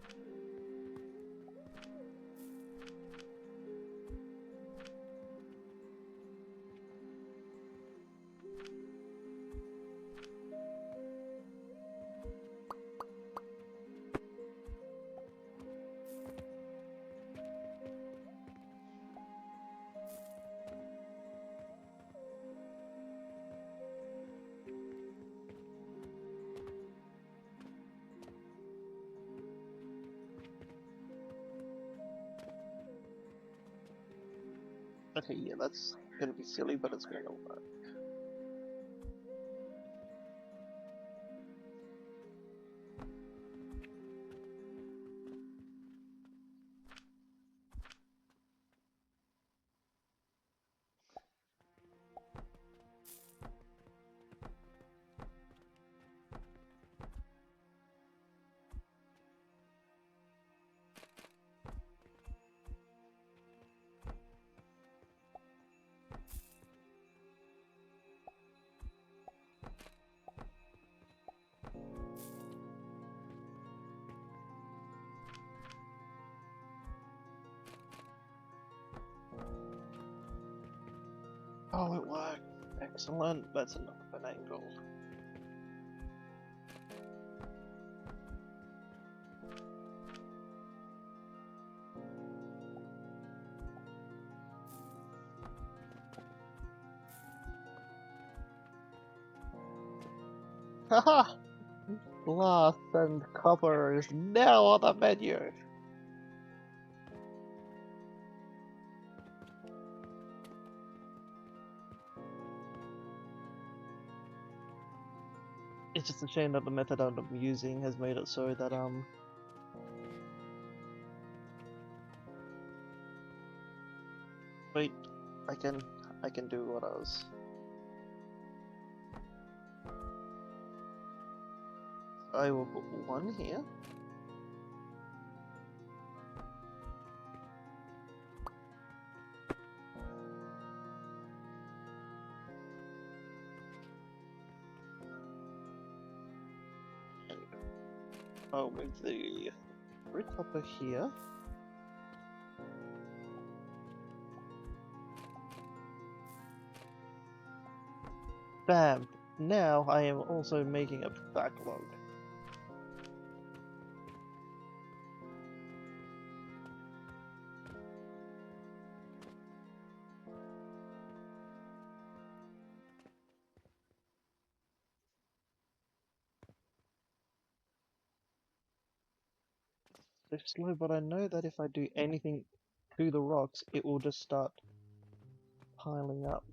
Okay, yeah, that's gonna be silly, but it's gonna work. Oh, it worked. Excellent. That's enough of an angle. Haha! Glass and copper is now on the menu! It's just a shame that the method I'm using has made it so that, wait, I can do what I was... I will put one here. And I'll move the brick copper here. Bam! Now I am also making a backlog. It's slow, but I know that if I do anything to the rocks, it will just start piling up.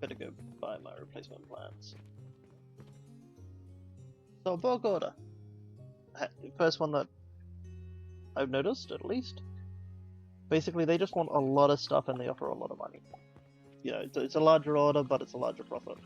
Better go buy my replacement plants. So, bulk order. First one that I've noticed, at least. Basically, they just want a lot of stuff and they offer a lot of money. You know, it's a larger order, but it's a larger profit.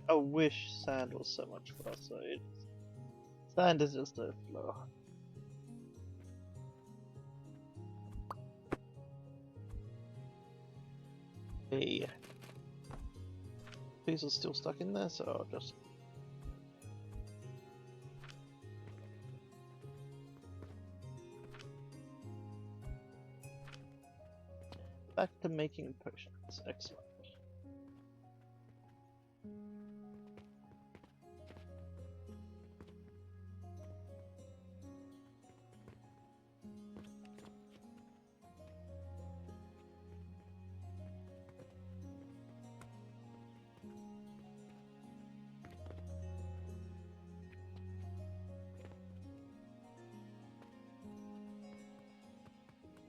I wish sand was so much faster. Sand is just a flow. Hey. Piece is still stuck in there, so I'll just... Back to making potions. Excellent.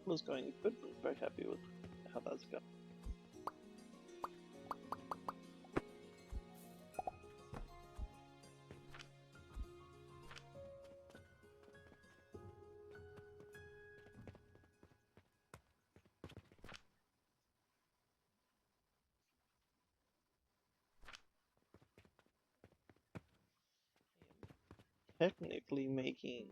Was going good, but very happy with how that's going. technically making.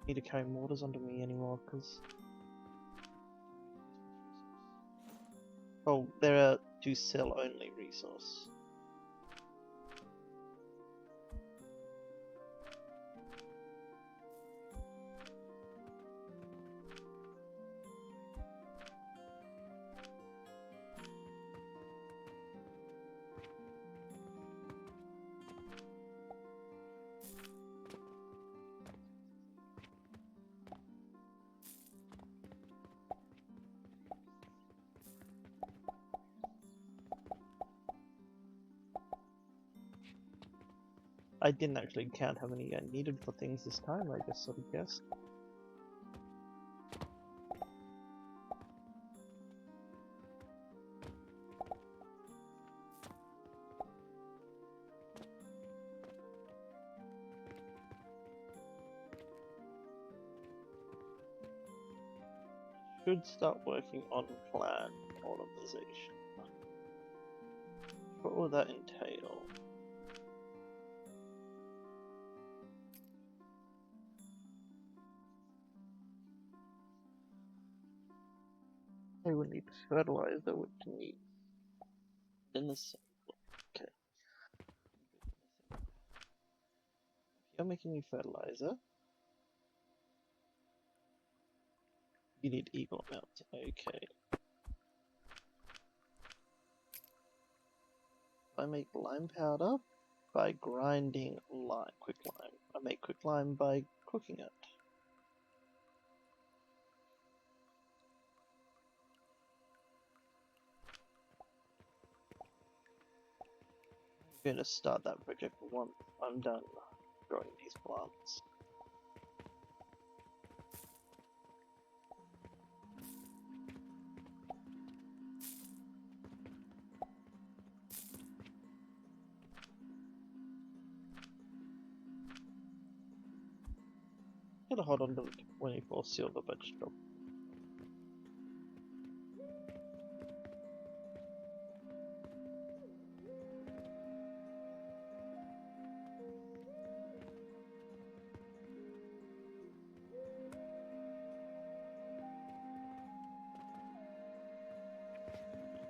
Need to carry mortars under me anymore because they're a to sell only resource. I didn't actually count how many I needed for things this time, I just sort of guessed. Should start working on plan organization. What will that entail? I would need fertilizer, which needs in the sample. Okay. If you're making me fertilizer, you need eagle amounts. Okay. I make lime powder by grinding lime, quick lime. I make quick lime by cooking it. I'm going to start that project once I'm done growing these plants. I'm gonna hold on to the 24 silver vegetable.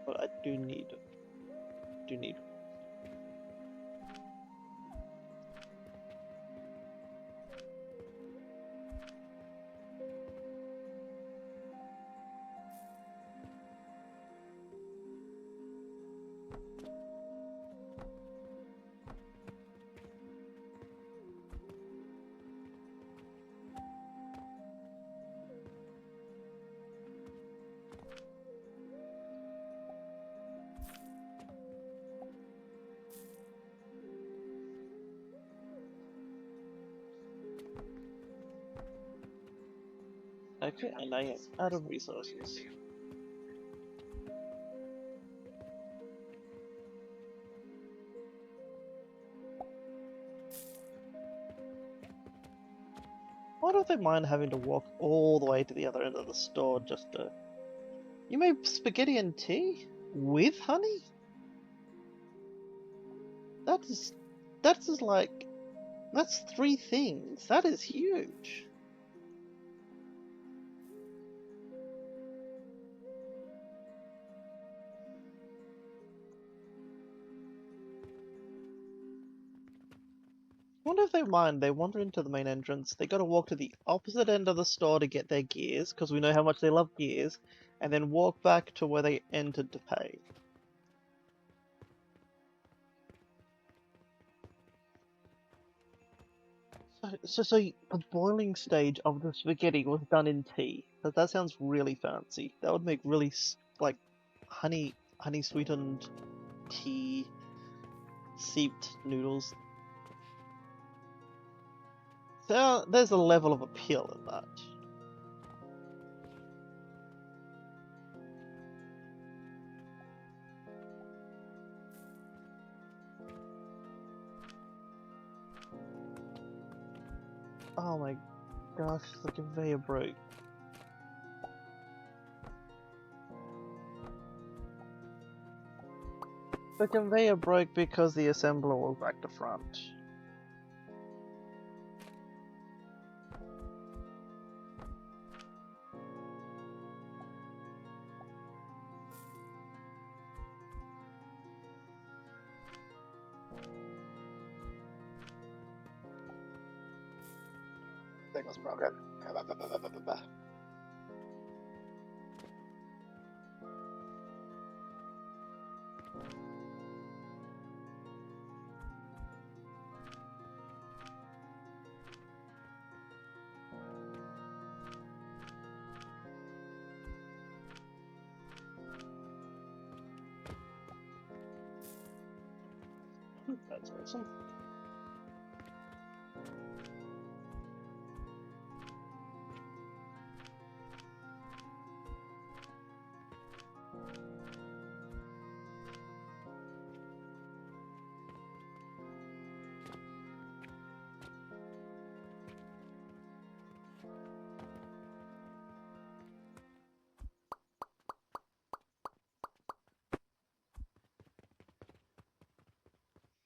But I do need. Okay, and I am out of resources. Why don't they mind having to walk all the way to the other end of the store just to... You made spaghetti and tea? With honey? That's like... That's 3 things. That is huge. I wonder if they mind. They wander into the main entrance. They gotta walk to the opposite end of the store to get their gears, because we know how much they love gears, and then walk back to where they entered to pay. So the boiling stage of the spaghetti was done in tea. That sounds really fancy. That would make really like honey sweetened tea seeped noodles. So there's a level of appeal in that. Oh my gosh, the conveyor broke. The conveyor broke because the assembler was back to front. Thing was broken. That's awesome.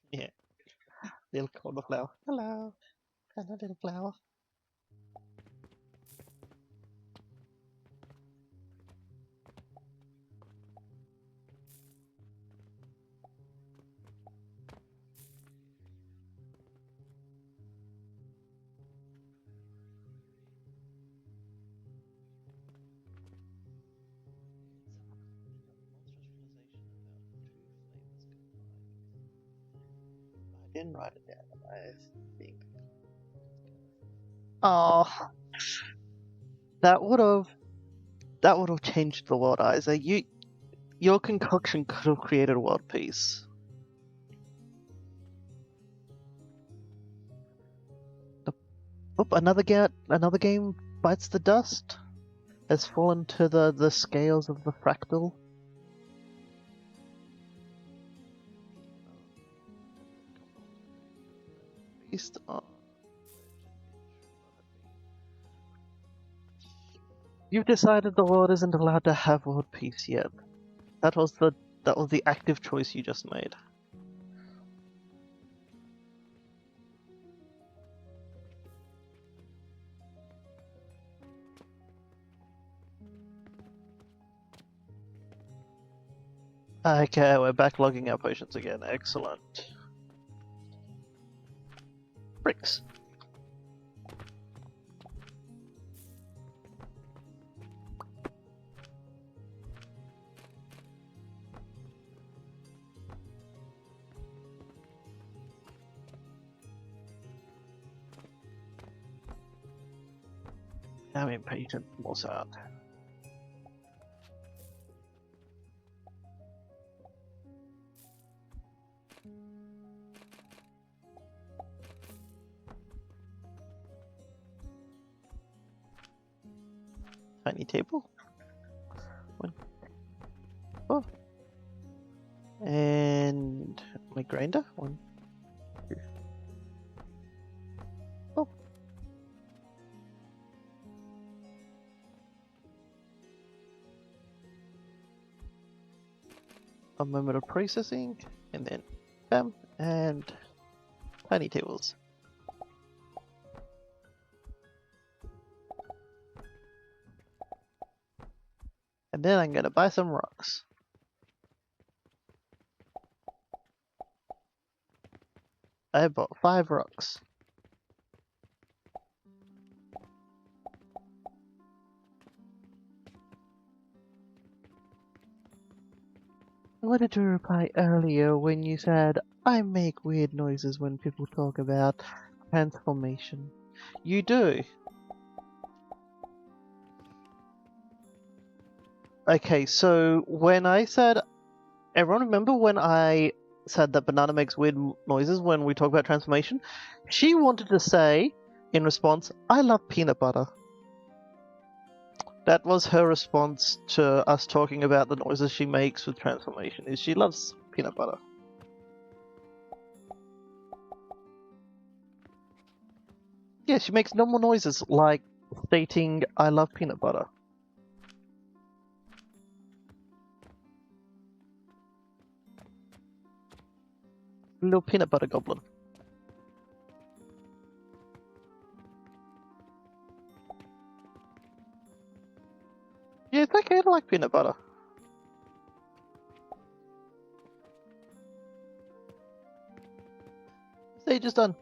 Yeah, little corner flower. Hello, hello, little flower. I didn't write it down, I think. Oh, that would have changed the world, Isaac. Your concoction could have created a world peace. Oop, another game bites the dust. Has fallen to the scales of the fractal. Beast on. You've decided the world isn't allowed to have world peace yet. That was the active choice you just made. Okay, we're backlogging our potions again. Excellent. Bricks. I'm impatient, Mozart. Tiny table. 1, 4. And my grinder. 1, 2, 4. A moment of processing, and then bam, and tiny tables. And then I'm gonna buy some rocks. I bought 5 rocks. What did you reply earlier when you said, I make weird noises when people talk about transformation? You do. Okay, so when I said, everyone remember when I said that Banana makes weird noises when we talk about transformation? She wanted to say, in response, I love peanut butter. That was her response to us talking about the noises she makes with transformation, is she loves peanut butter. Yeah, she makes normal noises like stating, "I love peanut butter." Little peanut butter goblin. Yeah, it's okay to like peanut butter. Stage is done.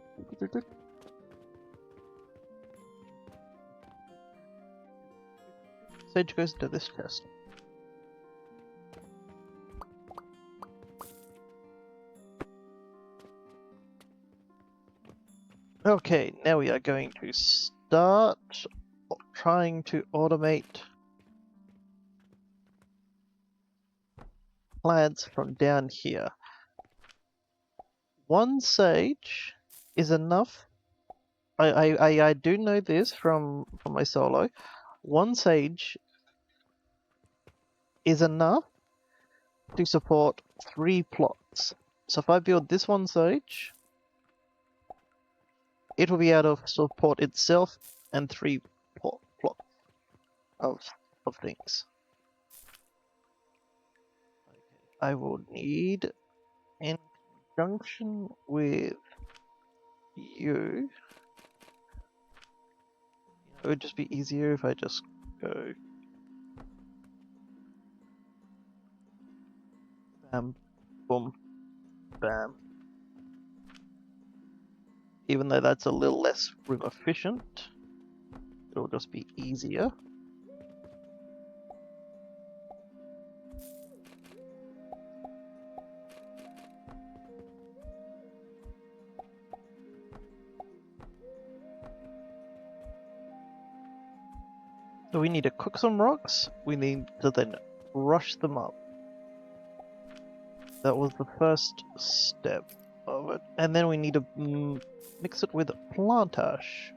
Sage goes into this chest. Okay, now we are going to start trying to automate plants from down here. One sage is enough. I do know this from my solo. One sage is enough to support 3 plots. So if I build this one sage, it will be able to support itself and 3 plots of things. I will need, in conjunction with you, it would just be easier if I just go bam, boom, bam. Even though that's a little less room efficient, it'll just be easier. So we need to cook some rocks, we need to then rush them up. That was the first step of it. And then we need to mix it with plant ash.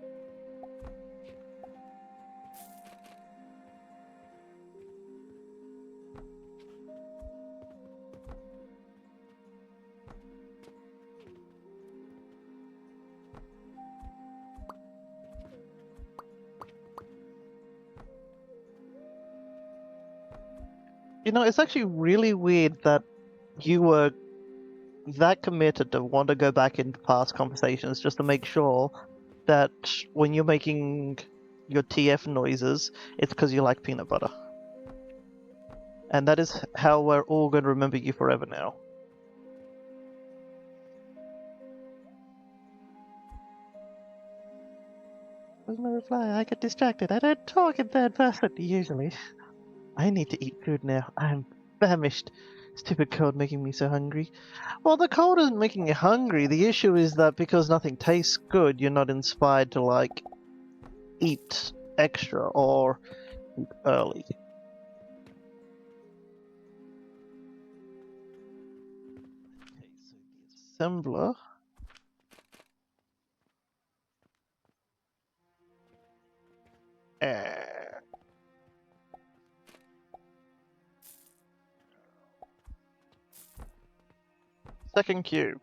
You know, it's actually really weird that you were that committed to want to go back into past conversations just to make sure that when you're making your TF noises, it's because you like peanut butter. And that is how we're all going to remember you forever now. Where's my reply? I get distracted. I don't talk in third person usually. I need to eat food now. I'm famished. Stupid cold making me so hungry. Well, the cold isn't making you hungry. The issue is that because nothing tastes good, you're not inspired to, like, eat extra or eat early. Okay, so the assembler. Second cube.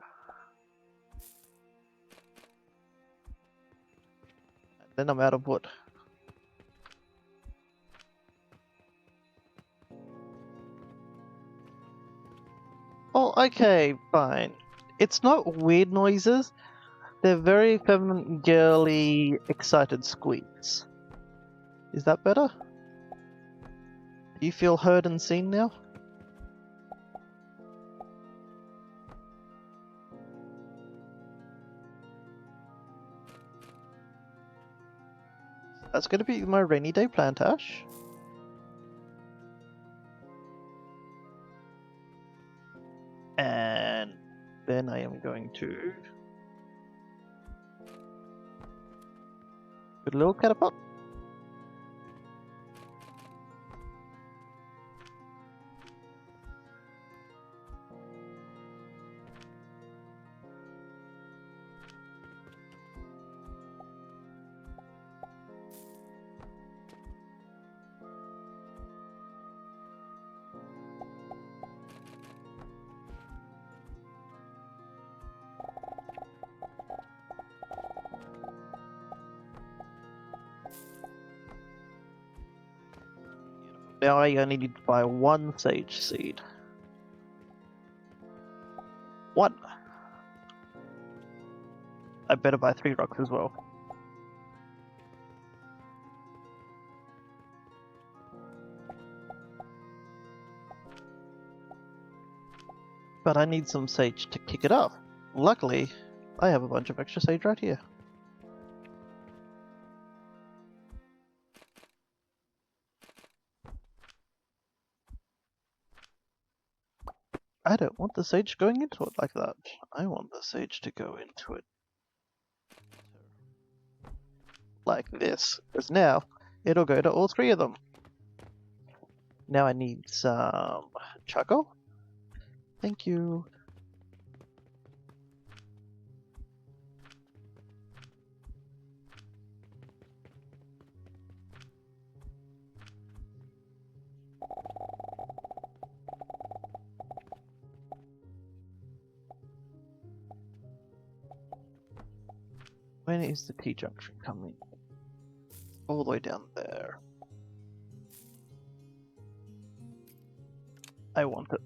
And then I'm out of wood. Oh, okay, fine. It's not weird noises. They're very feminine, girly, excited squeaks. Is that better? Do you feel heard and seen now? That's going to be my rainy day plant ash. And then I am going to put a little catapult. now I only need to buy one sage seed. One. I better buy 3 rocks as well. But I need some sage to kick it up. Luckily, I have a bunch of extra sage right here. I don't want the sage going into it like that. I want the sage to go into it like this, because now it'll go to all 3 of them. Now I need some charcoal. Thank you. When is the T-junction coming? All the way down there. I want it.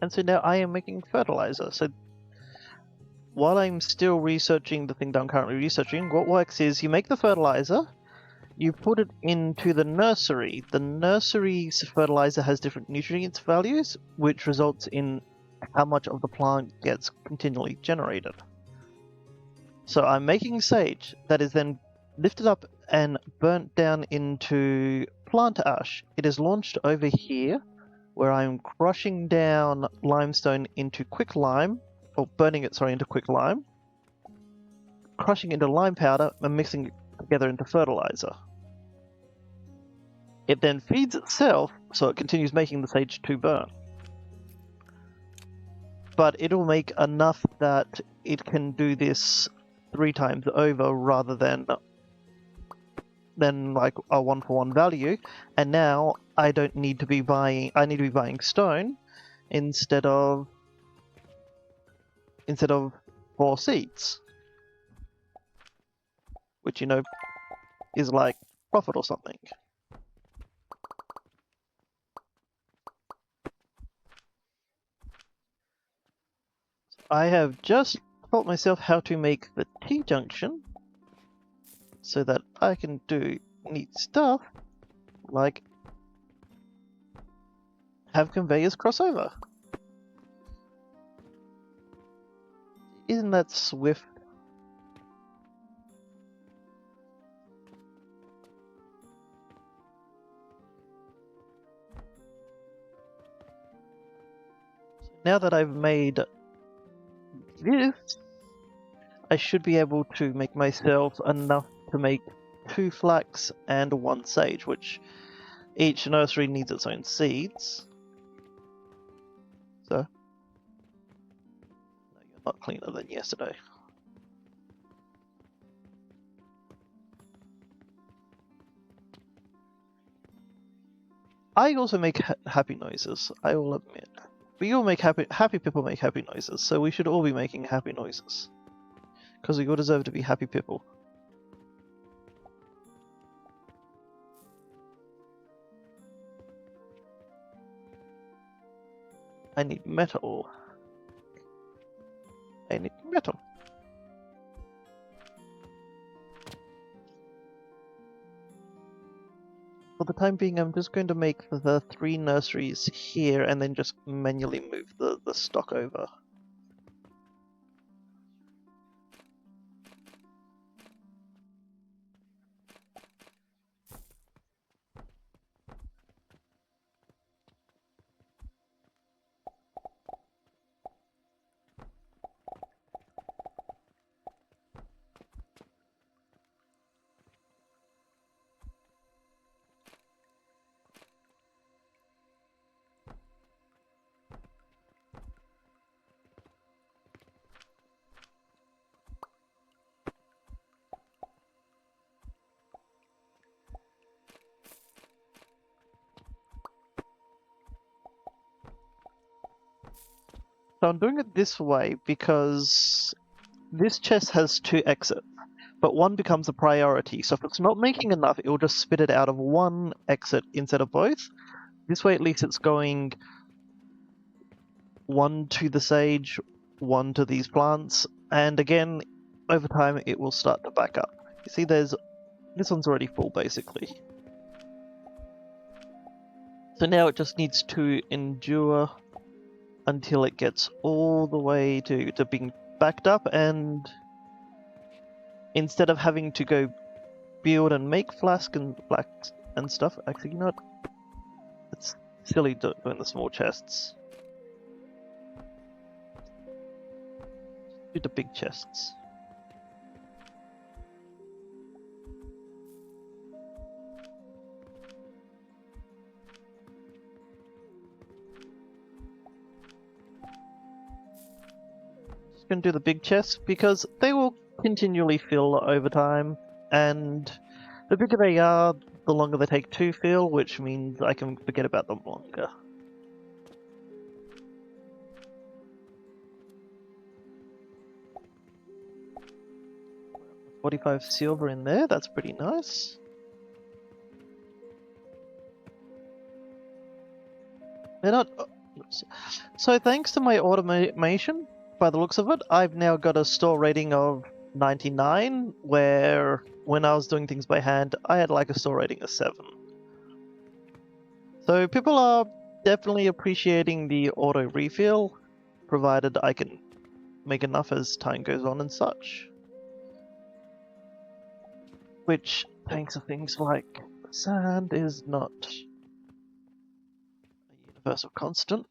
And so now I am making fertilizer. So while I'm still researching the thing that I'm currently researching, what works is you make the fertilizer, you put it into the nursery. The nursery's fertilizer has different nutrients values, which results in how much of the plant gets continually generated. So I'm making sage that is then lifted up and burnt down into plant ash. It is launched over here, where I'm crushing down limestone into quicklime, or burning it, sorry, into quicklime, crushing into lime powder, and mixing it together into fertilizer. It then feeds itself, so it continues making the sage to burn. But it'll make enough that it can do this 3 times over rather than like a 1-for-1 value. And now I don't need to be buying. I need to be buying stone instead of 4 seeds, which, you know, is like profit or something. I have just taught myself how to make the T-junction so that I can do neat stuff like have conveyors cross over. Isn't that swift? Now that I've made this, I should be able to make myself enough to make 2 flax and 1 sage, which each nursery needs its own seeds. So, no, you're not cleaner than yesterday. I also make happy noises, I will admit. We all make happy people make happy noises, so we should all be making happy noises. Because we all deserve to be happy people. I need metal. I need metal. For the time being, I'm just going to make the 3 nurseries here and then just manually move the stock over. So I'm doing it this way because this chest has 2 exits, but one becomes a priority. So if it's not making enough, it will just spit it out of one exit instead of both. This way at least it's going 1 to the sage, 1 to these plants, and again, over time it will start to back up. You see this one's already full basically. So now it just needs to endure until it gets all the way to being backed up, and instead of having to go build and make flask and stuff, actually, you know what? It's silly doing the small chests. Do the big chests. Just gonna do the big chests because they will continually fill over time, and the bigger they are, the longer they take to fill, which means I can forget about them longer. 45 silver in there, that's pretty nice. They're not... So thanks to my automation, by the looks of it, I've now got a store rating of 99, where when I was doing things by hand, I had like a store rating of 7. So people are definitely appreciating the auto refill, provided I can make enough as time goes on and such. Which, thanks to things like sand, is not a universal constant.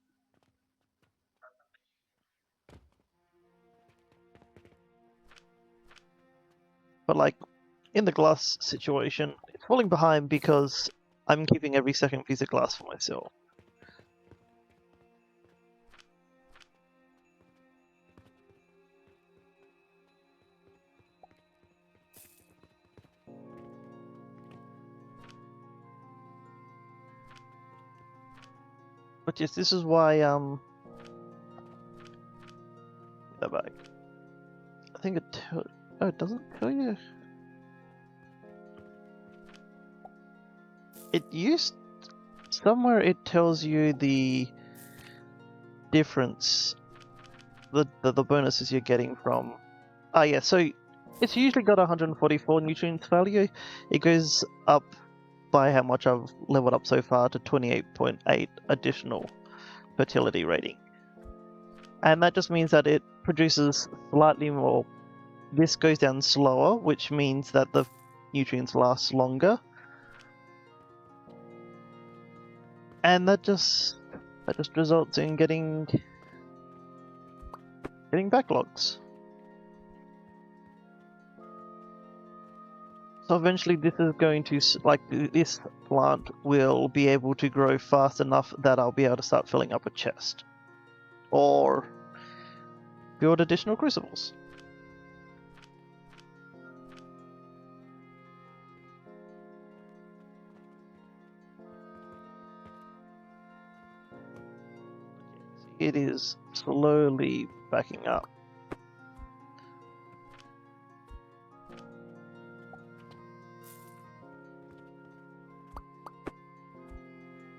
But like, in the glass situation, it's falling behind because I'm keeping every second piece of glass for myself. But yes, this is why, that bag. I think it oh, it doesn't tell you. It used... somewhere it tells you the difference, the bonuses you're getting from... Ah yeah, so it's usually got 144 nutrients value. It goes up by how much I've leveled up so far to 28.8 additional fertility rating. And that just means that it produces slightly more. This goes down slower, which means that the nutrients last longer. And that just results in getting backlogs. So eventually this is going to, like, this plant will be able to grow fast enough that I'll be able to start filling up a chest. Or build additional crucibles. It is slowly backing up.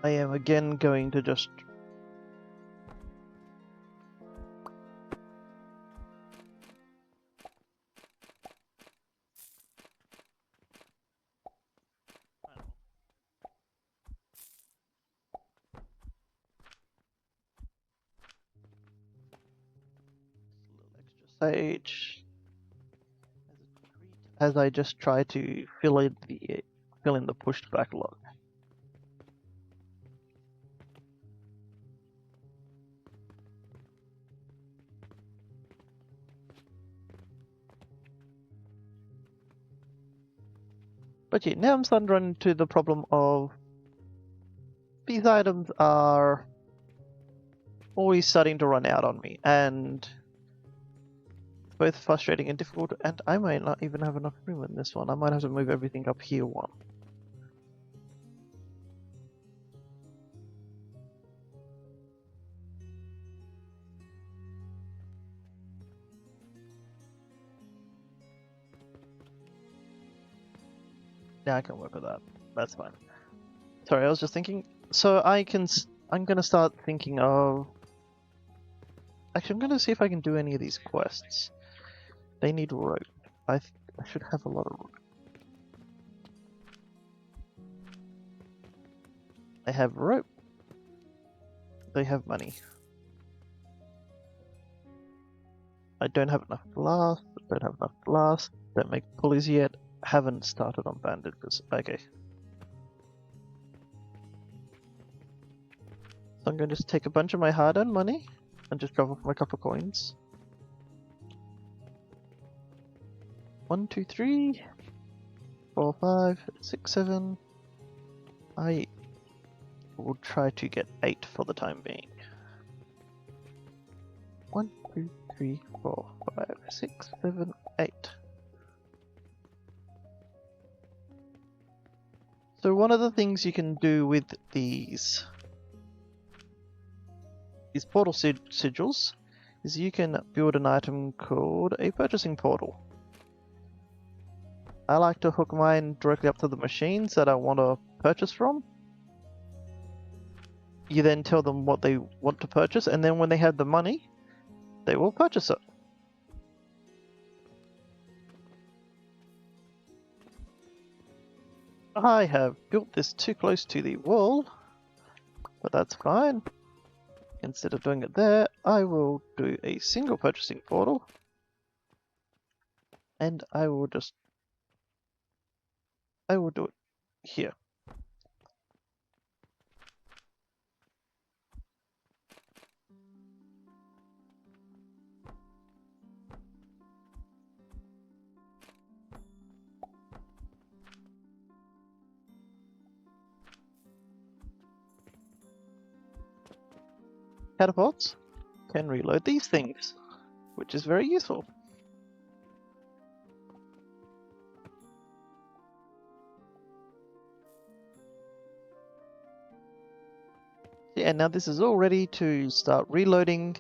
I am again going to just... sage as I just try to fill in the pushed backlog. But yeah, now I'm starting to run into the problem of these items are always starting to run out on me, and it's both frustrating and difficult, and I might not even have enough room in this one. I might have to move everything up here one. Yeah, I can work with that. That's fine. Sorry, I was just thinking. So I can. I'm gonna start thinking of. Actually, I'm gonna see if I can do any of these quests. They need rope. I should have a lot of rope. I have rope. They have money. I don't have enough glass. Don't have enough glass. Don't make pulleys yet. Haven't started on bandages. Okay. So I'm going to just take a bunch of my hard-earned money and just drop off my copper coins. 1, 2, 3, 4, 5, 6, 7. I will try to get 8 for the time being. 1, 2, 3, 4, 5, 6, 7, 8. So one of the things you can do with these portal sigils is you can build an item called a purchasing portal. I like to hook mine directly up to the machines that I want to purchase from. You then tell them what they want to purchase, and then when they have the money, they will purchase it. I have built this too close to the wall, but that's fine. Instead of doing it there, I will do a single purchasing portal, and I will do it here. Catapults can reload these things, which is very useful. Yeah, now this is all ready to start reloading.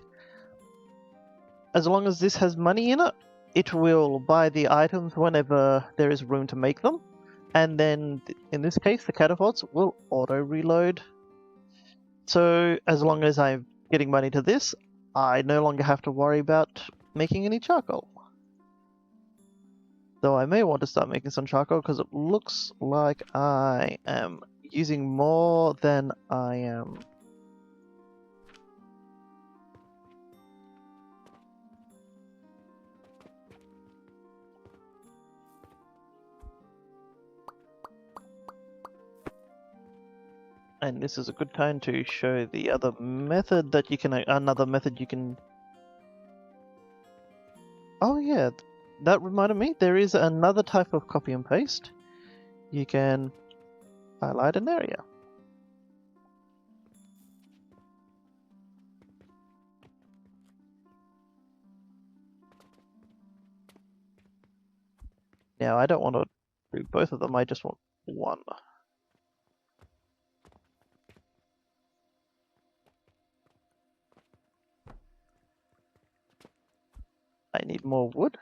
As long as this has money in it, it will buy the items whenever there is room to make them. And then, in this case, the catapults will auto-reload. So, as long as I'm getting money to this, I no longer have to worry about making any charcoal. Though I may want to start making some charcoal because it looks like I am using more than I am. And this is a good time to show the other method that you can, another method you can. Oh yeah, that reminded me, there is another type of copy and paste. You can highlight an area. Now I don't want to do both of them, I just want one. I need more wood.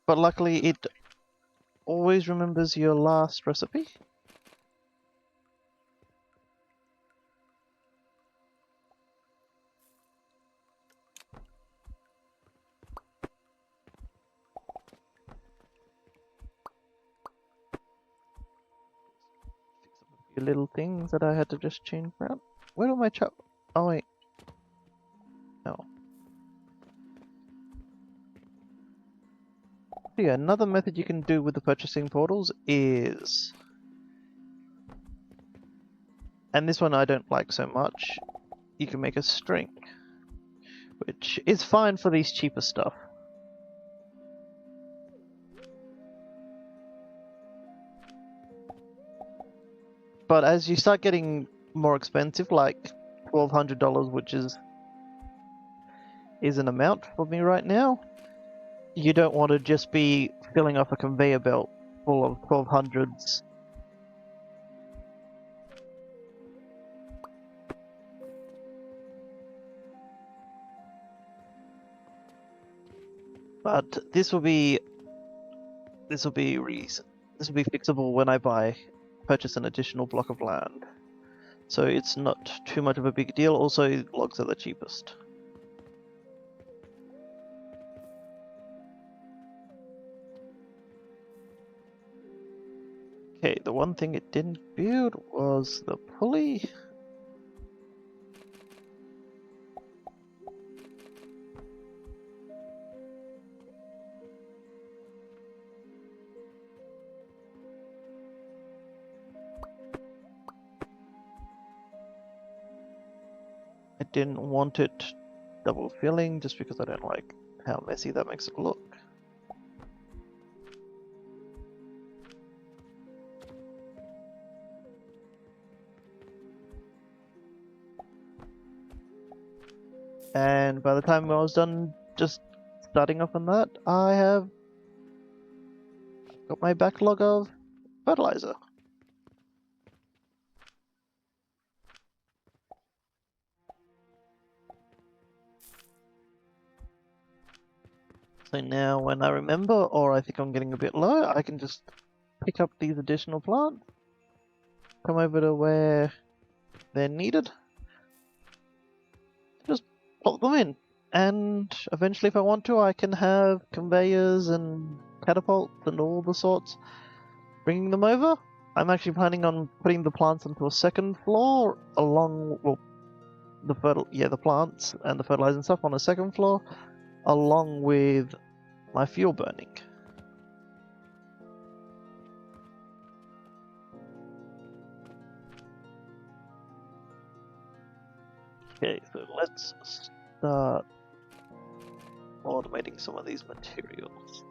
But luckily it always remembers your last recipe. Fix up a few little things that I had to just change around. Where do my chop? Oh wait. No. Yeah, another method you can do with the purchasing portals is, and this one I don't like so much, you can make a string, which is fine for these cheaper stuff. But as you start getting more expensive, like $1,200, which is an amount for me right now, you don't want to just be filling up a conveyor belt full of 1200s. But this will be this will be fixable when I purchase an additional block of land. So it's not too much of a big deal. Also, logs are the cheapest. Okay, the one thing it didn't build was the pulley. I didn't want it double filling just because I don't like how messy that makes it look. And by the time I was done just starting off on that, I have got my backlog of fertilizer. So now when I remember, or I think I'm getting a bit low, I can just pick up these additional plants, come over to where they're needed, just plop them in. And eventually if I want to, I can have conveyors and catapults and all the sorts bringing them over. I'm actually planning on putting the plants onto a second floor along, well, the plants and the fertilizer and stuff on a second floor, along with my fuel burning. Okay, so let's start automating some of these materials.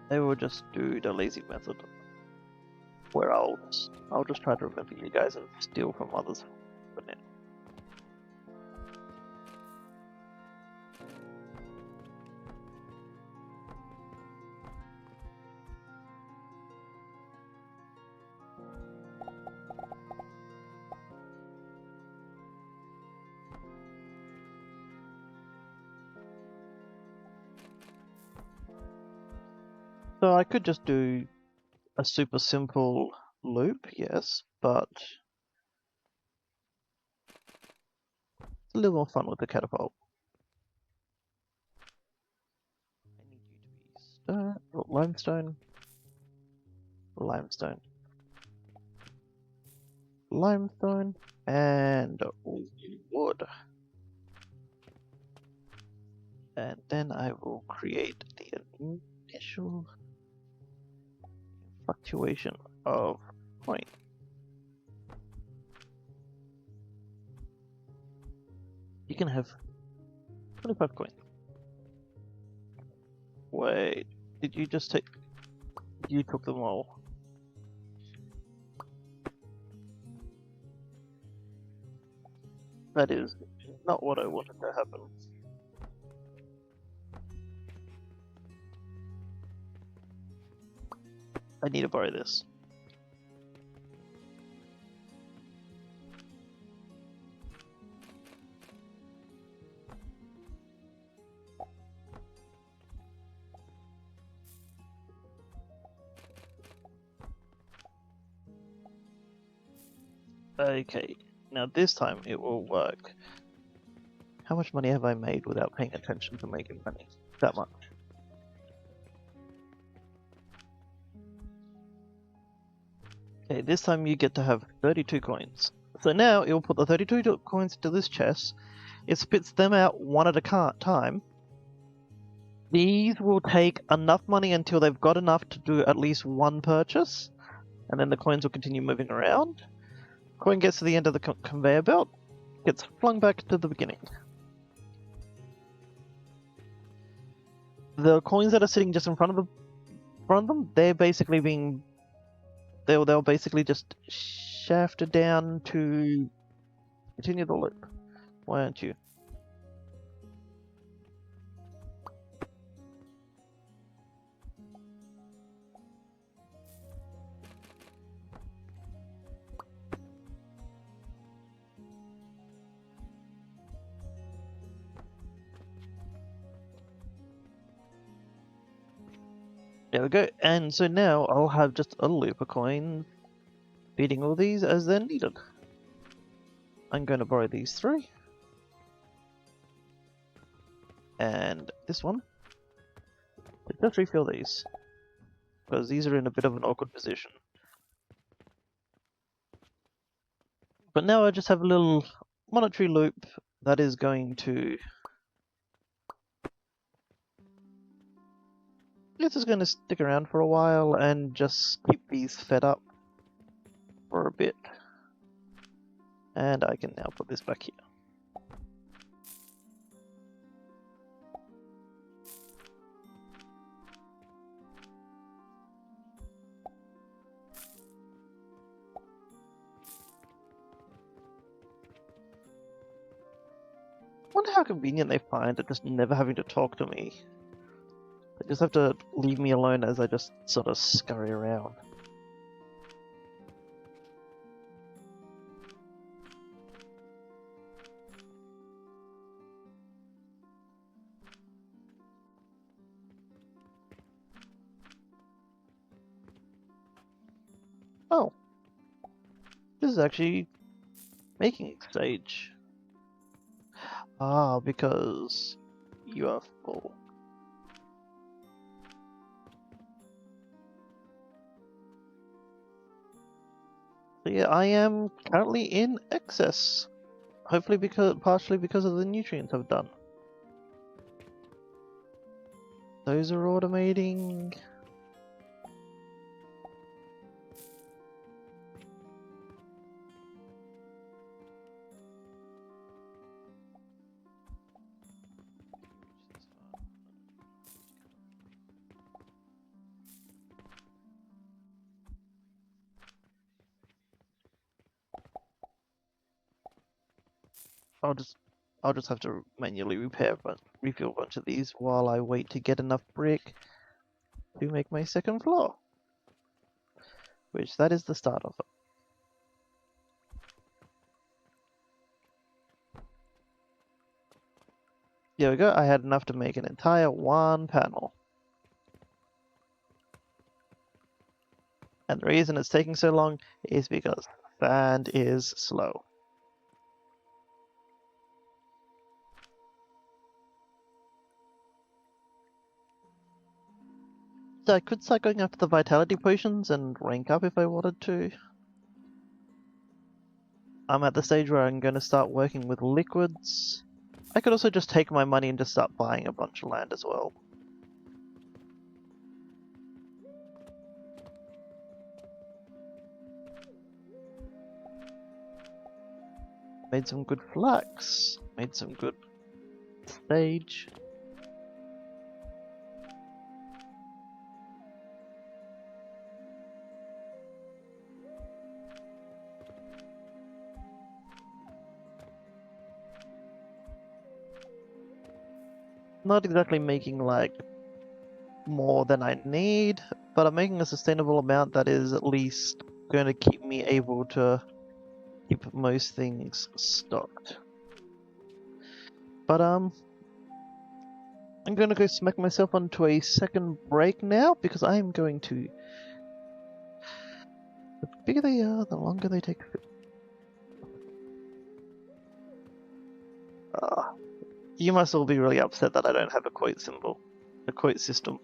Maybe we'll just do the lazy method, where I'll just try to remember you guys and steal from others for now. So I could just do a super simple loop, yes, but it's a little more fun with the catapult. I need you to be limestone, limestone, limestone, and wood. And then I will create the initial fluctuation of coin. You can have 25 coins. Wait, did you just take... You took them all. That is not what I wanted to happen. I need to borrow this. Okay, now this time it will work. How much money have I made without paying attention to making money? That much. Okay, this time you get to have 32 coins. So now it will put the 32 coins into this chest. It spits them out one at a time. These will take enough money until they've got enough to do at least one purchase, and then the coins will continue moving around. Coin gets to the end of the conveyor belt, gets flung back to the beginning. The coins that are sitting just in front of them, they're basically being they'll basically just shafted down to continue the loop. Why aren't you? There we go. And so now I'll have just a loop of coins feeding all these as they're needed. I'm going to borrow these 3. And this one. Just refill these. Because these are in a bit of an awkward position. But now I just have a little monetary loop that is going to... This is going to stick around for a while and just keep these fed up for a bit. And I can now put this back here. I wonder how convenient they find it just never having to talk to me. They just have to leave me alone as I just sort of scurry around. Oh. This is actually making stage. Ah, because you are full. So yeah, I am currently in excess. Hopefully partially because of the nutrients I've done. Those are automating. I'll just have to manually refill a bunch of these while I wait to get enough brick to make my second floor. Which that is the start of it. There we go, I had enough to make an entire 1 panel. And the reason it's taking so long is because sand is slow. So I could start going after the vitality potions and rank up if I wanted to. I'm at the stage where I'm going to start working with liquids. I could also just take my money and just start buying a bunch of land as well. Made some good flax. Made some good sage. Not exactly making like more than I need, but I'm making a sustainable amount that is at least going to keep me able to keep most things stocked. But I'm going to go smack myself onto a second break now because I am going to... The bigger they are, the longer they take. You must all be really upset that I don't have a quote symbol, a quote system.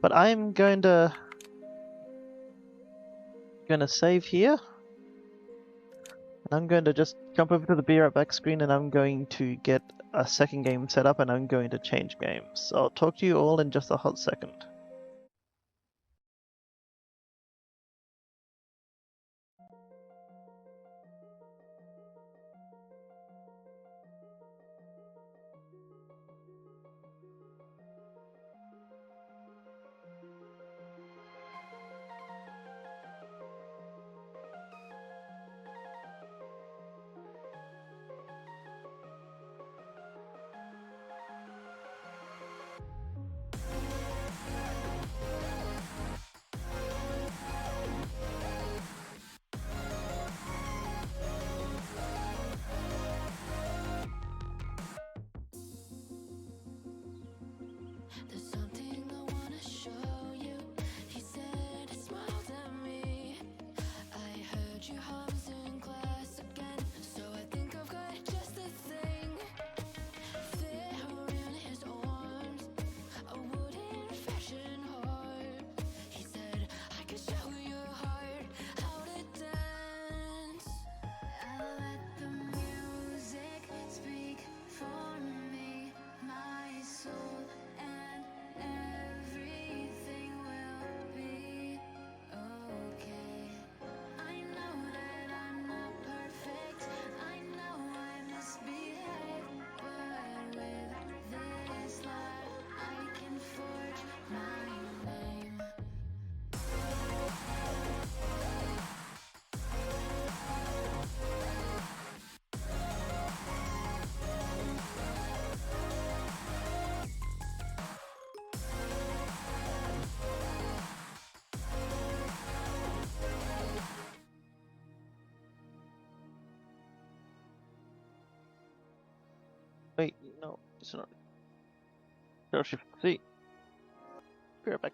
But I'm going to save here. And I'm going to just jump over to the Be Right Back screen and I'm going to get a second game set up and I'm going to change games. So I'll talk to you all in just a hot second. No, it's not. Control Shift C. Be right back.